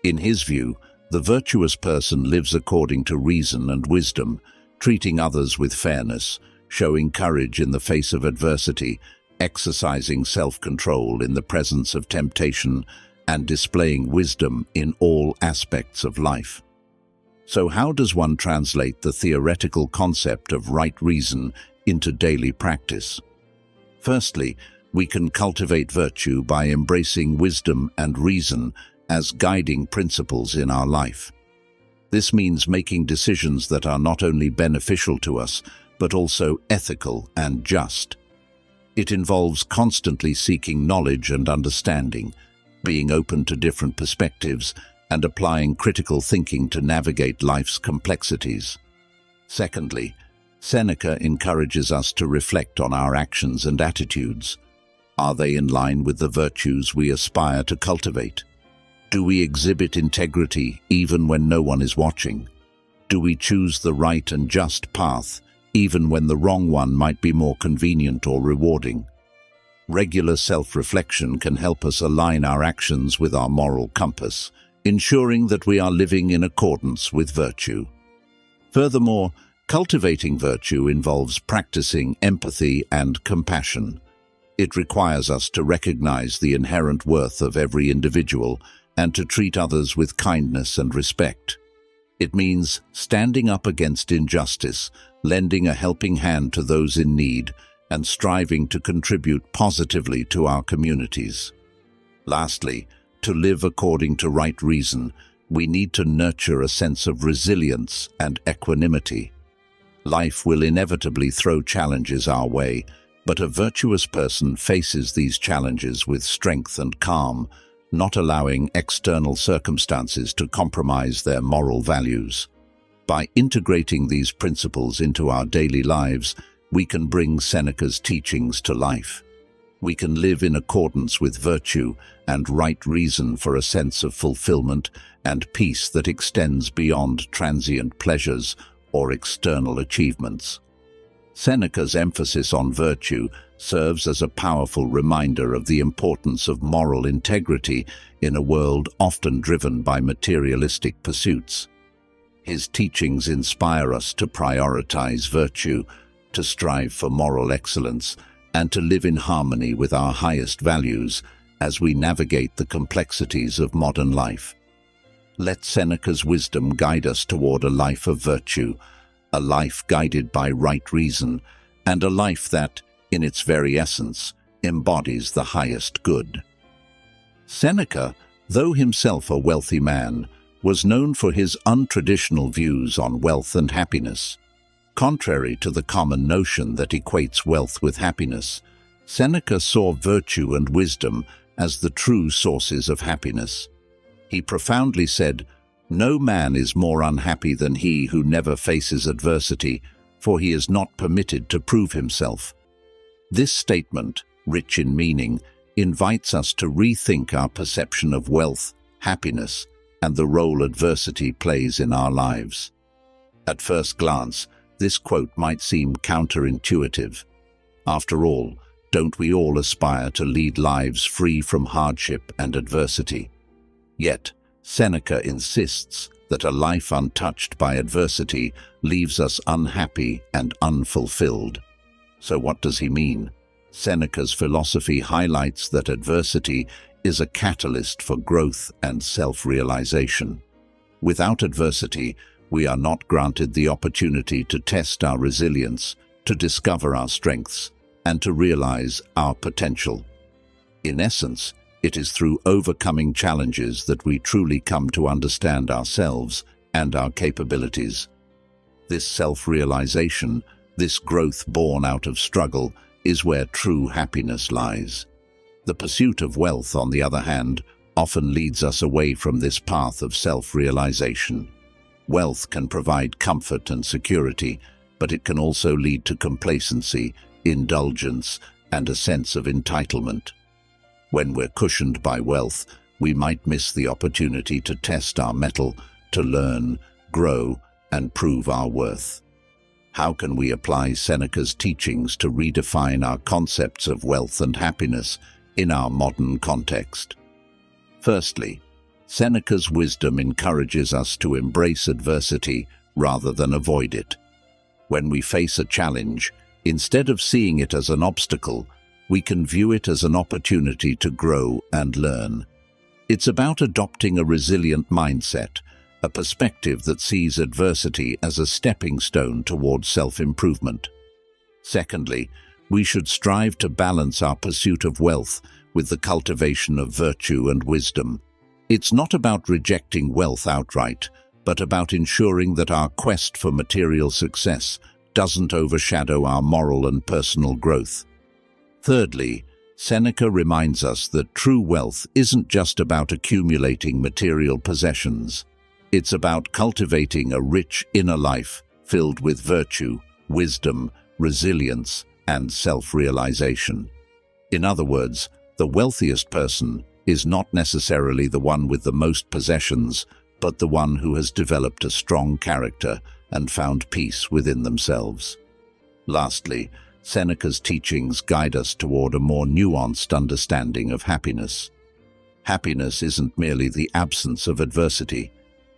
In his view, the virtuous person lives according to reason and wisdom, treating others with fairness, showing courage in the face of adversity, exercising self-control in the presence of temptation, and displaying wisdom in all aspects of life. So how does one translate the theoretical concept of right reason into daily practice? Firstly, we can cultivate virtue by embracing wisdom and reason as guiding principles in our life. This means making decisions that are not only beneficial to us, but also ethical and just. It involves constantly seeking knowledge and understanding, being open to different perspectives, and applying critical thinking to navigate life's complexities. Secondly, Seneca encourages us to reflect on our actions and attitudes. Are they in line with the virtues we aspire to cultivate? Do we exhibit integrity even when no one is watching? Do we choose the right and just path, even when the wrong one might be more convenient or rewarding? Regular self-reflection can help us align our actions with our moral compass, ensuring that we are living in accordance with virtue. Furthermore, cultivating virtue involves practicing empathy and compassion. It requires us to recognize the inherent worth of every individual and to treat others with kindness and respect. It means standing up against injustice, lending a helping hand to those in need, and striving to contribute positively to our communities. Lastly, to live according to right reason, we need to nurture a sense of resilience and equanimity. Life will inevitably throw challenges our way, but a virtuous person faces these challenges with strength and calm, not allowing external circumstances to compromise their moral values. By integrating these principles into our daily lives, we can bring Seneca's teachings to life. We can live in accordance with virtue and right reason for a sense of fulfillment and peace that extends beyond transient pleasures or external achievements. Seneca's emphasis on virtue serves as a powerful reminder of the importance of moral integrity in a world often driven by materialistic pursuits. His teachings inspire us to prioritize virtue, to strive for moral excellence, and to live in harmony with our highest values as we navigate the complexities of modern life. Let Seneca's wisdom guide us toward a life of virtue, a life guided by right reason, and a life that, in its very essence, embodies the highest good. Seneca, though himself a wealthy man, was known for his untraditional views on wealth and happiness. Contrary to the common notion that equates wealth with happiness, Seneca saw virtue and wisdom as the true sources of happiness. He profoundly said, "No man is more unhappy than he who never faces adversity, for he is not permitted to prove himself." This statement, rich in meaning, invites us to rethink our perception of wealth, happiness, and the role adversity plays in our lives. At first glance, this quote might seem counterintuitive. After all, don't we all aspire to lead lives free from hardship and adversity? Yet, Seneca insists that a life untouched by adversity leaves us unhappy and unfulfilled. So what does he mean? Seneca's philosophy highlights that adversity is a catalyst for growth and self-realization. Without adversity, we are not granted the opportunity to test our resilience, to discover our strengths, and to realize our potential. In essence, it is through overcoming challenges that we truly come to understand ourselves and our capabilities. This self-realization, this growth born out of struggle, is where true happiness lies. The pursuit of wealth, on the other hand, often leads us away from this path of self-realization. Wealth can provide comfort and security, but it can also lead to complacency, indulgence, and a sense of entitlement. When we're cushioned by wealth, we might miss the opportunity to test our mettle, to learn, grow, and prove our worth. How can we apply Seneca's teachings to redefine our concepts of wealth and happiness in our modern context? Firstly, Seneca's wisdom encourages us to embrace adversity rather than avoid it. When we face a challenge, instead of seeing it as an obstacle, we can view it as an opportunity to grow and learn. It's about adopting a resilient mindset, a perspective that sees adversity as a stepping stone towards self-improvement. Secondly, we should strive to balance our pursuit of wealth with the cultivation of virtue and wisdom. It's not about rejecting wealth outright, but about ensuring that our quest for material success doesn't overshadow our moral and personal growth. Thirdly, Seneca reminds us that true wealth isn't just about accumulating material possessions. It's about cultivating a rich inner life filled with virtue, wisdom, resilience, and self-realization. In other words, the wealthiest person is not necessarily the one with the most possessions, but the one who has developed a strong character and found peace within themselves. Lastly, Seneca's teachings guide us toward a more nuanced understanding of happiness. Happiness isn't merely the absence of adversity.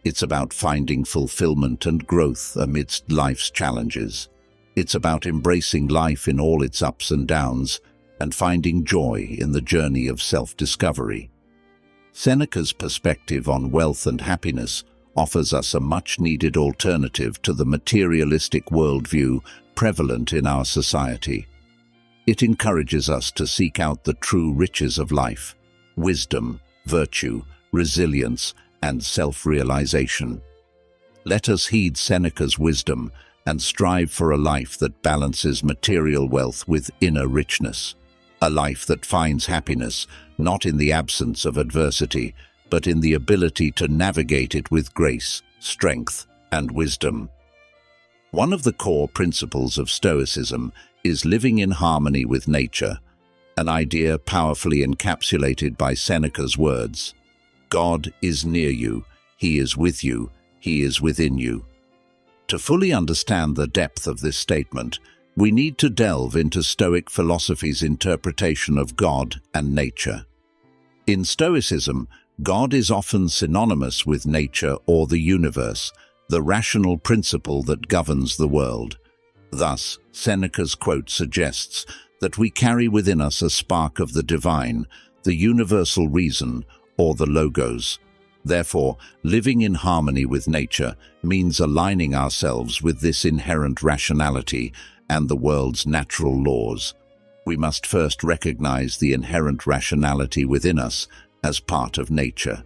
It's about finding fulfillment and growth amidst life's challenges. It's about embracing life in all its ups and downs and finding joy in the journey of self-discovery. Seneca's perspective on wealth and happiness offers us a much-needed alternative to the materialistic worldview prevalent in our society. It encourages us to seek out the true riches of life: wisdom, virtue, resilience, and self-realization. Let us heed Seneca's wisdom and strive for a life that balances material wealth with inner richness. A life that finds happiness not in the absence of adversity, but in the ability to navigate it with grace, strength, and wisdom. One of the core principles of Stoicism is living in harmony with nature, an idea powerfully encapsulated by Seneca's words, "God is near you, He is with you, He is within you." To fully understand the depth of this statement, we need to delve into Stoic philosophy's interpretation of God and nature. In Stoicism, God is often synonymous with nature or the universe, the rational principle that governs the world. Thus, Seneca's quote suggests that we carry within us a spark of the divine, the universal reason, or the logos. Therefore, living in harmony with nature means aligning ourselves with this inherent rationality and the world's natural laws. We must first recognize the inherent rationality within us as part of nature.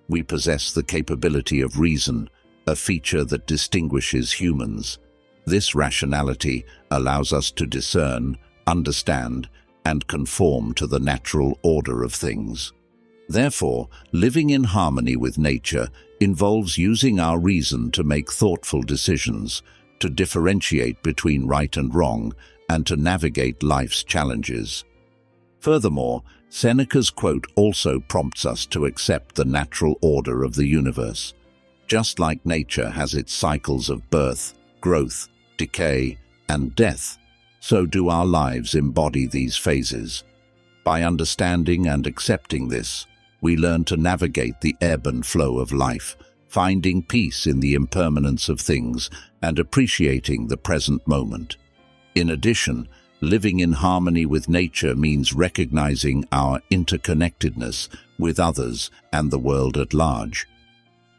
We possess the capability of reason, a feature that distinguishes humans. This rationality allows us to discern, understand, and conform to the natural order of things. Therefore, living in harmony with nature involves using our reason to make thoughtful decisions, to differentiate between right and wrong, and to navigate life's challenges. Furthermore, Seneca's quote also prompts us to accept the natural order of the universe. Just like nature has its cycles of birth, growth, decay, and death, so do our lives embody these phases. By understanding and accepting this, we learn to navigate the ebb and flow of life, finding peace in the impermanence of things and appreciating the present moment. In addition, living in harmony with nature means recognizing our interconnectedness with others and the world at large.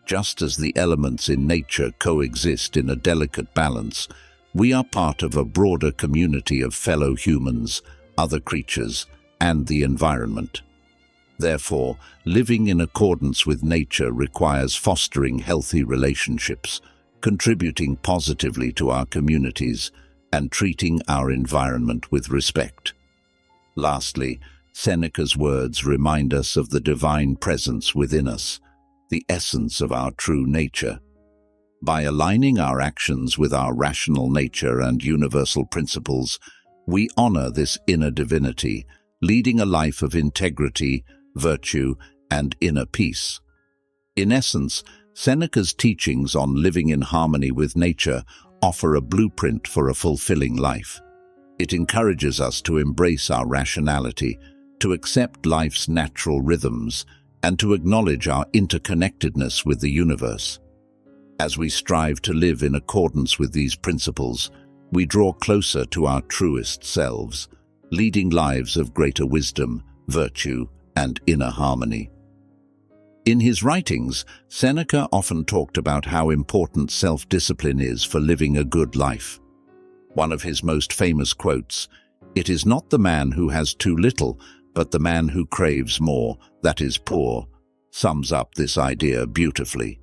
Just as the elements in nature coexist in a delicate balance, we are part of a broader community of fellow humans, other creatures, and the environment. Therefore, living in accordance with nature requires fostering healthy relationships, contributing positively to our communities, and treating our environment with respect. Lastly, Seneca's words remind us of the divine presence within us, the essence of our true nature. By aligning our actions with our rational nature and universal principles, we honor this inner divinity, leading a life of integrity, virtue, and inner peace. In essence, Seneca's teachings on living in harmony with nature offer a blueprint for a fulfilling life. It encourages us to embrace our rationality, to accept life's natural rhythms, and to acknowledge our interconnectedness with the universe. As we strive to live in accordance with these principles, we draw closer to our truest selves, leading lives of greater wisdom, virtue, and inner harmony. In his writings, Seneca often talked about how important self-discipline is for living a good life. One of his most famous quotes, "It is not the man who has too little, but the man who craves more, that is poor," sums up this idea beautifully.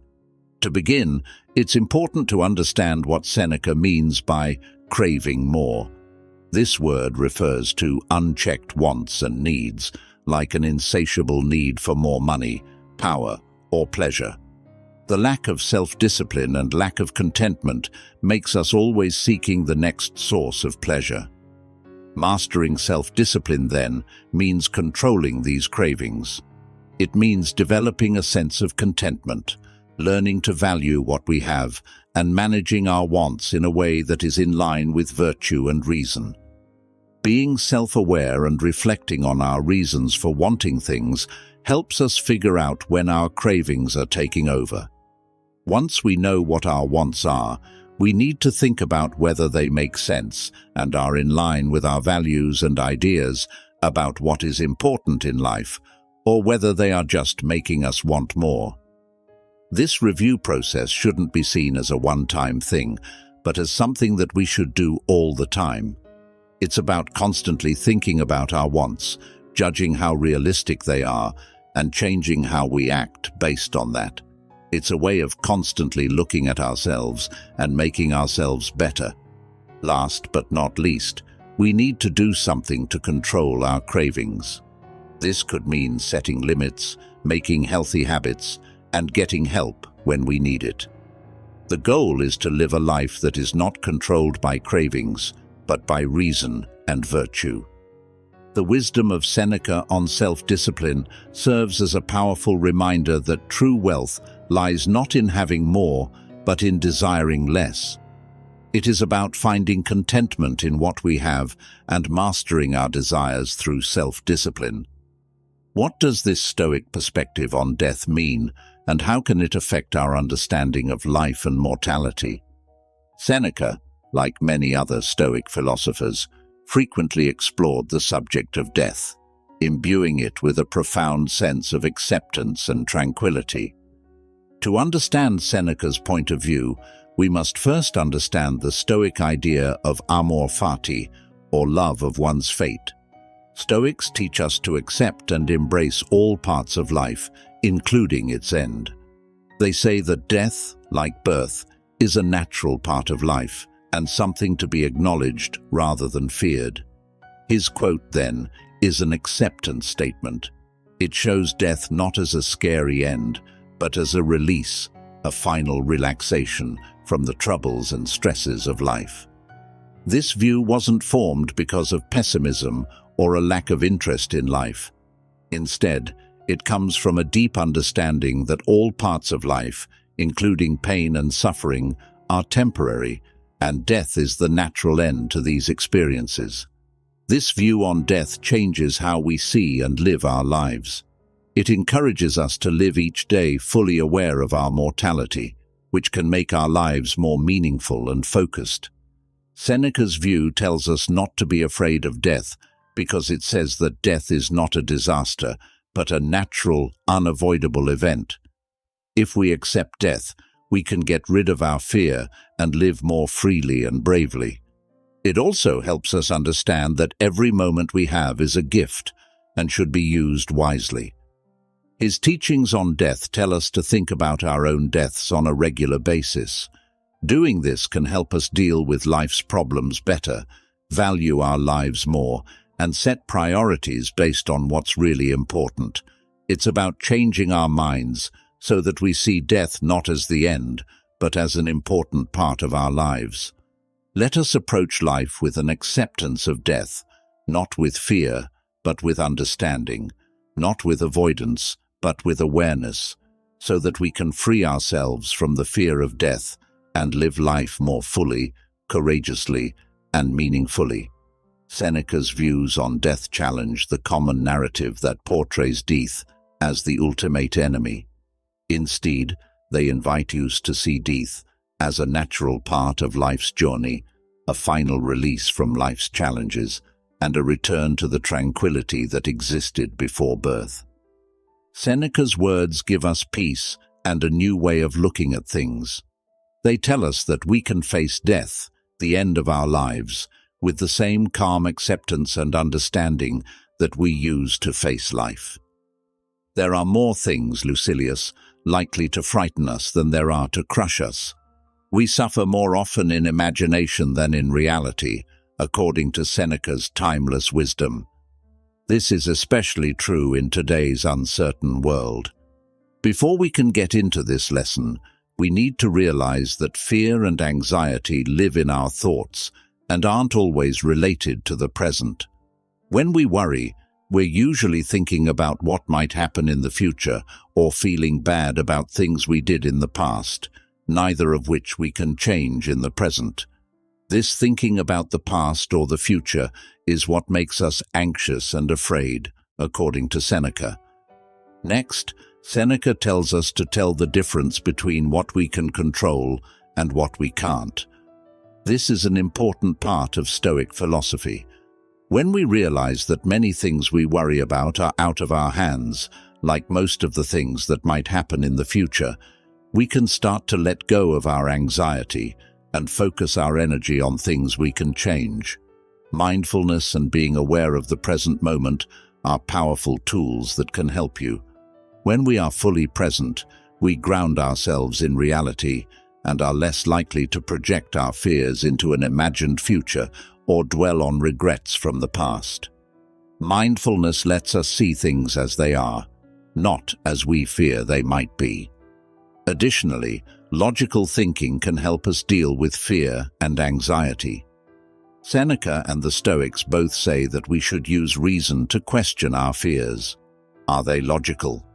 To begin, it's important to understand what Seneca means by craving more. This word refers to unchecked wants and needs, like an insatiable need for more money, power, or pleasure. The lack of self-discipline and lack of contentment makes us always seeking the next source of pleasure. Mastering self-discipline, then, means controlling these cravings. It means developing a sense of contentment, learning to value what we have, and managing our wants in a way that is in line with virtue and reason. Being self-aware and reflecting on our reasons for wanting things helps us figure out when our cravings are taking over. Once we know what our wants are, we need to think about whether they make sense and are in line with our values and ideas about what is important in life, or whether they are just making us want more. This review process shouldn't be seen as a one-time thing, but as something that we should do all the time. It's about constantly thinking about our wants, judging how realistic they are, and changing how we act based on that. It's a way of constantly looking at ourselves and making ourselves better. Last but not least, we need to do something to control our cravings. This could mean setting limits, making healthy habits, and getting help when we need it. The goal is to live a life that is not controlled by cravings, but by reason and virtue. The wisdom of Seneca on self-discipline serves as a powerful reminder that true wealth lies not in having more, but in desiring less. It is about finding contentment in what we have and mastering our desires through self-discipline. What does this Stoic perspective on death mean, and how can it affect our understanding of life and mortality? Seneca, like many other Stoic philosophers, frequently explored the subject of death, imbuing it with a profound sense of acceptance and tranquility. To understand Seneca's point of view, we must first understand the Stoic idea of amor fati, or love of one's fate. Stoics teach us to accept and embrace all parts of life, including its end. They say that death, like birth, is a natural part of life and something to be acknowledged rather than feared. His quote, then, is an acceptance statement. It shows death not as a scary end, but as a release, a final relaxation from the troubles and stresses of life. This view wasn't formed because of pessimism or a lack of interest in life. Instead, it comes from a deep understanding that all parts of life, including pain and suffering, are temporary, and death is the natural end to these experiences. This view on death changes how we see and live our lives. It encourages us to live each day fully aware of our mortality, which can make our lives more meaningful and focused. Seneca's view tells us not to be afraid of death because it says that death is not a disaster, but a natural, unavoidable event. If we accept death, we can get rid of our fear and live more freely and bravely. It also helps us understand that every moment we have is a gift and should be used wisely. His teachings on death tell us to think about our own deaths on a regular basis. Doing this can help us deal with life's problems better, value our lives more, and set priorities based on what's really important. It's about changing our minds so that we see death not as the end, but as an important part of our lives. Let us approach life with an acceptance of death, not with fear, but with understanding, not with avoidance, but with awareness, so that we can free ourselves from the fear of death and live life more fully, courageously, and meaningfully. Seneca's views on death challenge the common narrative that portrays death as the ultimate enemy. Instead, they invite us to see death as a natural part of life's journey, a final release from life's challenges, and a return to the tranquility that existed before birth. Seneca's words give us peace and a new way of looking at things. They tell us that we can face death, the end of our lives, with the same calm acceptance and understanding that we use to face life. There are more things, Lucilius, likely to frighten us than there are to crush us. We suffer more often in imagination than in reality, according to Seneca's timeless wisdom. This is especially true in today's uncertain world. Before we can get into this lesson, we need to realize that fear and anxiety live in our thoughts and aren't always related to the present. When we worry, we're usually thinking about what might happen in the future or feeling bad about things we did in the past, neither of which we can change in the present. This thinking about the past or the future is what makes us anxious and afraid, according to Seneca. Next, Seneca tells us to tell the difference between what we can control and what we can't. This is an important part of Stoic philosophy. When we realize that many things we worry about are out of our hands, like most of the things that might happen in the future, we can start to let go of our anxiety and focus our energy on things we can change. Mindfulness and being aware of the present moment are powerful tools that can help you. When we are fully present, we ground ourselves in reality and are less likely to project our fears into an imagined future or dwell on regrets from the past. Mindfulness lets us see things as they are, not as we fear they might be. Additionally, logical thinking can help us deal with fear and anxiety. Seneca and the Stoics both say that we should use reason to question our fears. Are they logical?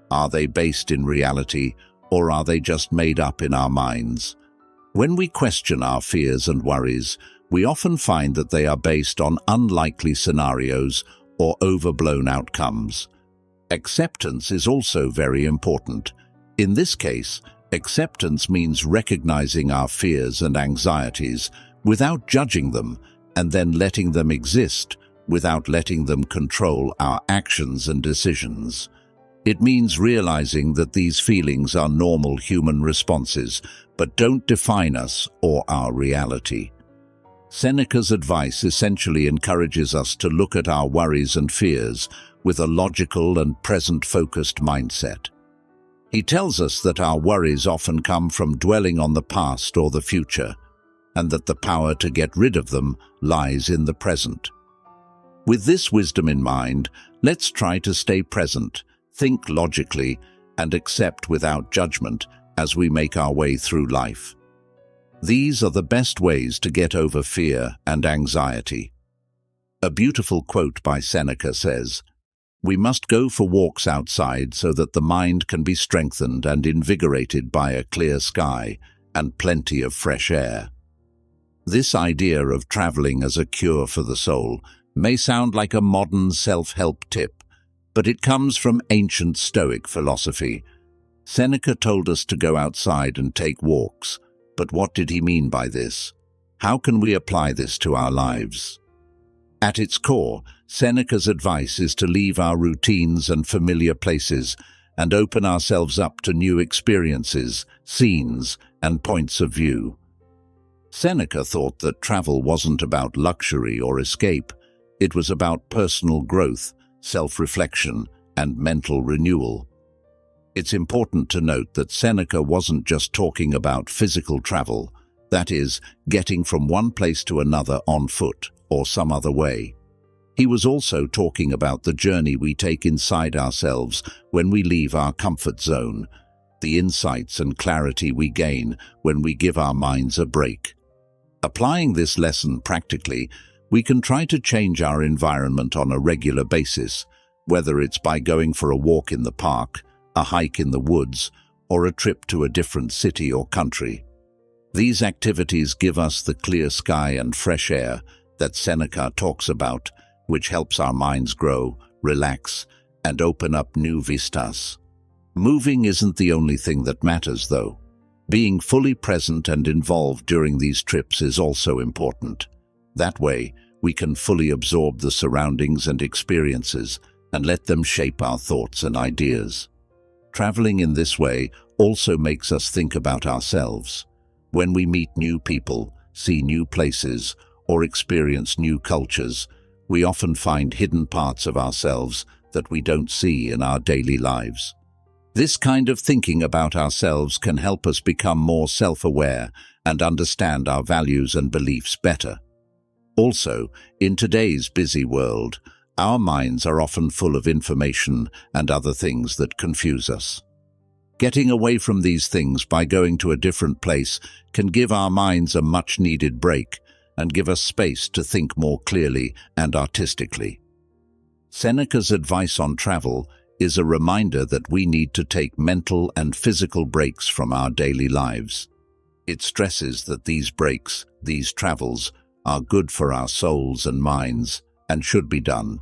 Are they based in reality, or are they just made up in our minds? When we question our fears and worries, we often find that they are based on unlikely scenarios or overblown outcomes. Acceptance is also very important. In this case, acceptance means recognizing our fears and anxieties without judging them, and then letting them exist without letting them control our actions and decisions. It means realizing that these feelings are normal human responses, but don't define us or our reality. Seneca's advice essentially encourages us to look at our worries and fears with a logical and present-focused mindset. He tells us that our worries often come from dwelling on the past or the future, and that the power to get rid of them lies in the present. With this wisdom in mind, let's try to stay present, think logically, and accept without judgment as we make our way through life. These are the best ways to get over fear and anxiety. A beautiful quote by Seneca says, "We must go for walks outside so that the mind can be strengthened and invigorated by a clear sky and plenty of fresh air." This idea of traveling as a cure for the soul may sound like a modern self-help tip, but it comes from ancient Stoic philosophy. Seneca told us to go outside and take walks, but what did he mean by this? How can we apply this to our lives? At its core, Seneca's advice is to leave our routines and familiar places and open ourselves up to new experiences, scenes, and points of view. Seneca thought that travel wasn't about luxury or escape. It was about personal growth, self-reflection, and mental renewal. It's important to note that Seneca wasn't just talking about physical travel, that is, getting from one place to another on foot or some other way. He was also talking about the journey we take inside ourselves when we leave our comfort zone, the insights and clarity we gain when we give our minds a break. Applying this lesson practically, we can try to change our environment on a regular basis, whether it's by going for a walk in the park, a hike in the woods, or a trip to a different city or country. These activities give us the clear sky and fresh air that Seneca talks about, which helps our minds grow, relax, and open up new vistas. Moving isn't the only thing that matters, though. Being fully present and involved during these trips is also important. That way, we can fully absorb the surroundings and experiences and let them shape our thoughts and ideas. Traveling in this way also makes us think about ourselves. When we meet new people, see new places, or experience new cultures, we often find hidden parts of ourselves that we don't see in our daily lives. This kind of thinking about ourselves can help us become more self-aware and understand our values and beliefs better. Also, in today's busy world, our minds are often full of information and other things that confuse us. Getting away from these things by going to a different place can give our minds a much-needed break and give us space to think more clearly and artistically. Seneca's advice on travel is a reminder that we need to take mental and physical breaks from our daily lives. It stresses that these breaks, these travels, are good for our souls and minds and should be done.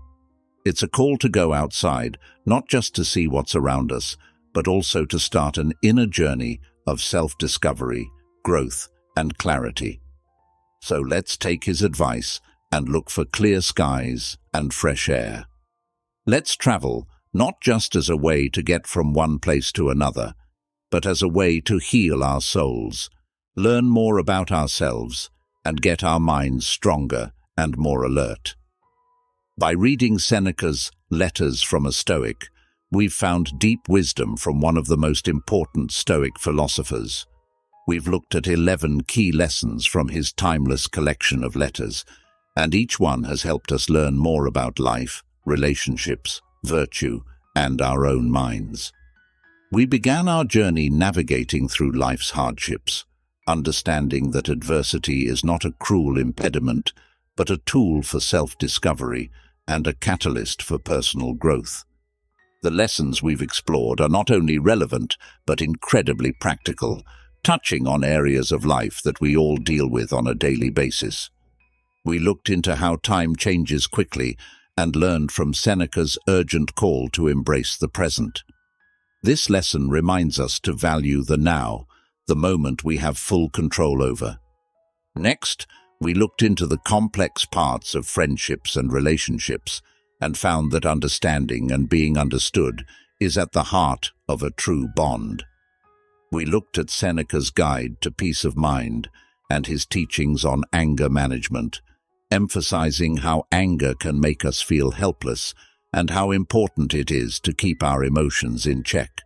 It's a call to go outside, not just to see what's around us, but also to start an inner journey of self-discovery, growth, and clarity. So let's take his advice and look for clear skies and fresh air. Let's travel not just as a way to get from one place to another, but as a way to heal our souls, learn more about ourselves, and get our minds stronger and more alert. By reading Seneca's Letters from a Stoic, we've found deep wisdom from one of the most important Stoic philosophers. We've looked at 11 key lessons from his timeless collection of letters, and each one has helped us learn more about life, relationships, virtue, and our own minds. We began our journey navigating through life's hardships, understanding that adversity is not a cruel impediment, but a tool for self-discovery and a catalyst for personal growth. The lessons we've explored are not only relevant, but incredibly practical, touching on areas of life that we all deal with on a daily basis. We looked into how time changes quickly and learned from Seneca's urgent call to embrace the present. This lesson reminds us to value the now, the moment we have full control over. Next, we looked into the complex parts of friendships and relationships and found that understanding and being understood is at the heart of a true bond. We looked at Seneca's guide to peace of mind and his teachings on anger management, emphasizing how anger can make us feel helpless and how important it is to keep our emotions in check.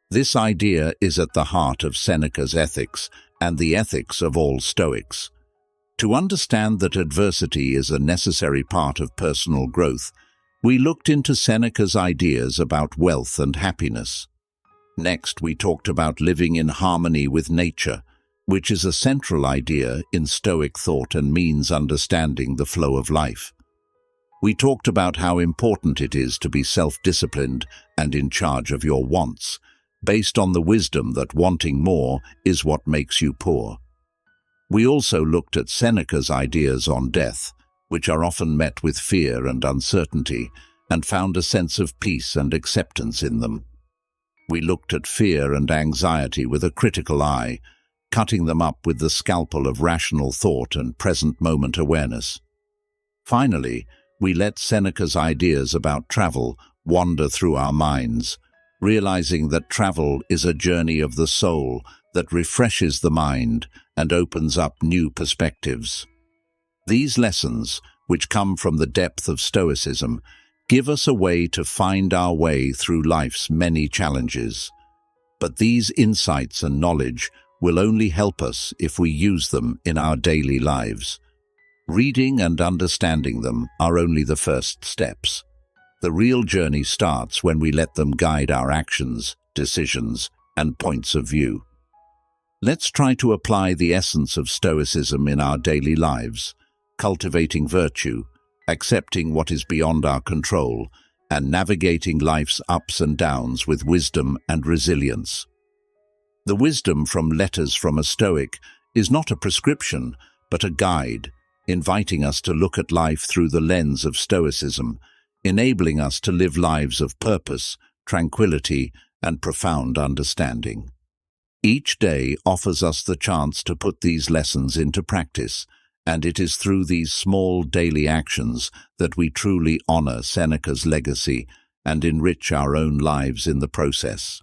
This idea is at the heart of Seneca's ethics and the ethics of all Stoics. To understand that adversity is a necessary part of personal growth, we looked into Seneca's ideas about wealth and happiness. Next, we talked about living in harmony with nature, which is a central idea in Stoic thought and means understanding the flow of life. We talked about how important it is to be self-disciplined and in charge of your wants, based on the wisdom that wanting more is what makes you poor. We also looked at Seneca's ideas on death, which are often met with fear and uncertainty, and found a sense of peace and acceptance in them. We looked at fear and anxiety with a critical eye, cutting them up with the scalpel of rational thought and present-moment awareness. Finally, we let Seneca's ideas about travel wander through our minds, realizing that travel is a journey of the soul that refreshes the mind and opens up new perspectives. These lessons, which come from the depth of Stoicism, give us a way to find our way through life's many challenges. But these insights and knowledge will only help us if we use them in our daily lives. Reading and understanding them are only the first steps. The real journey starts when we let them guide our actions, decisions, and points of view. Let's try to apply the essence of Stoicism in our daily lives, cultivating virtue, accepting what is beyond our control, and navigating life's ups and downs with wisdom and resilience. The wisdom from Letters from a Stoic is not a prescription, but a guide, inviting us to look at life through the lens of Stoicism, enabling us to live lives of purpose, tranquility, and profound understanding. Each day offers us the chance to put these lessons into practice, and it is through these small daily actions that we truly honor Seneca's legacy and enrich our own lives in the process.